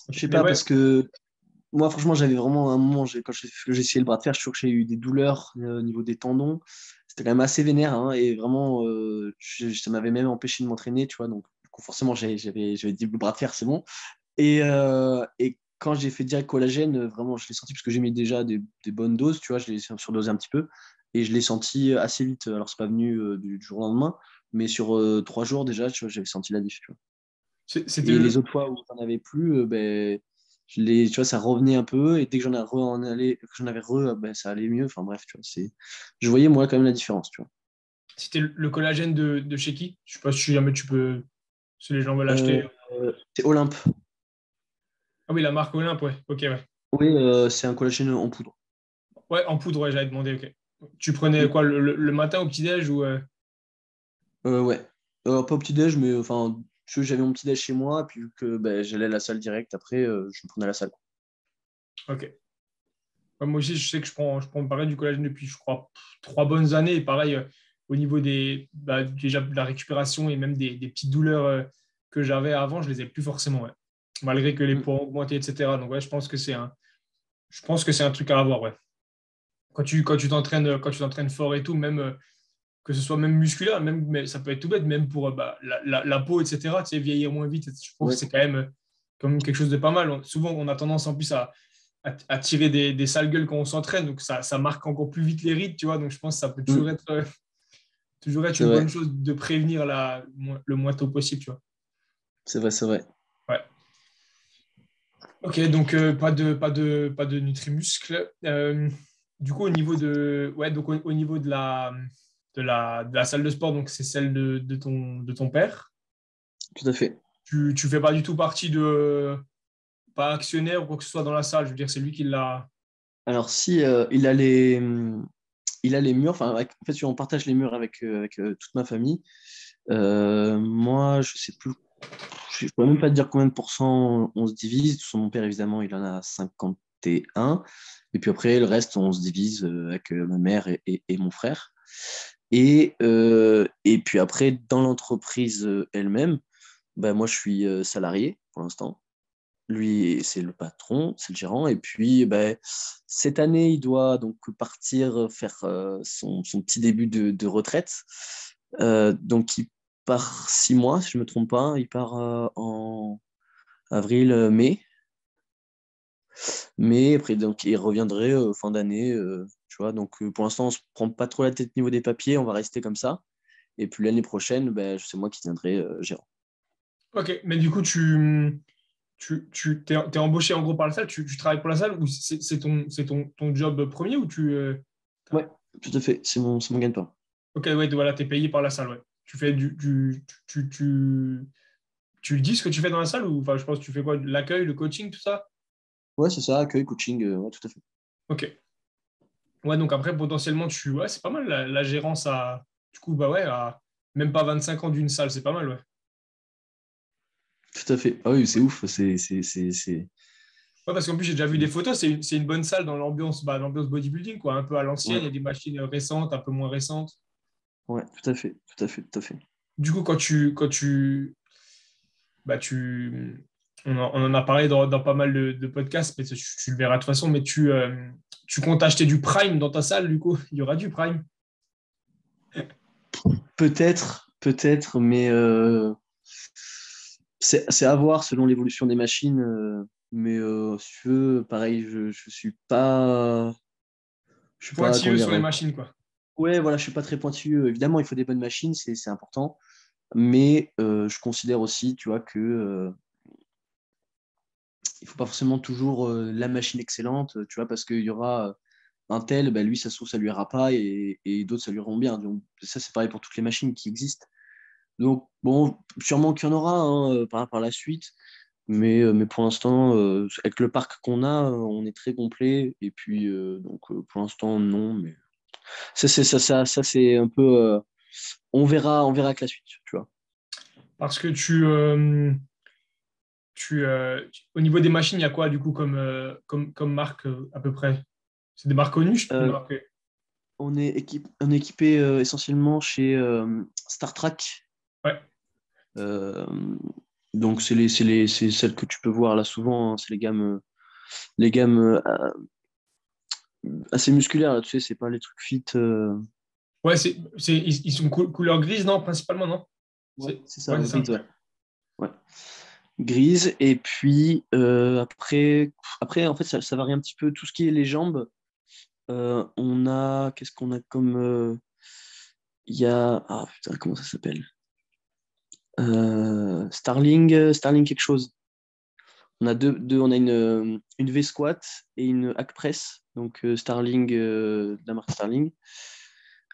[SPEAKER 2] Je
[SPEAKER 1] Ok.
[SPEAKER 2] sais
[SPEAKER 1] Mais
[SPEAKER 2] pas,
[SPEAKER 1] ouais,
[SPEAKER 2] parce que moi, franchement, j'avais vraiment un moment, quand j'ai essayé le bras de fer, je suis sûr que j'ai eu des douleurs au niveau des tendons. C'était quand même assez vénère, hein, et vraiment, ça m'avait même empêché de m'entraîner, tu vois. Donc, du coup, forcément, j'avais dit le bras de fer, c'est bon. Et quand j'ai fait direct collagène, vraiment, je l'ai senti parce que j'ai mis déjà des bonnes doses, tu vois, je l'ai surdosé un petit peu. Et je l'ai senti assez vite. Alors, c'est pas venu du jour au lendemain, mais sur 3 jours déjà, tu vois, j'avais senti la diff, tu vois.
[SPEAKER 1] c'était
[SPEAKER 2] Et les
[SPEAKER 1] le.
[SPEAKER 2] autres fois où j'en avais plus, ben, tu vois, ça revenait un peu. Et dès que j'en avais ben, ça allait mieux. Enfin bref, tu vois, je voyais moi quand même la différence, tu vois.
[SPEAKER 1] C'était le collagène de chez qui? Je sais pas si jamais tu peux, si les gens veulent
[SPEAKER 2] Euh,
[SPEAKER 1] l'acheter.
[SPEAKER 2] c'est Olympe.
[SPEAKER 1] Ah oui, la marque Olympe, ouais. Ok, ouais.
[SPEAKER 2] Oui, c'est un collagène en poudre.
[SPEAKER 1] Ouais, en poudre, ouais, j'avais demandé, ok. Tu prenais
[SPEAKER 2] Mm.
[SPEAKER 1] quoi, le matin au petit-déj ou.
[SPEAKER 2] Ouais. Pas au petit-déj, mais enfin, j'avais mon petit-déj chez moi. Et puis vu que ben, j'allais à la salle direct, après, je me prenais à la salle.
[SPEAKER 1] Ok. Ouais, moi aussi, je sais que je prends pareil du collagène depuis, je crois, 3 bonnes années. Et pareil, au niveau déjà de la récupération et même des petites douleurs que j'avais avant, je les ai plus forcément, ouais. Malgré que les
[SPEAKER 2] Mm.
[SPEAKER 1] poids ont augmenté, etc. Donc, ouais, je pense que c'est un truc à avoir, ouais. Quand tu t'entraînes fort et tout, même que ce soit même musculaire, même, mais ça peut être tout bête, même pour la peau, etc. Tu sais, vieillir moins vite, je trouve que
[SPEAKER 2] Ouais.
[SPEAKER 1] c'est quand même quelque chose de pas mal. Souvent, on a tendance en plus à tirer des sales gueules quand on s'entraîne. Donc, ça marque encore plus vite les rides, tu vois. Donc, je pense que ça peut toujours être
[SPEAKER 2] C'est
[SPEAKER 1] une bonne
[SPEAKER 2] vrai,
[SPEAKER 1] chose de prévenir le moins tôt possible, tu vois.
[SPEAKER 2] c'est vrai, c'est vrai.
[SPEAKER 1] Ouais. Ok, donc pas de Nutrimuscle. Du coup, au niveau au niveau de la salle de sport, donc c'est celle de ton père.
[SPEAKER 2] Tout à fait.
[SPEAKER 1] Tu fais pas du tout partie pas actionnaire ou quoi que ce soit dans la salle. Je veux dire, c'est lui qui l'a.
[SPEAKER 2] Alors, si il a les murs, enfin, en fait, on partage les murs avec toute ma famille. Moi, je sais plus, je ne pourrais même pas te dire combien de pourcents on se divise. De toute façon, mon père, évidemment, il en a 51. Et puis après, le reste, on se divise avec ma mère et mon frère. Et puis après, dans l'entreprise elle-même, bah, moi, je suis salarié pour l'instant. Lui, c'est le patron, c'est le gérant. Et puis, ben, cette année, il doit donc partir faire son petit début de retraite. Donc, il part 6 mois, si je ne me trompe pas. Il part en avril, mai. Mais après, donc, il reviendrait fin d'année. Tu vois, donc, pour l'instant, on ne se prend pas trop la tête niveau des papiers. On va rester comme ça. Et puis, l'année prochaine, ben, c'est moi qui deviendrai gérant.
[SPEAKER 1] Ok, mais du coup, t'es embauché en gros par la salle, tu travailles pour la salle ou c'est ton job premier ou
[SPEAKER 2] Ouais, tout à fait. C'est mon gagne-pain.
[SPEAKER 1] Ok, ouais, voilà, t'es payé par la salle, ouais. Tu fais tu le dis ce que tu fais dans la salle ou enfin, je pense que tu fais quoi? L'accueil, le coaching, tout ça?
[SPEAKER 2] Ouais, c'est ça, accueil, coaching, ouais, tout à fait.
[SPEAKER 1] Ok. Ouais, donc après, potentiellement, ouais, c'est pas mal la gérance du coup, bah ouais, à même pas 25 ans d'une salle, c'est pas mal, ouais.
[SPEAKER 2] Tout à fait. Ah oui, c'est ouf. C'est...
[SPEAKER 1] Ouais, parce qu'en plus, j'ai déjà vu des photos, c'est une bonne salle dans l'ambiance bodybuilding, quoi, un peu à l'ancienne, il y
[SPEAKER 2] Ouais,
[SPEAKER 1] a des machines récentes, un peu moins récentes.
[SPEAKER 2] ouais, tout à fait, tout à fait, tout à fait.
[SPEAKER 1] Du coup, bah, on en a parlé dans pas mal de podcasts, mais tu le verras de toute façon, mais tu comptes acheter du Prime dans ta salle, du coup, il y aura du Prime.
[SPEAKER 2] Peut-être, mais c'est à voir selon l'évolution des machines. Mais si tu veux, pareil, je suis pas, comment
[SPEAKER 1] Pointilleux sur
[SPEAKER 2] dire.
[SPEAKER 1] les machines, quoi.
[SPEAKER 2] Ouais, voilà, je suis pas très pointu. Évidemment, il faut des bonnes machines, c'est important. Mais je considère aussi, tu vois, que il faut pas forcément toujours la machine excellente, tu vois, parce qu'il y aura un tel, bah, lui, ça se trouve, ça lui ira pas, et d'autres, ça lui iront bien. Donc, ça, c'est pareil pour toutes les machines qui existent. Donc, bon, sûrement qu'il y en aura hein, par la suite, mais pour l'instant, avec le parc qu'on a, on est très complet. Et puis, donc, pour l'instant, non. Mais ça c'est un peu. On verra avec la suite, tu vois.
[SPEAKER 1] Parce que au niveau des machines, il y a quoi, du coup, comme marque, à peu près? C'est des marques connues, des
[SPEAKER 2] Euh,
[SPEAKER 1] marques.
[SPEAKER 2] on est équipé essentiellement chez Star Trek.
[SPEAKER 1] Ouais.
[SPEAKER 2] Euh, donc, c'est celles que tu peux voir là souvent. Hein, c'est les gammes assez musculaires, là, tu sais, c'est pas les trucs fit.
[SPEAKER 1] Ouais, ils sont couleur grise, non, principalement, non?
[SPEAKER 2] Ouais, c'est ça,
[SPEAKER 1] Ouais, c'est
[SPEAKER 2] ouais,
[SPEAKER 1] ça.
[SPEAKER 2] grise, ouais. Ouais. Grise. Et puis, après, en fait, ça varie un petit peu. Tout ce qui est les jambes, qu'est-ce qu'on a comme. Il y a. Ah putain, comment ça s'appelle? Starling quelque chose. On a une V-squat et une hack press, donc Starling, de la marque Starling.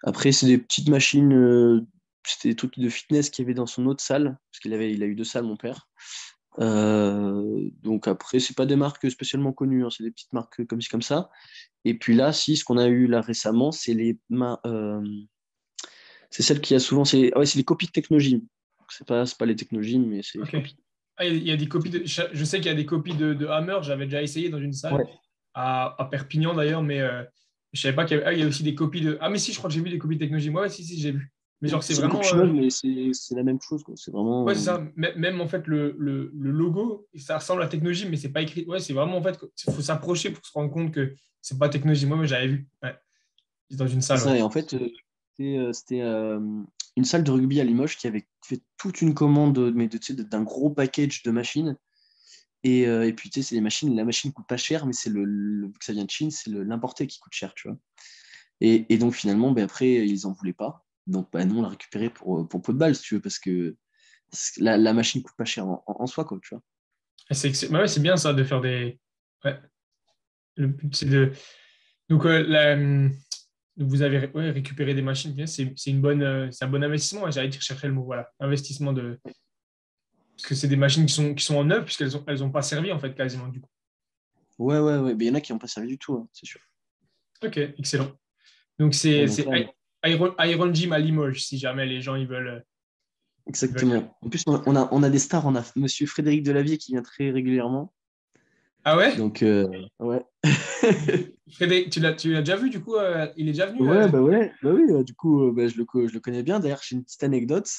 [SPEAKER 2] Après, c'est des petites machines, c'était des trucs de fitness qu'il y avait dans son autre salle, parce il a eu deux salles, mon père. Donc après, c'est pas des marques spécialement connues, hein, c'est des petites marques comme ci, comme ça. Et puis là, si, ce qu'on a eu là récemment, c'est celle qui a souvent, c'est les copies de Technogym. C'est pas les Technogym, mais c'est les
[SPEAKER 1] Ok.
[SPEAKER 2] copies.
[SPEAKER 1] Ah, il y a des copies je sais qu'il y a des copies de Hammer, j'avais déjà essayé dans une salle,
[SPEAKER 2] Ouais.
[SPEAKER 1] à Perpignan d'ailleurs, mais je savais pas qu'il y avait. Ah, il y a aussi des copies de. Ah, mais si, je crois que j'ai vu des copies de Technologie. Ouais, ouais, si, si, j'ai vu. Mais genre, c'est
[SPEAKER 2] C'est des copies
[SPEAKER 1] vraiment.
[SPEAKER 2] chinoises, mais c'est la même chose, quoi. C'est
[SPEAKER 1] Ouais, c'est
[SPEAKER 2] vraiment.
[SPEAKER 1] ça. Même en fait, le logo, ça ressemble à Technologie, mais c'est pas écrit. Ouais, c'est vraiment en fait, il faut s'approcher pour se rendre compte que c'est pas Technologie. Moi, mais j'avais vu. Ouais. C'est dans une
[SPEAKER 2] C'est
[SPEAKER 1] salle, ouais.
[SPEAKER 2] ça, et en fait, c'était une salle de rugby à Limoges qui avait fait toute une commande, mais tu sais, d'un gros package de machines. Et puis, tu sais, c'est les machines. La machine coûte pas cher, mais c'est vu que ça vient de Chine, c'est l'importé qui coûte cher, tu vois. Et donc, finalement, ben, après, ils en voulaient pas. Donc, ben, nous, on l'a récupéré pour peu de balles, si tu veux, parce que la machine coûte pas cher en soi, quoi, tu vois.
[SPEAKER 1] Et bah ouais, c'est bien ça de faire des. Ouais. Le but, c'est de. Donc, donc vous avez récupéré des machines. Bien, c'est une bonne, c'est un bon investissement. Ouais, j'allais dire, chercher le mot. Voilà. Investissement de. Parce que c'est des machines qui sont en neuf, puisqu'elles ont pas servi, en fait, quasiment, du coup.
[SPEAKER 2] Ouais, ouais, ouais. Mais il y en a qui n'ont pas servi du tout, hein, c'est sûr.
[SPEAKER 1] Ok, excellent. Donc,
[SPEAKER 2] Ouais,
[SPEAKER 1] c'est
[SPEAKER 2] donc
[SPEAKER 1] c'est
[SPEAKER 2] là,
[SPEAKER 1] Iron Gym à Limoges, si jamais les gens ils veulent y aller.
[SPEAKER 2] exactement. En plus, on a des stars. On a Monsieur Frédéric Delavier qui vient très régulièrement.
[SPEAKER 1] Ah ouais?
[SPEAKER 2] Donc, ouais.
[SPEAKER 1] Frédéric, tu l'as déjà vu, du coup, il est déjà venu.
[SPEAKER 2] Ouais, bah ouais, bah oui, du coup, bah, je le connais bien. D'ailleurs, j'ai une petite anecdote.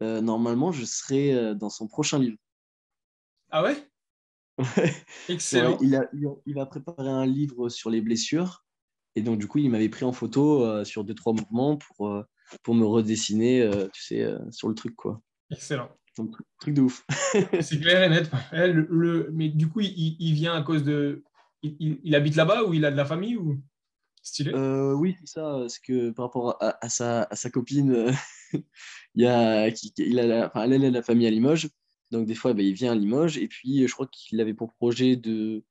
[SPEAKER 2] Normalement, je serai dans son prochain livre.
[SPEAKER 1] Ah ouais?
[SPEAKER 2] Genre,
[SPEAKER 1] Excellent.
[SPEAKER 2] il va préparer un livre sur les blessures. Et donc, du coup, il m'avait pris en photo sur deux, trois mouvements pour me redessiner, tu sais, sur le truc, quoi.
[SPEAKER 1] Excellent.
[SPEAKER 2] Donc, truc de ouf.
[SPEAKER 1] C'est clair et net. Ouais, mais du coup, il vient à cause de. Il habite là-bas ou il a de la famille ou stylé?
[SPEAKER 2] Oui, c'est ça. C'est que par rapport à sa copine, il a enfin, elle a la famille à Limoges. Donc, des fois, bah, il vient à Limoges. Et puis, je crois qu'il avait pour projet de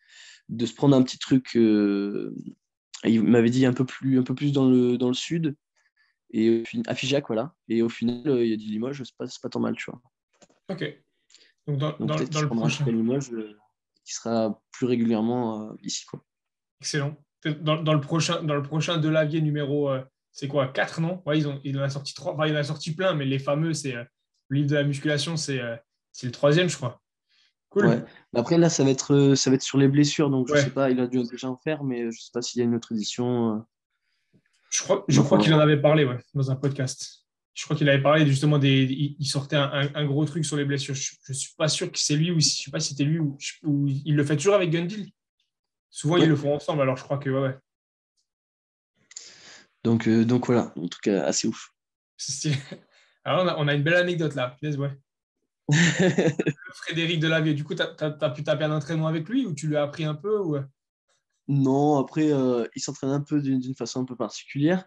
[SPEAKER 2] se prendre un petit truc. Il m'avait dit un peu plus dans le sud. Et à Figeac, voilà. Et au final, il a dit Limoges, c'est pas tant mal, tu vois.
[SPEAKER 1] Ok. Donc, dans,
[SPEAKER 2] Donc,
[SPEAKER 1] dans,
[SPEAKER 2] peut-être
[SPEAKER 1] dans
[SPEAKER 2] qu'il se
[SPEAKER 1] le
[SPEAKER 2] prendra un
[SPEAKER 1] prochain.
[SPEAKER 2] truc à Limoges, qui sera plus régulièrement ici, quoi.
[SPEAKER 1] Excellent. Dans le prochain Delavier numéro, c'est quoi, 4 non? Ouais, il en a sorti 3. Enfin, il en a sorti plein, mais les fameux, c'est le livre de la musculation, c'est le troisième, je crois.
[SPEAKER 2] Ouais.
[SPEAKER 1] Cool.
[SPEAKER 2] Mais après, là, ça va être sur les blessures. Donc, je sais
[SPEAKER 1] Ouais.
[SPEAKER 2] pas, il a dû déjà en faire, mais je sais pas s'il y a une autre édition.
[SPEAKER 1] Je crois
[SPEAKER 2] Donc,
[SPEAKER 1] qu'il en avait parlé, ouais, dans un podcast. Je crois qu'il avait parlé justement il sortait un gros truc sur les blessures. Je suis pas sûr que c'est lui ou je sais pas si c'était lui ou il le fait toujours avec Gundil. Souvent ils le
[SPEAKER 2] ouais.
[SPEAKER 1] font ensemble, alors je crois que ouais, ouais.
[SPEAKER 2] Donc voilà, en tout cas, assez ouf.
[SPEAKER 1] C'est stylé. Alors on a une belle anecdote là. Punaise, ouais. Le Frédéric Delavier, du coup, t'as pu taper un entraînement avec lui ou tu lui as appris un peu ou...
[SPEAKER 2] Non, après, il s'entraîne un peu d'une façon un peu particulière.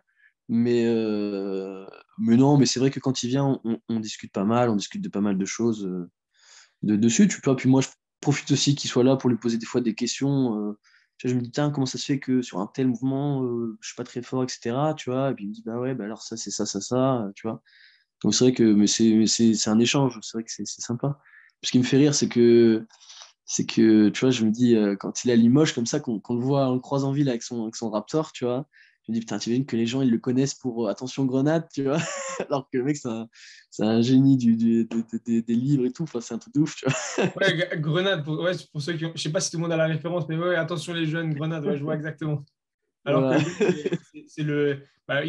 [SPEAKER 2] Mais non, mais c'est vrai que quand il vient, on discute pas mal, on discute de pas mal de choses dessus. Tu vois, puis moi, je profite aussi qu'il soit là pour lui poser des fois des questions. Tu vois, je me dis, tiens, comment ça se fait que sur un tel mouvement, je suis pas très fort, etc. Tu vois, et puis il me dit, bah ouais, bah alors ça, c'est ça, ça, ça, tu vois. Donc c'est vrai que mais c'est un échange, c'est vrai que c'est sympa. Ce qui me fait rire, c'est que tu vois, je me dis, quand il est à Limoges, comme ça, qu'on le voit, on le croise en ville avec son Raptor, tu vois, je me dis, putain, tu imagines que les gens, ils le connaissent pour Attention Grenade, tu vois, alors que le mec, c'est un génie des livres et tout, enfin, c'est un truc de ouf, tu vois.
[SPEAKER 1] Ouais, Grenade, ouais, pour ceux qui ont... Je sais pas si tout le monde a la référence, mais ouais, attention les jeunes, Grenade, ouais, je vois exactement. Alors que
[SPEAKER 2] Voilà.
[SPEAKER 1] lui, c'est le. Bah,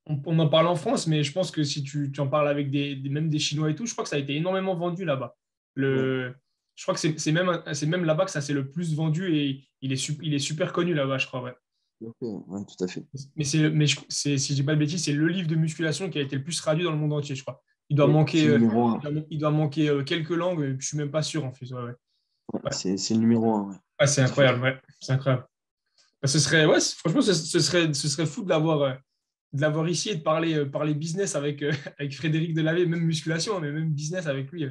[SPEAKER 1] on en parle en France, mais je pense que si tu en parles avec même des Chinois et tout, je crois que ça a été énormément vendu là-bas.
[SPEAKER 2] Ouais,
[SPEAKER 1] Je crois que c'est même là-bas que ça s'est le plus vendu et il est super connu là-bas, je crois, ouais.
[SPEAKER 2] ouais, tout à fait.
[SPEAKER 1] Si je dis pas de bêtises, c'est le livre de musculation qui a été le plus traduit dans le monde entier, je crois. Il doit
[SPEAKER 2] Ouais,
[SPEAKER 1] manquer,
[SPEAKER 2] c'est le numéro un.
[SPEAKER 1] quelques langues, je suis même pas sûr en fait. Ouais, ouais.
[SPEAKER 2] Ouais,
[SPEAKER 1] Ouais.
[SPEAKER 2] c'est le numéro un, ouais.
[SPEAKER 1] Ah, c'est
[SPEAKER 2] Tout à fait.
[SPEAKER 1] incroyable, ouais. C'est incroyable. Bah, ouais, franchement, ce serait fou de l'avoir ici et de parler business avec, avec Frédéric Delavier, même musculation, mais même business avec lui.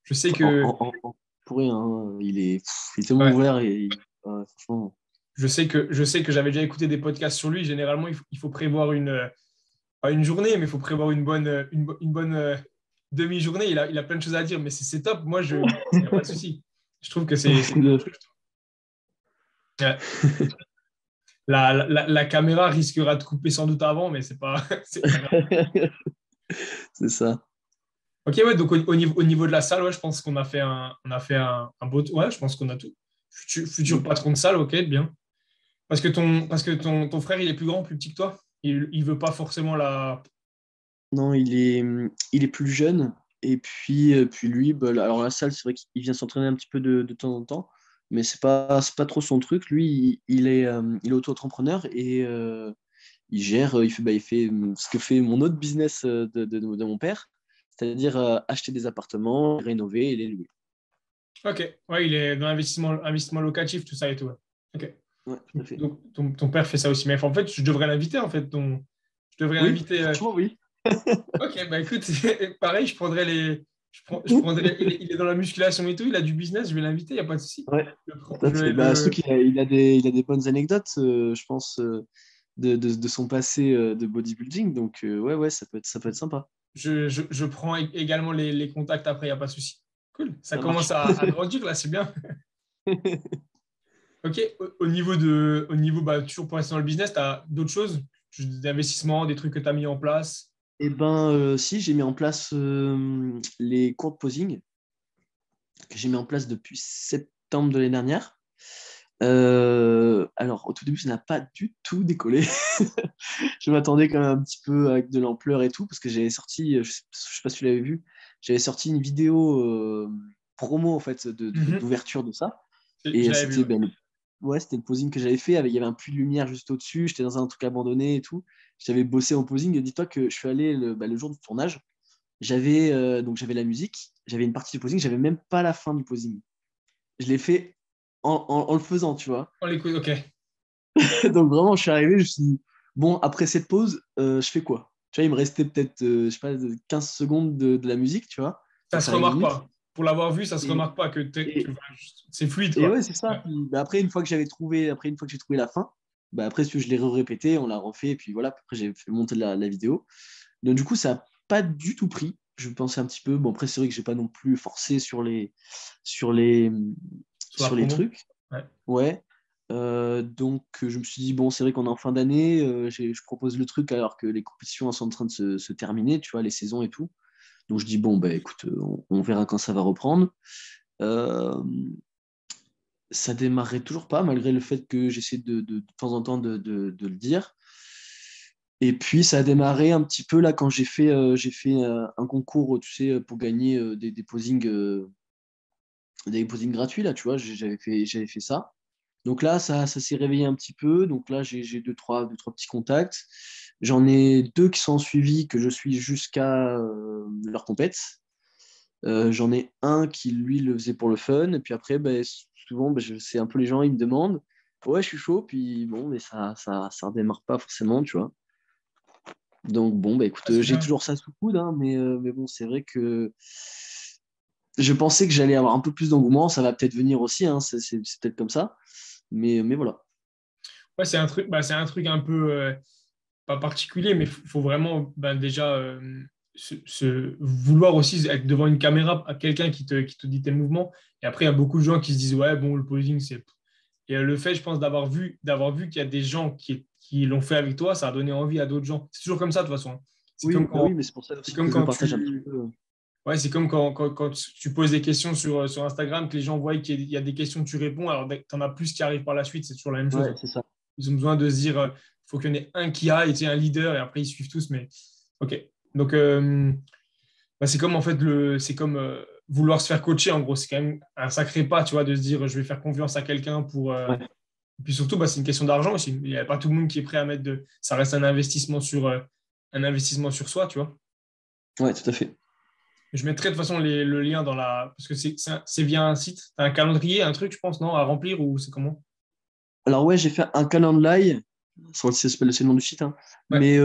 [SPEAKER 1] Je sais
[SPEAKER 2] En,
[SPEAKER 1] que,
[SPEAKER 2] en, en- en- pour rien, hein, il est tellement
[SPEAKER 1] ouais,
[SPEAKER 2] ouvert ouais, franchement.
[SPEAKER 1] je sais que j'avais déjà écouté des podcasts sur lui. Généralement, il faut prévoir pas une journée, mais il faut prévoir une bonne demi-journée. Il a plein de choses à dire, mais c'est top. Moi, il n'y a pas de souci. Je trouve que c'est cool. Ouais. La caméra risquera de couper sans doute avant, mais c'est pas, c'est pas grave.
[SPEAKER 2] C'est ça.
[SPEAKER 1] Ok, ouais, donc au niveau de la salle, ouais, je pense qu'on a fait un beau. Ouais, je pense qu'on a tout. Futur patron de salle, ok, bien. Parce que ton frère, il est plus grand, plus petit que toi. Il veut pas forcément la.
[SPEAKER 2] Non, il est plus jeune. Et puis lui, bah, alors la salle, c'est vrai qu'il vient s'entraîner un petit peu de temps en temps, mais c'est pas trop son truc. Lui, il est auto-entrepreneur et il gère, il fait ce que fait mon autre business de mon père, c'est-à-dire acheter des appartements, rénover et les louer.
[SPEAKER 1] Ok, ouais, il est dans l'investissement investissement locatif, tout ça et tout. Ouais. Ok.
[SPEAKER 2] Ouais, tout à fait.
[SPEAKER 1] Donc, ton père fait ça aussi. Mais en fait, je devrais l'inviter, en fait. Je devrais
[SPEAKER 2] Oui,
[SPEAKER 1] l'inviter.
[SPEAKER 2] franchement, oui.
[SPEAKER 1] Ok, bah écoute, pareil, je prendrais les. Je prendrais, il est dans la musculation et tout, il a du business, je vais l'inviter, il n'y a pas de souci.
[SPEAKER 2] Ouais,
[SPEAKER 1] Je le prends-
[SPEAKER 2] tout à
[SPEAKER 1] je
[SPEAKER 2] fait.
[SPEAKER 1] vais
[SPEAKER 2] Bah,
[SPEAKER 1] le,
[SPEAKER 2] surtout il a des bonnes anecdotes, je pense, de son passé de bodybuilding. Donc, ouais, ouais, ça peut être sympa.
[SPEAKER 1] je prends également les contacts après, il n'y a pas de souci. Cool, ça
[SPEAKER 2] Ça
[SPEAKER 1] commence
[SPEAKER 2] marche.
[SPEAKER 1] à grandir là, c'est bien. Ok, au niveau bah, toujours pour rester dans le business, tu as d'autres choses, des investissements, des trucs que tu as mis en place.
[SPEAKER 2] Eh ben, si, j'ai mis en place les cours de posing que j'ai mis en place depuis septembre de l'année dernière. Alors, au tout début, ça n'a pas du tout décollé. Je m'attendais quand même un petit peu avec de l'ampleur et tout, parce que j'avais sorti, je sais pas si tu l'avais vu, j'avais sorti une vidéo promo en fait
[SPEAKER 1] Mhm.
[SPEAKER 2] d'ouverture de ça.
[SPEAKER 1] Je
[SPEAKER 2] Et
[SPEAKER 1] l'avais vu,
[SPEAKER 2] c'était
[SPEAKER 1] ouais.
[SPEAKER 2] ben, ouais, c'était le posing que j'avais fait. Il y avait un puits de lumière juste au-dessus. J'étais dans un truc abandonné et tout. J'avais bossé en posing. Et dis-toi que je suis allé le jour du tournage. J'avais la musique, j'avais une partie du posing, j'avais même pas la fin du posing. Je l'ai fait en le faisant, tu vois.
[SPEAKER 1] On l'écoute, ok.
[SPEAKER 2] Donc vraiment, je suis arrivé, je me suis dit, bon, après cette pause, je fais quoi? Tu vois, il me restait peut-être, je sais pas, 15 secondes de la musique, tu vois,
[SPEAKER 1] Ça
[SPEAKER 2] pour
[SPEAKER 1] se
[SPEAKER 2] faire une
[SPEAKER 1] remarque
[SPEAKER 2] minute.
[SPEAKER 1] pas. Pour l'avoir vu, ça se
[SPEAKER 2] Et,
[SPEAKER 1] remarque pas que
[SPEAKER 2] et,
[SPEAKER 1] c'est fluide,
[SPEAKER 2] et
[SPEAKER 1] quoi.
[SPEAKER 2] ouais, c'est ça.
[SPEAKER 1] Ouais.
[SPEAKER 2] Puis, bah, après, une fois que j'ai trouvé la fin, bah, après, si tu veux, je l'ai répété, on l'a refait, et puis voilà, après, j'ai fait monter la vidéo. Donc, du coup, ça n'a pas du tout pris. Je pensais un petit peu. Bon, après, c'est vrai que j'ai pas non plus forcé sur les,
[SPEAKER 1] Sur la
[SPEAKER 2] sur les
[SPEAKER 1] promo.
[SPEAKER 2] trucs.
[SPEAKER 1] Ouais.
[SPEAKER 2] Ouais. Donc, je me suis dit, bon, c'est vrai qu'on est en fin d'année. Je propose le truc alors que les compétitions sont en train de se terminer, tu vois, les saisons et tout. Donc, je dis, bon, bah, écoute, on verra quand ça va reprendre. Euh, Ça démarrait toujours pas, malgré le fait que j'essaie de temps en temps de le dire. Et puis, ça a démarré un petit peu là quand j'ai fait un concours, tu sais, pour gagner des posings gratuits, là, tu vois, j'avais fait ça. Donc là, ça s'est réveillé un petit peu. Donc là, j'ai deux, trois petits contacts. J'en ai deux qui sont suivis, que je suis jusqu'à leur compète. J'en ai un qui, lui, le faisait pour le fun. Et puis après, ben, souvent, ben, c'est un peu les gens, ils me demandent, ouais, je suis chaud. Puis bon, mais ça redémarre pas forcément, tu vois. Donc bon, bah écoute,
[SPEAKER 1] Ah, c'est
[SPEAKER 2] j'ai
[SPEAKER 1] bien.
[SPEAKER 2] toujours ça sous le coude, hein, mais bon, c'est vrai que je pensais que j'allais avoir un peu plus d'engouement. Ça va peut-être venir aussi, hein, c'est peut-être comme ça. Mais voilà.
[SPEAKER 1] Ouais, c'est un truc un peu pas particulier, mais il faut vraiment ben, déjà vouloir aussi être devant une caméra à quelqu'un qui te dit tes mouvements. Et après, il y a beaucoup de gens qui se disent, ouais, bon, le posing, c'est. Et le fait, je pense, d'avoir vu qu'il y a des gens qui l'ont fait avec toi, ça a donné envie à d'autres gens. C'est toujours comme ça, de toute façon. C'est
[SPEAKER 2] Oui,
[SPEAKER 1] comme
[SPEAKER 2] bah
[SPEAKER 1] quand,
[SPEAKER 2] oui, mais c'est pour ça
[SPEAKER 1] c'est
[SPEAKER 2] aussi
[SPEAKER 1] comme
[SPEAKER 2] que je le
[SPEAKER 1] quand
[SPEAKER 2] partage un petit
[SPEAKER 1] tu.
[SPEAKER 2] peu.
[SPEAKER 1] Ouais, c'est comme quand tu poses des questions sur Instagram, que les gens voient qu'il y a des questions, tu réponds, alors tu en as plus qui arrivent par la suite, c'est toujours la même
[SPEAKER 2] Ouais,
[SPEAKER 1] chose.
[SPEAKER 2] c'est ça.
[SPEAKER 1] Ils ont besoin de se dire, il faut qu'il y en ait un qui aille, tu sais, un leader, et après ils suivent tous. Mais ok. Donc, bah, c'est comme en fait c'est comme vouloir se faire coacher. En gros, c'est quand même un sacré pas, tu vois, de se dire, je vais faire confiance à quelqu'un pour.
[SPEAKER 2] Ouais,
[SPEAKER 1] Et puis surtout, bah, c'est une question d'argent aussi. Il n'y a pas tout le monde qui est prêt à mettre de. Ça reste un investissement sur soi, tu vois.
[SPEAKER 2] ouais, tout à fait.
[SPEAKER 1] Je mettrai de toute façon le lien dans la. Parce que c'est via un site. T'as un calendrier, un truc, je pense, non, à remplir ou c'est comment?
[SPEAKER 2] Alors ouais, j'ai fait un calendrier. C'est le nom du site, hein.
[SPEAKER 1] Ouais.
[SPEAKER 2] Mais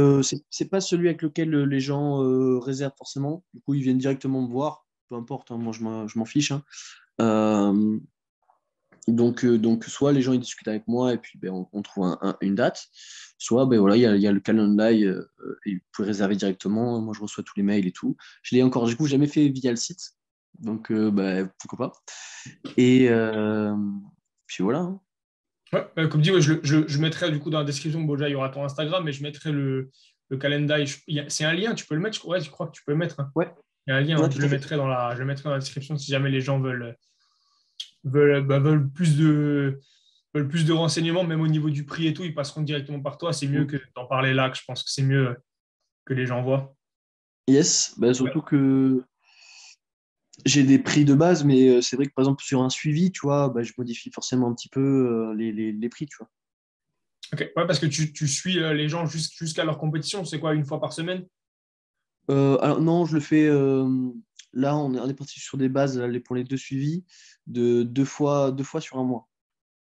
[SPEAKER 2] c'est pas celui avec lequel les gens réservent forcément. Du coup, ils viennent directement me voir. Peu importe, hein, moi je m'en fiche, hein. Euh, donc, soit les gens ils discutent avec moi et puis ben, on trouve une date, soit ben, voilà, il y a le calendrier et vous pouvez réserver directement. Moi, je reçois tous les mails et tout. Je l'ai encore, du coup, jamais fait via le site. Donc, ben, pourquoi pas. Et puis voilà, hein.
[SPEAKER 1] Ouais, comme dit, ouais, je mettrai du coup dans la description. Bon, déjà, il y aura ton Instagram, mais je mettrai le calendrier. C'est un lien, tu peux le mettre. Ouais, je crois que tu peux le mettre, hein.
[SPEAKER 2] Ouais,
[SPEAKER 1] Il y a un lien,
[SPEAKER 2] ouais,
[SPEAKER 1] hein.
[SPEAKER 2] tout à fait.
[SPEAKER 1] Je le mettrai dans la description si jamais les gens veulent plus de renseignements, même au niveau du prix et tout, ils passeront directement par toi. C'est mieux
[SPEAKER 2] Mm.
[SPEAKER 1] que d'en parler là, que je pense que c'est mieux que les gens voient.
[SPEAKER 2] Yes, ben,
[SPEAKER 1] Ouais.
[SPEAKER 2] surtout que j'ai des prix de base, mais c'est vrai que par exemple sur un suivi, tu vois, ben, je modifie forcément un petit peu les prix, tu vois.
[SPEAKER 1] Ok. Ouais, parce que tu suis les gens jusqu'à leur compétition, c'est quoi, une fois par semaine?
[SPEAKER 2] Alors non, je le fais
[SPEAKER 3] là, on est parti sur des bases pour les 2 suivis de 2 fois sur un mois.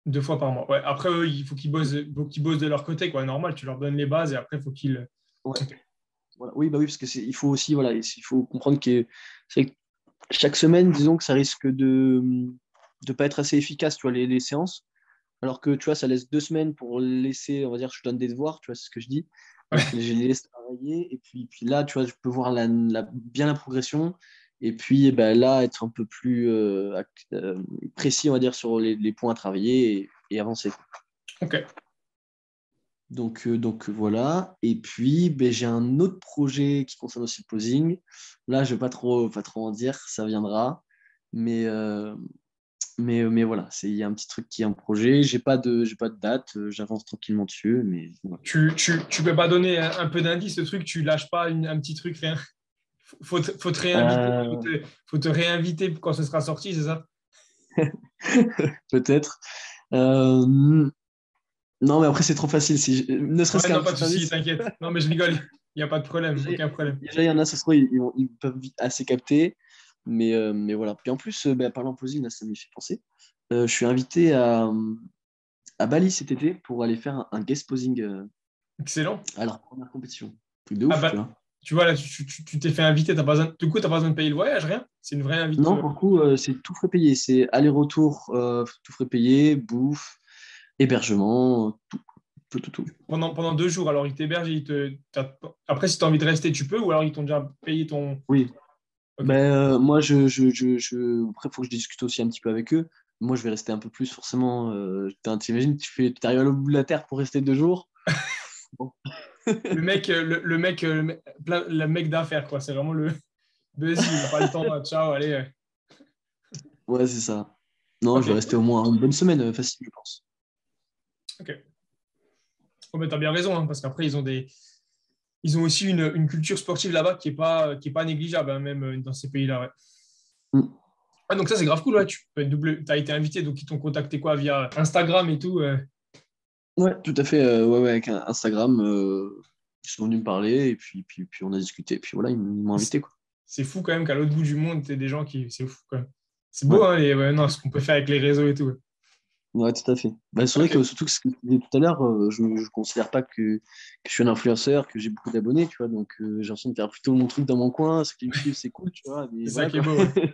[SPEAKER 1] 2 fois par mois. Ouais. Après, eux, il faut qu'ils bossent de leur côté, quoi. Normal, tu leur donnes les bases et après, il faut qu'ils.
[SPEAKER 3] Ouais.
[SPEAKER 1] Ok.
[SPEAKER 3] Voilà. Oui, bah oui, parce que il faut aussi, voilà, il faut comprendre que c'est vrai que chaque semaine, disons que ça risque de ne pas être assez efficace, tu vois, les séances. Alors que, tu vois, ça laisse 2 semaines pour laisser, on va dire, je donne des devoirs, tu vois, c'est ce que je dis. Donc, je les laisse travailler. Et puis là, tu vois, je peux voir bien la progression. Et puis, eh ben, là, être un peu plus précis, on va dire, sur les points à travailler et avancer.
[SPEAKER 1] Ok.
[SPEAKER 3] Donc voilà. Et puis, ben, j'ai un autre projet qui concerne aussi le posing. Là, je ne vais pas trop en dire, ça viendra. Mais, mais voilà, il y a un petit truc qui est en projet. J'ai pas de date, j'avance tranquillement dessus. Mais voilà.
[SPEAKER 1] Tu peux pas donner un peu d'indice, ce truc, tu lâches pas un petit truc, rien. Faut te réinviter. Faut
[SPEAKER 3] Euh,
[SPEAKER 1] te, faut te réinviter quand ce sera sorti, c'est ça?
[SPEAKER 3] peut-être. Euh, non, mais après, c'est trop facile. Ne serait-ce
[SPEAKER 1] Ouais,
[SPEAKER 3] qu'un
[SPEAKER 1] non, pas de
[SPEAKER 3] petit
[SPEAKER 1] souci,
[SPEAKER 3] indice.
[SPEAKER 1] t'inquiète. Non, mais je rigole. Il n'y a pas de problème,
[SPEAKER 3] Déjà,
[SPEAKER 1] aucun problème.
[SPEAKER 3] déjà, il y en a, ça se trouve, ils peuvent assez capter. Mais voilà. Puis en plus, ben, parlant posing, là, ça m'y fait penser. Je suis invité à Bali cet été pour aller faire un guest posing
[SPEAKER 1] Excellent.
[SPEAKER 3] à leur première compétition. Truc de
[SPEAKER 1] Ah
[SPEAKER 3] ouf, tu
[SPEAKER 1] bah,
[SPEAKER 3] vois.
[SPEAKER 1] tu vois, là, tu t'es fait inviter, t'as pas besoin, du coup, t'as pas besoin de payer le voyage, rien. C'est une vraie invite.
[SPEAKER 3] Non, pour le coup, c'est tout frais payé. C'est aller-retour, tout frais payé, bouffe, hébergement, tout.
[SPEAKER 1] Pendant 2 jours, alors ils t'hébergent, après, si tu as envie de rester, tu peux, ou alors ils t'ont déjà payé ton.
[SPEAKER 3] Oui.
[SPEAKER 1] Ok.
[SPEAKER 3] Ben, moi, après, il faut que je discute aussi un petit peu avec eux. Moi, je vais rester un peu plus, forcément. T'imagines, tu arrives à l'autre bout de la terre pour rester 2 jours. Bon.
[SPEAKER 1] Le mec d'affaires, quoi. C'est vraiment le. Vas-y, il n'a pas le temps. Ciao, allez.
[SPEAKER 3] Ouais, c'est ça. Non, je vais
[SPEAKER 1] Ok.
[SPEAKER 3] rester au moins une bonne semaine, facile, je pense.
[SPEAKER 1] Ok. Oh, ben, t'as bien raison, hein, parce qu'après, ils ont aussi une culture sportive là-bas qui est pas négligeable, hein, même dans ces pays-là. Ouais.
[SPEAKER 3] Mm.
[SPEAKER 1] Ah, donc ça, c'est grave cool. Ouais. Tu as été invité, donc ils t'ont contacté quoi via Instagram et tout.
[SPEAKER 3] Ouais, tout à fait. Ouais, ouais, avec Instagram, ils sont venus me parler et puis on a discuté. Puis voilà, ils m'ont invité, quoi.
[SPEAKER 1] C'est fou quand même qu'à l'autre bout du monde, t'es des gens qui. C'est fou quand même. C'est
[SPEAKER 3] Ouais.
[SPEAKER 1] beau, hein, ouais, non, ce qu'on peut faire avec les réseaux et tout. Ouais.
[SPEAKER 3] Ouais, tout à fait. Bah, c'est vrai
[SPEAKER 1] Ok.
[SPEAKER 3] que surtout que ce que tu disais tout à l'heure, je ne considère pas que je suis un influenceur, que j'ai beaucoup d'abonnés, tu vois. Donc j'ai l'impression de faire plutôt mon truc dans mon coin. Ceux qui me suivent, c'est cool, tu vois. Mais
[SPEAKER 1] C'est ça
[SPEAKER 3] voilà
[SPEAKER 1] qui est
[SPEAKER 3] quoi.
[SPEAKER 1] beau. Ouais.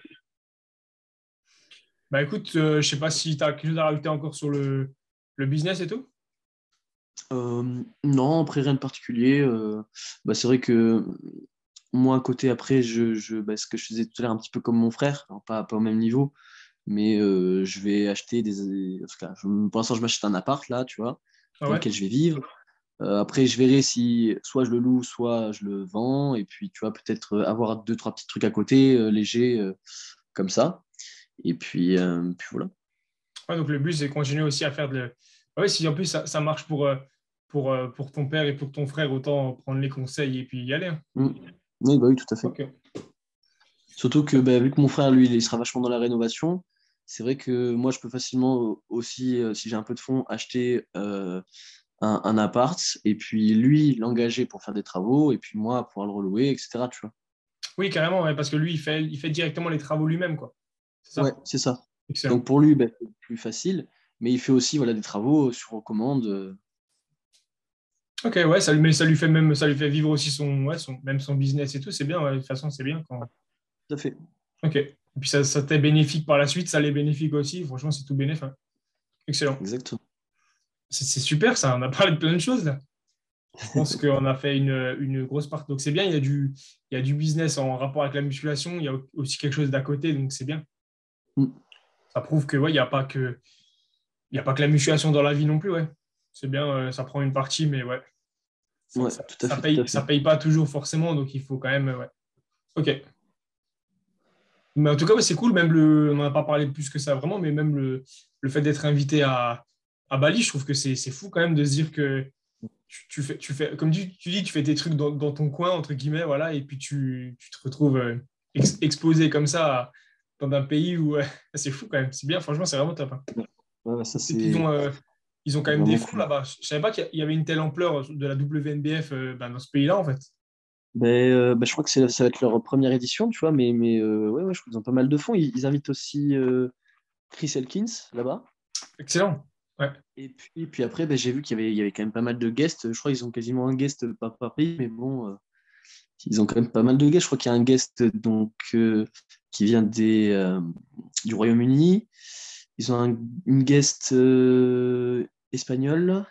[SPEAKER 1] Bah écoute, je sais pas si tu as quelque chose à rajouter encore sur le business et tout.
[SPEAKER 3] Non, après rien de particulier. Bah, c'est vrai que moi, à côté, après, bah, ce que je faisais tout à l'heure, un petit peu comme mon frère, alors pas au même niveau, mais je vais acheter en tout cas, pour l'instant, je m'achète un appart là, tu vois,
[SPEAKER 1] Ah
[SPEAKER 3] dans
[SPEAKER 1] ouais?
[SPEAKER 3] lequel je vais vivre. Après, je verrai si soit je le loue, soit je le vends. Et puis, tu vois, peut-être avoir deux, trois petits trucs à côté, légers, comme ça. Et puis voilà.
[SPEAKER 1] Ouais, donc le but, c'est continuer aussi à faire Ah ouais, si en plus ça marche pour ton père et pour ton frère, autant prendre les conseils et puis y aller. Hein.
[SPEAKER 3] Mm. Oui, bah oui, tout à fait.
[SPEAKER 1] Ok.
[SPEAKER 3] Surtout que bah, vu que mon frère, lui, il sera vachement dans la rénovation, c'est vrai que moi, je peux facilement aussi, si j'ai un peu de fonds, acheter un appart et puis lui, l'engager pour faire des travaux et puis moi, pouvoir le relouer, etc. Tu vois.
[SPEAKER 1] Oui, carrément, ouais, parce que lui, il fait directement les travaux lui-même, quoi. C'est
[SPEAKER 3] Ouais,
[SPEAKER 1] ça?
[SPEAKER 3] c'est ça.
[SPEAKER 1] Excellent.
[SPEAKER 3] Donc pour lui, bah, c'est plus facile, mais il fait aussi voilà, des travaux sur commande.
[SPEAKER 1] Ok, ouais, mais ça lui fait vivre aussi même son business et tout, c'est bien, ouais, de toute façon, c'est bien quand.
[SPEAKER 3] Tout à fait.
[SPEAKER 1] Ok. Et puis ça t'est bénéfique par la suite, ça l'est bénéfique aussi. Franchement, c'est tout bénéfique. Hein. Excellent.
[SPEAKER 3] Exactement.
[SPEAKER 1] C'est super, ça. On a parlé de plein de choses, là. Je pense qu'on a fait une grosse partie. Donc, c'est bien, il y a du business en rapport avec la musculation. Il y a aussi quelque chose d'à côté, donc c'est bien.
[SPEAKER 3] Mm.
[SPEAKER 1] Ça prouve que, ouais, il y a pas que la musculation dans la vie non plus, ouais. C'est bien, ça prend une partie, mais ouais, ça,
[SPEAKER 3] Ouais,
[SPEAKER 1] ça,
[SPEAKER 3] tout à
[SPEAKER 1] ça
[SPEAKER 3] fait, tout
[SPEAKER 1] paye,
[SPEAKER 3] à
[SPEAKER 1] ça
[SPEAKER 3] fait.
[SPEAKER 1] paye pas toujours forcément, donc il faut quand même, ouais. Ok. Mais en tout cas, ouais, c'est cool, même on n'en a pas parlé plus que ça vraiment, mais même le fait d'être invité à Bali, je trouve que c'est fou quand même de se dire que tu fais, comme tu dis, tu fais tes trucs dans ton coin, entre guillemets, voilà, et puis tu te retrouves exposé comme ça dans un pays où c'est fou quand même. C'est bien, franchement, c'est vraiment top. Hein.
[SPEAKER 3] Ouais, ouais, ça
[SPEAKER 1] C'est qu'ils
[SPEAKER 3] c'est
[SPEAKER 1] ils ont quand même des
[SPEAKER 3] vraiment
[SPEAKER 1] fonds
[SPEAKER 3] cool.
[SPEAKER 1] là-bas. Je savais pas qu'il y avait une telle ampleur de la WNBF dans ce pays-là, en fait.
[SPEAKER 3] Je crois que ça va être leur première édition, tu vois, ouais, je crois qu'ils ont pas mal de fonds. Ils invitent aussi Chris Elkins là-bas.
[SPEAKER 1] Excellent. Ouais.
[SPEAKER 3] Et puis après, j'ai vu qu'il y avait quand même pas mal de guests. Je crois qu'ils ont quasiment un guest par pays, mais bon, ils ont quand même pas mal de guests. Je crois qu'il y a un guest donc, qui vient du Royaume-Uni. Ils ont une guest espagnole.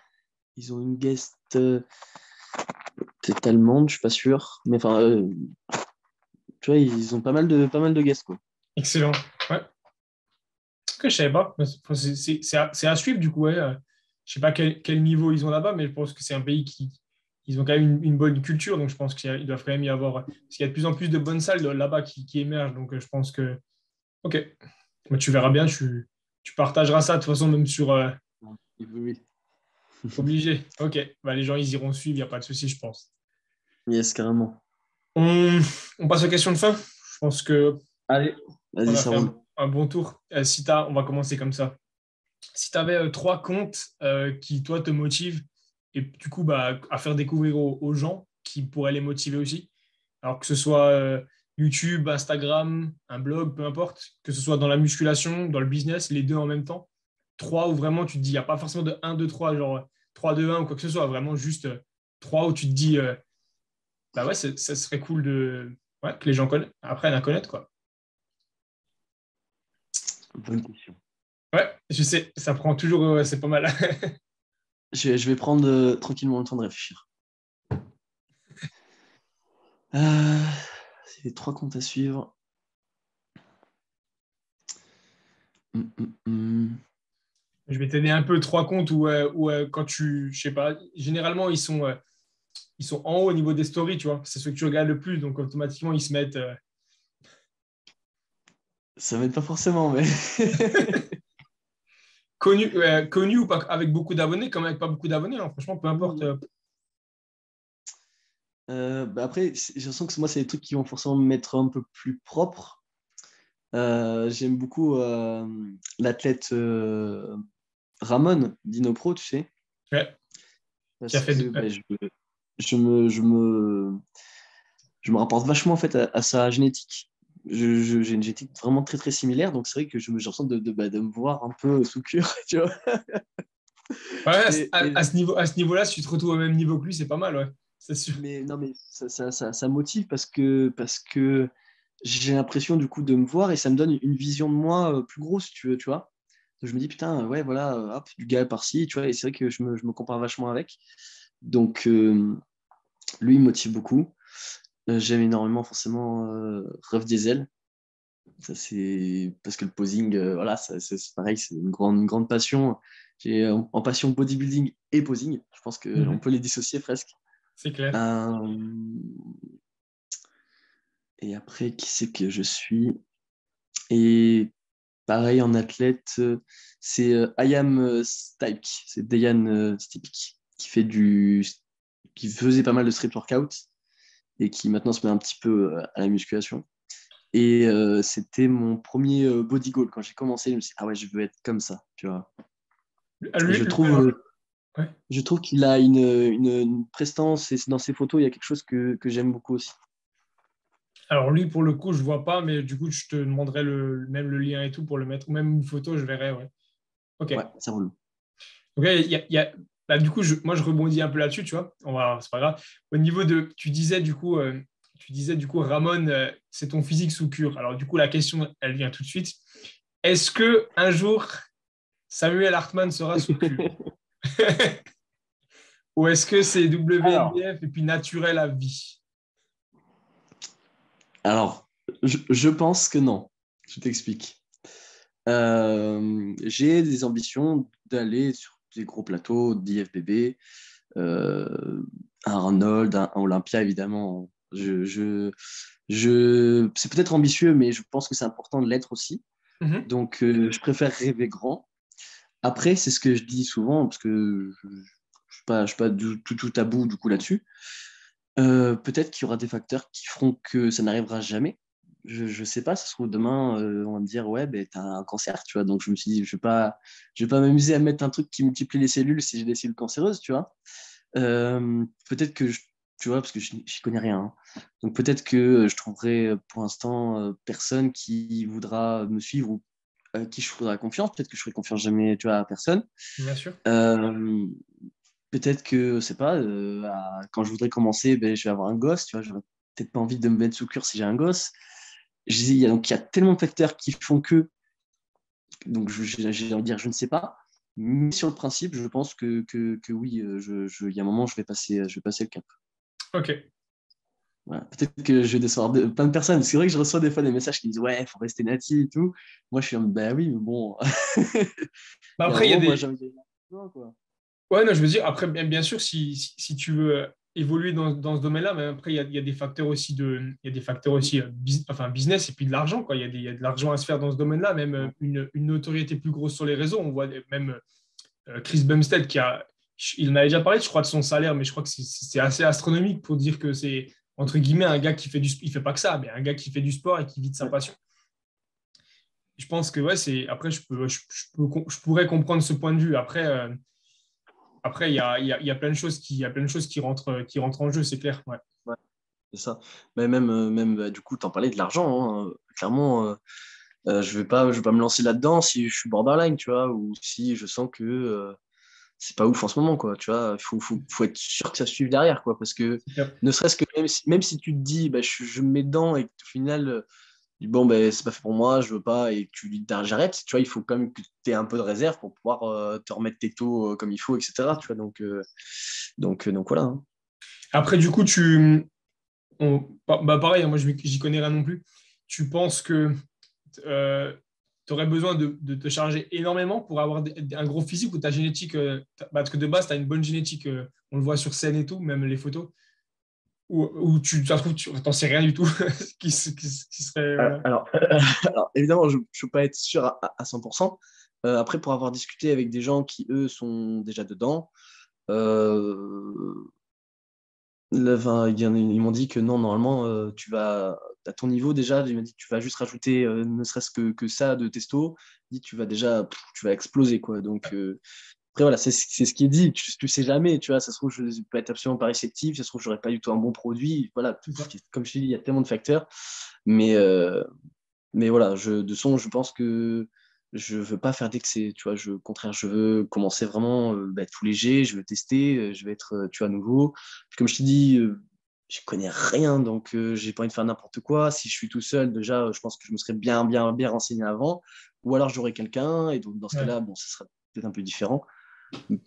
[SPEAKER 3] Ils ont une guest peut-être allemande, je suis pas sûr. Mais enfin, tu vois, ils ont pas mal de guests, quoi.
[SPEAKER 1] Excellent. Ouais. Que je savais pas. C'est à suivre, du coup, ouais. Je sais pas quel niveau ils ont là-bas, mais je pense que c'est un pays qui. Ils ont quand même une bonne culture, donc je pense qu'ils doivent quand même y avoir. Parce qu'il y a de plus en plus de bonnes salles là-bas qui émergent, donc je pense que. Ok. Bah, tu verras bien, tu partageras ça de toute façon, même sur.
[SPEAKER 3] Oui, oui.
[SPEAKER 1] Obligé. Ok. Bah, les gens, ils iront suivre, il n'y a pas de souci, je pense.
[SPEAKER 3] Yes, carrément.
[SPEAKER 1] On, on passe aux questions de fin. Je pense que
[SPEAKER 3] Allez,
[SPEAKER 1] on
[SPEAKER 3] vas-y,
[SPEAKER 1] a
[SPEAKER 3] ça
[SPEAKER 1] fait
[SPEAKER 3] roule.
[SPEAKER 1] un bon tour. Si t'as, on va commencer comme ça. Si tu avais trois comptes qui, toi, te motivent et du coup, bah, à faire découvrir aux gens qui pourraient les motiver aussi, alors que ce soit YouTube, Instagram, un blog, peu importe, que ce soit dans la musculation, dans le business, les deux en même temps, trois où vraiment tu te dis, il n'y a pas forcément de un 2 3 genre 3 2 1 ou quoi que ce soit, vraiment juste trois où tu te dis, bah ouais, ça serait cool ouais, que les gens apprennent à connaître, quoi.
[SPEAKER 3] Bonne question.
[SPEAKER 1] Ouais, je sais, ça prend toujours, c'est pas mal.
[SPEAKER 3] Je vais prendre tranquillement le temps de réfléchir. C'est les 3 comptes à suivre. Hum.
[SPEAKER 1] Je vais t'aider un peu trois comptes où quand je sais pas, généralement ils sont en haut au niveau des stories, tu vois. C'est ceux que tu regardes le plus, donc automatiquement ils se mettent.
[SPEAKER 3] Ça m'aide pas forcément, mais.
[SPEAKER 1] Connus ou pas avec beaucoup d'abonnés, comme avec pas beaucoup d'abonnés, hein. Franchement, peu importe.
[SPEAKER 3] Après, j'ai l'impression que moi, c'est des trucs qui vont forcément me mettre un peu plus propre. J'aime beaucoup l'athlète Ramon d'Inopro, tu sais,
[SPEAKER 1] Ouais, qui a
[SPEAKER 3] parce
[SPEAKER 1] fait.
[SPEAKER 3] que je me, je me, je me rapporte vachement en fait à sa génétique. J'ai une génétique vraiment très très similaire, donc c'est vrai que j'ai l'impression de me voir un peu sous cure, tu vois.
[SPEAKER 1] Ouais,
[SPEAKER 3] Et, et-
[SPEAKER 1] à ce niveau-là, si tu te retrouves au même niveau que lui, c'est pas mal, ouais. C'est sûr.
[SPEAKER 3] mais non, mais ça motive parce que j'ai l'impression du coup de me voir et ça me donne une vision de moi plus grosse, si tu veux, tu vois. Donc, je me dis, putain, ouais, voilà, hop, du gars par-ci, tu vois, et c'est vrai que je me compare vachement avec. Donc, lui, il me motive beaucoup. J'aime énormément, forcément, Ruff Diesel. Ça, c'est parce que le posing, voilà, c'est pareil, c'est une grande passion. J'ai en passion bodybuilding et posing. Je pense qu'on
[SPEAKER 1] Mhm.
[SPEAKER 3] peut les dissocier presque.
[SPEAKER 1] C'est clair.
[SPEAKER 3] Euh, et après, qui c'est que je suis? Et pareil, en athlète, c'est Ayam Stipek. C'est Dayan Stipek qui faisait pas mal de street workout et qui maintenant se met un petit peu à la musculation. Et c'était mon premier body goal. Quand j'ai commencé, je me suis dit, ah ouais, je veux être comme ça, tu vois. Et
[SPEAKER 1] Lui, ouais.
[SPEAKER 3] je trouve qu'il a une prestance et dans ses photos, il y a quelque chose que j'aime beaucoup aussi.
[SPEAKER 1] Alors lui, pour le coup, je vois pas, mais du coup, je te demanderai même le lien et tout pour le mettre, ou même une photo, je verrai, ouais. Ok.
[SPEAKER 3] Ouais, ça roule.
[SPEAKER 1] Donc là, bah, du coup, moi, je rebondis un peu là-dessus, tu vois. C'est pas grave. Au niveau de, tu disais du coup, Ramon, c'est ton physique sous cure. Alors du coup, la question, elle vient tout de suite. Est-ce que un jour Samuel Hartmann sera sous cure? Ou est-ce que c'est
[SPEAKER 3] Alors,
[SPEAKER 1] WNBF et puis naturel à vie?
[SPEAKER 3] alors, je pense que non. Je t'explique. J'ai des ambitions d'aller sur des gros plateaux d'IFBB, un Arnold, un Olympia, évidemment. C'est peut-être ambitieux, mais je pense que c'est important de l'être aussi.
[SPEAKER 1] Mhm.
[SPEAKER 3] Donc, je préfère rêver grand. Après, c'est ce que je dis souvent, parce que je ne suis pas tout à bout du coup là-dessus. Peut-être qu'il y aura des facteurs qui feront que ça n'arrivera jamais. Je sais pas, ça se trouve demain, on va me dire, ouais, ben, t'as un cancer, tu vois. Donc je me suis dit, je vais pas m'amuser à mettre un truc qui multiplie les cellules si j'ai des cellules cancéreuses, tu vois. Peut-être que tu vois, parce que je n'y connais rien, hein. Donc peut-être que je trouverai pour l'instant personne qui voudra me suivre ou à qui je ferai confiance. Peut-être que je ferai confiance jamais, tu vois, à personne.
[SPEAKER 1] Bien sûr.
[SPEAKER 3] Euh, Peut-être que, je sais pas, quand je voudrais commencer, ben, je vais avoir un gosse, tu vois, j'aurais peut-être pas envie de me mettre sous cure si j'ai un gosse. Donc, il y a tellement de facteurs qui font que, donc j'ai envie de dire, je ne sais pas. Mais sur le principe, je pense que oui, il y a un moment, je vais passer le cap.
[SPEAKER 1] Ok.
[SPEAKER 3] Voilà. Peut-être que je vais décevoir plein de personnes. C'est vrai que je reçois des fois des messages qui me disent, ouais, il faut rester natif et tout. Moi, je suis en mode, bah oui, mais bon,
[SPEAKER 1] Bah,
[SPEAKER 3] il y a un
[SPEAKER 1] après, il y a
[SPEAKER 3] moment, moi, j'ai
[SPEAKER 1] des.
[SPEAKER 3] envie d'aller loin, quoi.
[SPEAKER 1] Ouais, non, je veux dire, après, bien sûr, si tu veux évoluer dans ce domaine-là, mais après, il y a des facteurs aussi il y a des facteurs aussi enfin, business et puis de l'argent, quoi. Il y a de l'argent à se faire dans ce domaine-là, même
[SPEAKER 3] Ouais.
[SPEAKER 1] une notoriété plus grosse sur les réseaux. On voit même Chris Bumstead il en avait déjà parlé, je crois, de son salaire, mais je crois que c'est assez astronomique pour dire que c'est, entre guillemets, un gars qui fait il fait pas que ça, mais un gars qui fait du sport et qui vit de sa
[SPEAKER 3] Ouais.
[SPEAKER 1] passion. Je pense que, ouais, après, je pourrais comprendre ce point de vue. Après, il y a plein de choses il y a plein de choses qui rentrent en jeu, c'est clair. Ouais.
[SPEAKER 3] Ouais, c'est ça. Mais même bah, du coup, t'en parlais de l'argent, hein. Clairement, je vais pas me lancer là-dedans si je suis borderline, tu vois, ou si je sens que c'est pas ouf en ce moment, quoi. Tu vois, faut être sûr que ça suive derrière, quoi. Parce que
[SPEAKER 1] C'est clair.
[SPEAKER 3] ne serait-ce que même si tu te dis, bah, je me mets dedans et qu'au final, tu dis, bon, ben c'est pas fait pour moi, je veux pas, et que tu dis, j'arrête, tu vois, il faut quand même que tu aies un peu de réserve pour pouvoir te remettre tes taux comme il faut, etc. Tu vois, donc voilà, hein.
[SPEAKER 1] Après, du coup, bah, pareil, hein, moi, j'y connais rien non plus. Tu penses que tu aurais besoin de te charger énormément pour avoir un gros physique ou ta génétique, parce que de base, tu as une bonne génétique, on le voit sur scène et tout, même les photos, ou ça se trouve, tu n'en sais rien du tout, qui serait. Voilà.
[SPEAKER 3] Alors, alors, évidemment, je ne peux pas être sûr à 100%. Après, pour avoir discuté avec des gens qui, eux, sont déjà dedans, euh, enfin, ils m'ont dit que non, normalement, tu vas à ton niveau déjà, ils m'ont dit que tu vas juste rajouter ne serait-ce que ça de testo, ils disent, tu vas déjà, tu vas exploser, quoi. Donc, après, voilà, c'est ce qui est dit, tu sais jamais, tu vois, ça se trouve, je peux être absolument pas réceptif, ça se trouve, j'aurais pas du tout un bon produit, voilà,
[SPEAKER 1] C'est ça.
[SPEAKER 3] comme je te dis, il y a tellement de facteurs, mais, voilà, de son, je pense que je veux pas faire d'excès, tu vois, au contraire, je veux commencer vraiment bah, tout léger, je veux tester, je veux être, tu vois, nouveau. Puis comme je te dis, je connais rien, donc j'ai pas envie de faire n'importe quoi. Si je suis tout seul, déjà, je pense que je me serais bien renseigné avant, ou alors j'aurais quelqu'un, et donc dans ce
[SPEAKER 1] Ouais.
[SPEAKER 3] cas-là, bon, ce serait peut-être un peu différent.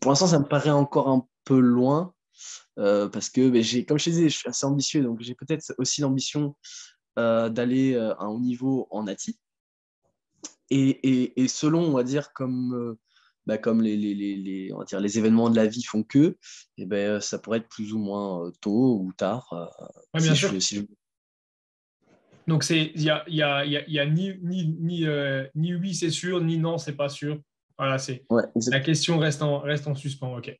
[SPEAKER 3] Pour l'instant, ça me paraît encore un peu loin, parce que ben, comme je te disais, je suis assez ambitieux, donc j'ai peut-être aussi l'ambition d'aller à un haut niveau en nati. Et selon, on va dire, comme on va dire, les événements de la vie font que, et ben, ça pourrait être plus ou moins tôt ou tard,
[SPEAKER 1] Ouais, bien
[SPEAKER 3] si
[SPEAKER 1] sûr.
[SPEAKER 3] je, si je...
[SPEAKER 1] Donc, il y a ni oui, c'est sûr, ni non, c'est pas sûr. Voilà,
[SPEAKER 3] Ouais,
[SPEAKER 1] la
[SPEAKER 3] exact.
[SPEAKER 1] question reste en suspens. OK.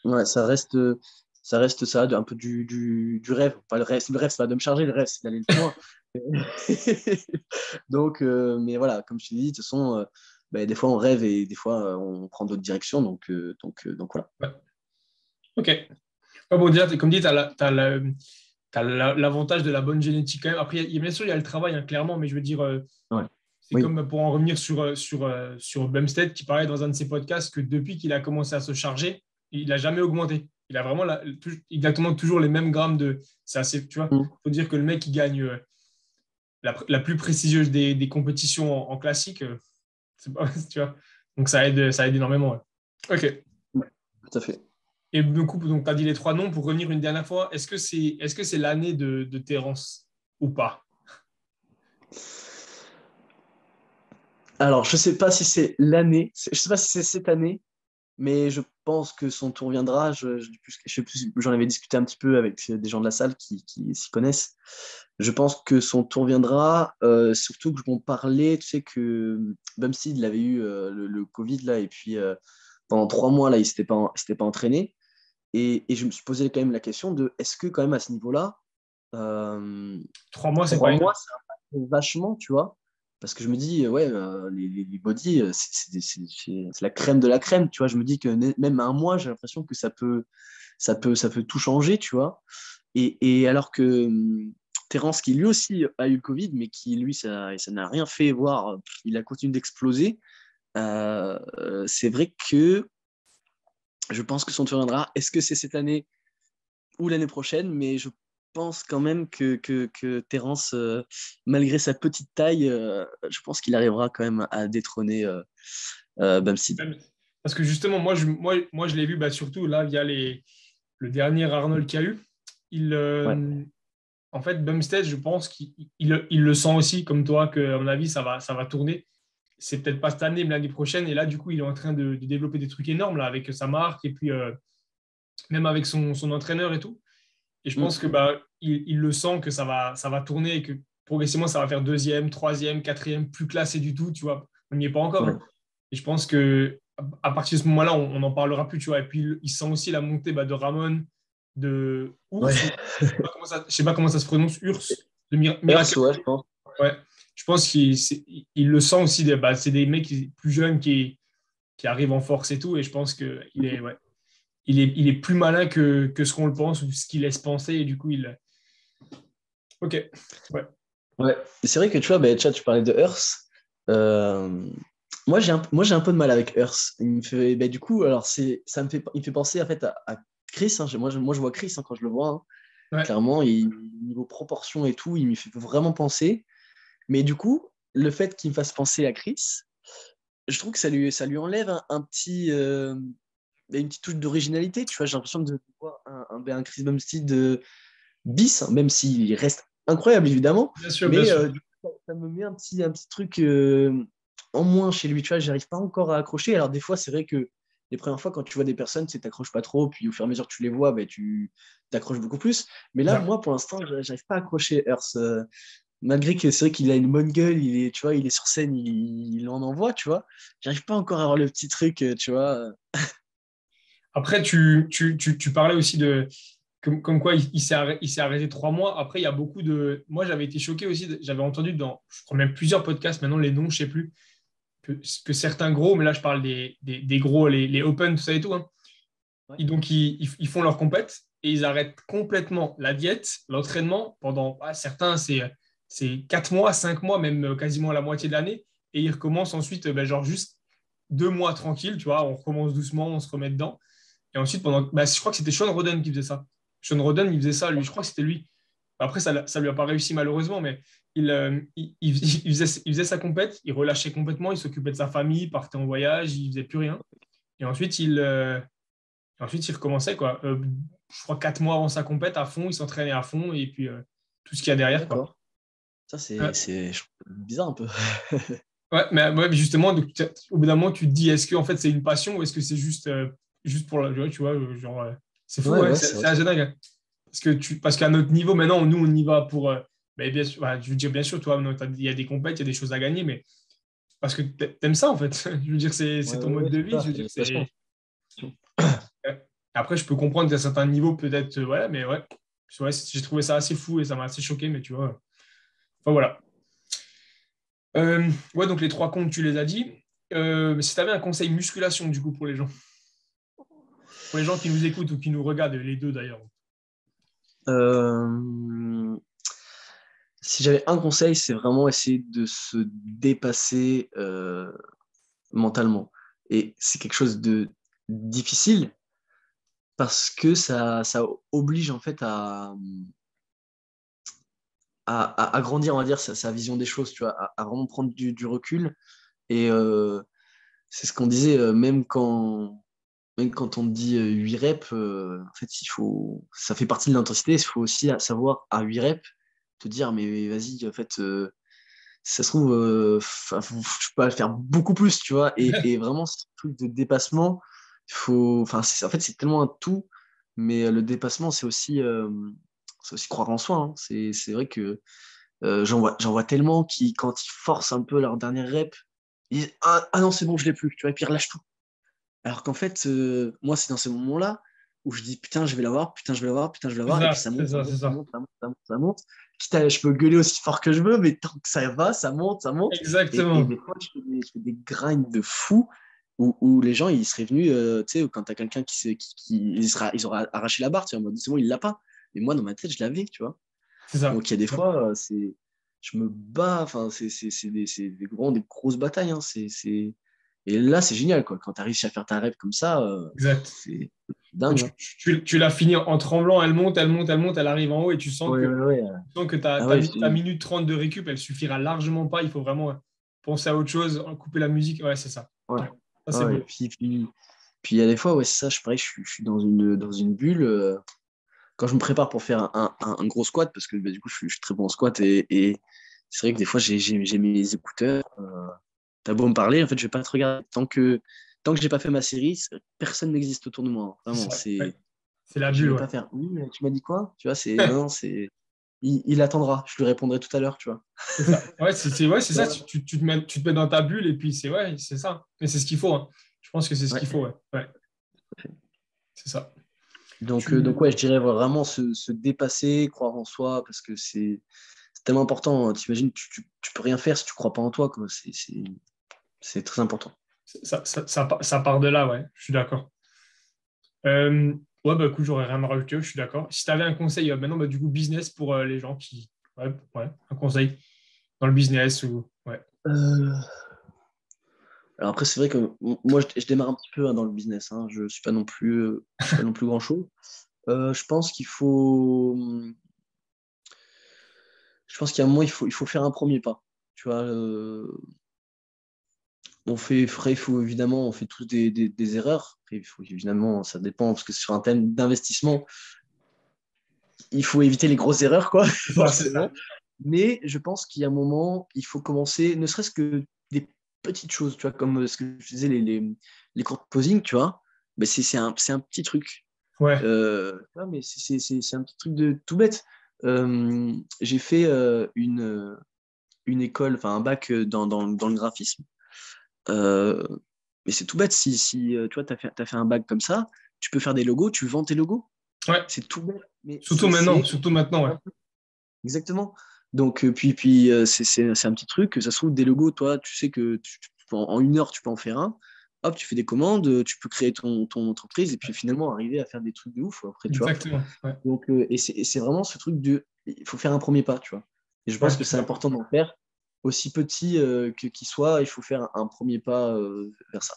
[SPEAKER 3] Ouais, ça reste ça, un peu du rêve. Pas le rêve, c'est pas de me charger, le rêve, c'est d'aller le plus loin. Donc, mais voilà, comme je t'ai dit, de toute façon, ben, des fois on rêve et des fois on prend d'autres directions. Donc voilà.
[SPEAKER 1] Ouais. OK. Ouais, bon, déjà, comme dit, tu as l'avantage de la bonne génétique quand même. Après, bien sûr, il y a le travail, hein, clairement, mais je veux dire,
[SPEAKER 3] Ouais.
[SPEAKER 1] c'est
[SPEAKER 3] Oui.
[SPEAKER 1] comme pour en revenir sur Bumstead qui parlait dans un de ses podcasts que depuis qu'il a commencé à se charger, il n'a jamais augmenté. Il a vraiment exactement toujours les mêmes grammes de. C'est assez, tu vois,
[SPEAKER 3] Mm.
[SPEAKER 1] il faut dire que le mec, il gagne la plus prestigieuse des compétitions en classique. C'est pas, tu vois. Donc ça aide énormément. Ouais. OK.
[SPEAKER 3] Ouais, tout à fait.
[SPEAKER 1] Et du coup, donc, tu as dit les trois noms. Pour revenir une dernière fois, est-ce que c'est l'année de Terence ou pas?
[SPEAKER 3] Alors, je sais pas si c'est l'année, je sais pas si c'est cette année, mais je pense que son tour viendra. Je sais plus, j'en avais discuté un petit peu avec des gens de la salle qui s'y connaissent. Je pense que son tour viendra, surtout que je m'en parlais, tu sais que Bumstead, il avait eu le Covid là, et puis pendant 3 mois là, il s'était pas entraîné. Et je me suis posé quand même la question de est-ce que quand même à ce niveau-là, euh,
[SPEAKER 1] 3 mois, c'est pas
[SPEAKER 3] 3 mois,
[SPEAKER 1] énorme.
[SPEAKER 3] ça impacte vachement, tu vois. Parce que je me dis, ouais, les body, c'est la crème de la crème, tu vois. Je me dis que même à un mois, j'ai l'impression que ça peut tout changer, tu vois. Et alors que Terence, qui lui aussi a eu le Covid, mais qui lui, ça n'a rien fait voir, il a continué d'exploser. C'est vrai que je pense que son tour viendra. Est-ce que c'est cette année ou l'année prochaine? Mais je pense quand même que Terence, malgré sa petite taille, je pense qu'il arrivera quand même à détrôner Bumstead.
[SPEAKER 1] Parce que justement, moi, je l'ai vu surtout là via le dernier Arnold qu'il y a eu. Il,
[SPEAKER 3] Ouais,
[SPEAKER 1] en fait, Bumstead, je pense qu'il le sent aussi, comme toi, qu'à mon avis, ça va tourner. C'est peut-être pas cette année, mais l'année prochaine. Et là, du coup, il est en train de développer des trucs énormes là, avec sa marque et puis même avec son entraîneur et tout. Et je pense
[SPEAKER 3] mm,
[SPEAKER 1] que il le sent que ça va tourner et que progressivement, ça va faire deuxième, troisième, quatrième, plus classé du tout, tu vois. On n'y est pas encore,
[SPEAKER 3] ouais,
[SPEAKER 1] hein. Et je pense que à partir de ce moment-là, on n'en parlera plus, tu vois. Et puis, il sent aussi la montée de Ramon, de
[SPEAKER 3] ouais.
[SPEAKER 1] Urs, ou je sais pas comment ça se prononce, Urs, de
[SPEAKER 3] Earth,
[SPEAKER 1] Miracle.
[SPEAKER 3] ouais, je pense.
[SPEAKER 1] Ouais. Je pense qu'il le sent aussi. C'est des mecs plus jeunes qui arrivent en force et tout. Et je pense qu'il est, ouais, il est plus malin que ce qu'on le pense ou ce qu'il laisse penser. Et du coup, Ok. Ouais.
[SPEAKER 3] Ouais. Et c'est vrai que tu vois, Tchad, tu parlais de Earth. Euh, moi, j'ai un peu de mal avec Earth. Il me fait, du coup, alors il me fait penser en fait à Chris. Hein. Moi, je vois Chris quand je le vois. Hein.
[SPEAKER 1] Ouais.
[SPEAKER 3] Clairement, niveau proportion et tout, il me fait vraiment penser. Mais du coup, le fait qu'il me fasse penser à Chris, je trouve que ça lui enlève un petit, une petite touche d'originalité. Tu vois, j'ai l'impression de voir un Chris Bumstead bis, hein, même s'il reste incroyable, évidemment.
[SPEAKER 1] Bien sûr, bien
[SPEAKER 3] Mais
[SPEAKER 1] sûr.
[SPEAKER 3] du coup, ça me met un petit truc en moins chez lui. Tu vois, j'arrive pas encore à accrocher. Alors, des fois, c'est vrai que les premières fois, quand tu vois des personnes, tu t'accroches pas trop. Puis au fur et à mesure que tu les vois, tu t'accroches beaucoup plus. Mais là,
[SPEAKER 1] Ça.
[SPEAKER 3] moi, pour l'instant, j'arrive pas à accrocher Earth. Malgré que c'est vrai qu'il a une bonne gueule, tu vois, il est sur scène, il en envoie, tu vois. J'arrive pas encore à avoir le petit truc, tu vois.
[SPEAKER 1] Après, tu parlais aussi de comme quoi il s'est arrêté 3 mois. Après, il y a beaucoup de. Moi, j'avais été choqué aussi. J'avais entendu dans, je crois même plusieurs podcasts, maintenant les noms, je ne sais plus, que certains gros, mais là, je parle des gros, les Open, tout ça et tout, hein.
[SPEAKER 3] Ouais.
[SPEAKER 1] Donc, ils font leur compète et ils arrêtent complètement la diète, l'entraînement pendant, certains, c'est 4 mois, 5 mois, même quasiment la moitié de l'année. Et ils recommencent ensuite, genre juste 2 mois tranquille, tu vois, on recommence doucement, on se remet dedans. Et ensuite, je crois que c'était Sean Roden qui faisait ça. Sean Roden, il faisait ça, lui, je crois que c'était lui. Après, ça lui a pas réussi malheureusement, mais il faisait sa compète, il relâchait complètement, il s'occupait de sa famille, il partait en voyage, il faisait plus rien. Et ensuite, il recommençait, quoi. Je crois 4 mois avant sa compète, à fond, il s'entraînait à fond, et puis tout ce qu'il y a derrière, quoi.
[SPEAKER 3] D'accord. Ça,
[SPEAKER 1] Ouais,
[SPEAKER 3] je trouve bizarre un peu.
[SPEAKER 1] ouais, mais justement, donc, au bout d'un moment, tu te dis, est-ce que en fait, c'est une passion ou est-ce que c'est juste pour la joie, tu vois, genre, c'est fou,
[SPEAKER 3] Ouais,
[SPEAKER 1] ouais,
[SPEAKER 3] ouais,
[SPEAKER 1] c'est
[SPEAKER 3] c'est vrai.
[SPEAKER 1] c'est assez dingue, hein. Parce qu'à notre niveau, maintenant, nous, on y va pour. Mais bien sûr, je veux dire, bien sûr, toi, il y a des compètes, il y a des choses à gagner, mais parce que t'aimes ça, en fait. Je veux dire, c'est
[SPEAKER 3] Ouais,
[SPEAKER 1] ton
[SPEAKER 3] ouais,
[SPEAKER 1] mode
[SPEAKER 3] ouais,
[SPEAKER 1] de
[SPEAKER 3] c'est
[SPEAKER 1] vie. Je
[SPEAKER 3] ça,
[SPEAKER 1] veux
[SPEAKER 3] c'est
[SPEAKER 1] dire,
[SPEAKER 3] une passion.
[SPEAKER 1] ouais. Après, je peux comprendre qu'à certains niveaux, peut-être, ouais, mais ouais. Ouais, j'ai trouvé ça assez fou et ça m'a assez choqué, mais tu vois. Enfin, voilà. Ouais, donc les trois comptes, tu les as dit. Si tu avais un conseil musculation, du coup, pour les gens qui nous écoutent ou qui nous regardent, les deux d'ailleurs.
[SPEAKER 3] Euh, Si j'avais un conseil, c'est vraiment essayer de se dépasser mentalement. Et c'est quelque chose de difficile parce que ça oblige en fait à grandir, on va dire, sa vision des choses, tu vois, à vraiment prendre du recul. Et c'est ce qu'on disait, même quand on dit 8 reps, en fait, ça fait partie de l'intensité. Il faut aussi savoir à 8 reps te dire, mais vas-y, en fait, ça se trouve, je peux le faire beaucoup plus, tu vois. Et vraiment, ce truc de dépassement, en fait, c'est tellement un tout, mais le dépassement, c'est aussi croire en soi. Hein. C'est vrai que j'en vois tellement qui, quand ils forcent un peu leur dernière rep, ils disent, ah non, c'est bon, je l'ai plus, tu vois, et puis ils relâchent tout. Alors qu'en fait, moi, c'est dans ces moments-là où je dis putain, je vais l'avoir, putain, je vais l'avoir, putain, je vais
[SPEAKER 1] C'est
[SPEAKER 3] l'avoir, et puis
[SPEAKER 1] ça,
[SPEAKER 3] ça
[SPEAKER 1] c'est
[SPEAKER 3] monte, ça
[SPEAKER 1] ça,
[SPEAKER 3] monte,
[SPEAKER 1] c'est
[SPEAKER 3] ça
[SPEAKER 1] ça.
[SPEAKER 3] monte, ça monte, ça monte, ça monte. Quitte je peux gueuler aussi fort que je veux, mais tant que ça va, ça monte, ça monte. Et
[SPEAKER 1] Exactement.
[SPEAKER 3] des fois, je fais des grinds de fou où les gens, ils seraient venus, tu sais, quand t'as quelqu'un ils auraient arraché la barre, tu sais, en mode c'est bon, il l'a pas. Mais moi, dans ma tête, je l'avais, tu vois.
[SPEAKER 1] C'est ça.
[SPEAKER 3] Donc, il y a des fois, je me bats, enfin, vraiment des grosses batailles. Hein. Et là, c'est génial, quoi. Quand tu as réussi à faire ta rêve comme ça,
[SPEAKER 1] Exact.
[SPEAKER 3] c'est dingue. Hein.
[SPEAKER 1] Tu l'as fini en tremblant, elle monte, elle monte, elle monte, elle arrive en haut et tu sens
[SPEAKER 3] Ouais,
[SPEAKER 1] que,
[SPEAKER 3] ouais, ouais.
[SPEAKER 1] tu sens que ta,
[SPEAKER 3] Ah
[SPEAKER 1] ta,
[SPEAKER 3] ouais,
[SPEAKER 1] mi- ta minute 30 de récup, elle suffira largement pas. Il faut vraiment penser à autre chose, couper la musique. Ouais, c'est ça.
[SPEAKER 3] ouais.
[SPEAKER 1] Ouais. Ça, c'est
[SPEAKER 3] Ouais.
[SPEAKER 1] beau.
[SPEAKER 3] Puis il y a des fois, ouais, c'est ça, je suis dans une bulle. Quand je me prépare pour faire un gros squat, parce que bah, du coup, je suis très bon en squat, et c'est vrai que des fois, j'ai mes écouteurs. T'as beau me parler, en fait, je vais pas te regarder. Tant que j'ai pas fait ma série, personne n'existe autour de moi. Hein.
[SPEAKER 1] C'est
[SPEAKER 3] Vraiment,
[SPEAKER 1] ça. Ouais. C'est la
[SPEAKER 3] je
[SPEAKER 1] bulle,
[SPEAKER 3] vais
[SPEAKER 1] ouais.
[SPEAKER 3] pas faire. Oui, mais tu m'as dit quoi? Tu vois, non, il attendra. Je lui répondrai tout à l'heure, tu vois.
[SPEAKER 1] C'est ça. Ouais, c'est ça.
[SPEAKER 3] Ouais.
[SPEAKER 1] Tu te mets dans ta bulle et puis c'est ça. Mais c'est ce qu'il faut. Hein. Je pense que c'est ce qu'il
[SPEAKER 3] Ouais.
[SPEAKER 1] faut. Ouais. Ouais, c'est ça.
[SPEAKER 3] Donc ouais, je dirais vraiment se dépasser, croire en soi, parce que c'est tellement important. Hein. T'imagines, tu peux rien faire si tu crois pas en toi, quoi. C'est très important.
[SPEAKER 1] Ça part de là, ouais. Je suis d'accord. Euh, ouais, bah écoute, j'aurais rien à rajouter. Je suis d'accord. Si tu avais un conseil maintenant, bah, du coup, business pour les gens qui. Ouais, ouais, un conseil dans le business ou. Ouais.
[SPEAKER 3] Euh, Alors après, c'est vrai que moi, je démarre un petit peu hein, dans le business. Hein. Je suis pas non plus grand-chose. Je pense qu'il faut, je pense qu'il y a un moment, il faut faire un premier pas. Tu vois, après, évidemment, on fait tous des erreurs. Après, évidemment, ça dépend parce que sur un thème d'investissement, il faut éviter les grosses erreurs, quoi,
[SPEAKER 1] C'est ça, c'est ça.
[SPEAKER 3] forcément. Mais je pense qu'il y a un moment, il faut commencer, ne serait-ce que des petites choses, tu vois, comme ce que je disais, les cours de posing, tu vois. Mais c'est un petit truc.
[SPEAKER 1] Ouais.
[SPEAKER 3] Ouais, mais c'est un petit truc de tout bête. J'ai fait une école, enfin un bac dans le graphisme. Euh, mais c'est tout bête. Si tu vois, t'as fait un bac comme ça, tu peux faire des logos, tu vends tes logos.
[SPEAKER 1] Ouais.
[SPEAKER 3] C'est tout bête. Mais
[SPEAKER 1] Surtout maintenant. Surtout maintenant, ouais.
[SPEAKER 3] exactement. Donc, c'est un petit truc. Que ça se trouve, des logos, toi, tu sais que en une heure, tu peux en faire un. Hop, tu fais des commandes, tu peux créer ton entreprise et puis finalement arriver à faire des trucs de ouf après, tu vois.
[SPEAKER 1] Exactement. Ouais.
[SPEAKER 3] Donc, et c'est vraiment ce truc il faut faire un premier pas, tu vois. Et je
[SPEAKER 1] Ouais,
[SPEAKER 3] pense
[SPEAKER 1] je
[SPEAKER 3] que
[SPEAKER 1] suis
[SPEAKER 3] c'est
[SPEAKER 1] d'accord.
[SPEAKER 3] important d'en faire. Aussi petit qu'il soit, il faut faire un premier pas vers ça.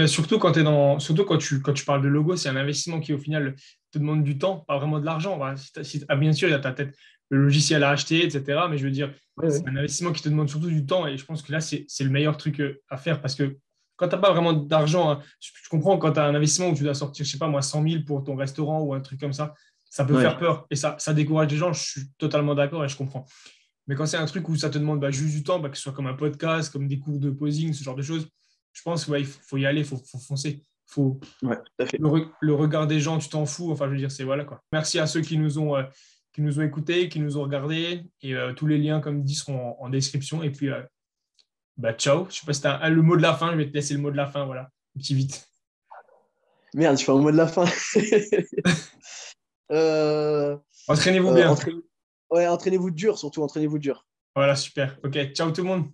[SPEAKER 1] Surtout quand tu parles de logo, c'est un investissement qui au final te demande du temps, pas vraiment de l'argent. Voilà, bien sûr, il y a ta tête, le logiciel à acheter, etc. Mais je veux dire,
[SPEAKER 3] Oui,
[SPEAKER 1] c'est
[SPEAKER 3] oui.
[SPEAKER 1] un investissement qui te demande surtout du temps. Et je pense que là, c'est le meilleur truc à faire parce que quand tu n'as pas vraiment d'argent, hein, je comprends quand tu as un investissement où tu dois sortir, je sais pas moi, 100 000 pour ton restaurant ou un truc comme ça peut faire
[SPEAKER 3] Ouais.
[SPEAKER 1] peur et ça décourage les gens. Je suis totalement d'accord et je comprends. Mais quand c'est un truc où ça te demande juste du temps, que ce soit comme un podcast, comme des cours de posing, ce genre de choses, je pense ouais, il faut y aller, faut foncer. Faut,
[SPEAKER 3] Ouais, tout à fait.
[SPEAKER 1] le regard des gens, tu t'en fous. Enfin, je veux dire, c'est voilà quoi. Merci à ceux qui nous ont écoutés, qui nous ont regardés. Et tous les liens, comme dit, seront en description. Et puis, ciao. Je sais pas si tu as le mot de la fin. Je vais te laisser le mot de la fin. Voilà. Petit vite.
[SPEAKER 3] Merde, je fais un mot de la fin. Euh,
[SPEAKER 1] Entraînez-vous bien.
[SPEAKER 3] ouais, entraînez-vous dur, surtout, entraînez-vous dur.
[SPEAKER 1] Voilà, super. Ok, ciao tout le monde.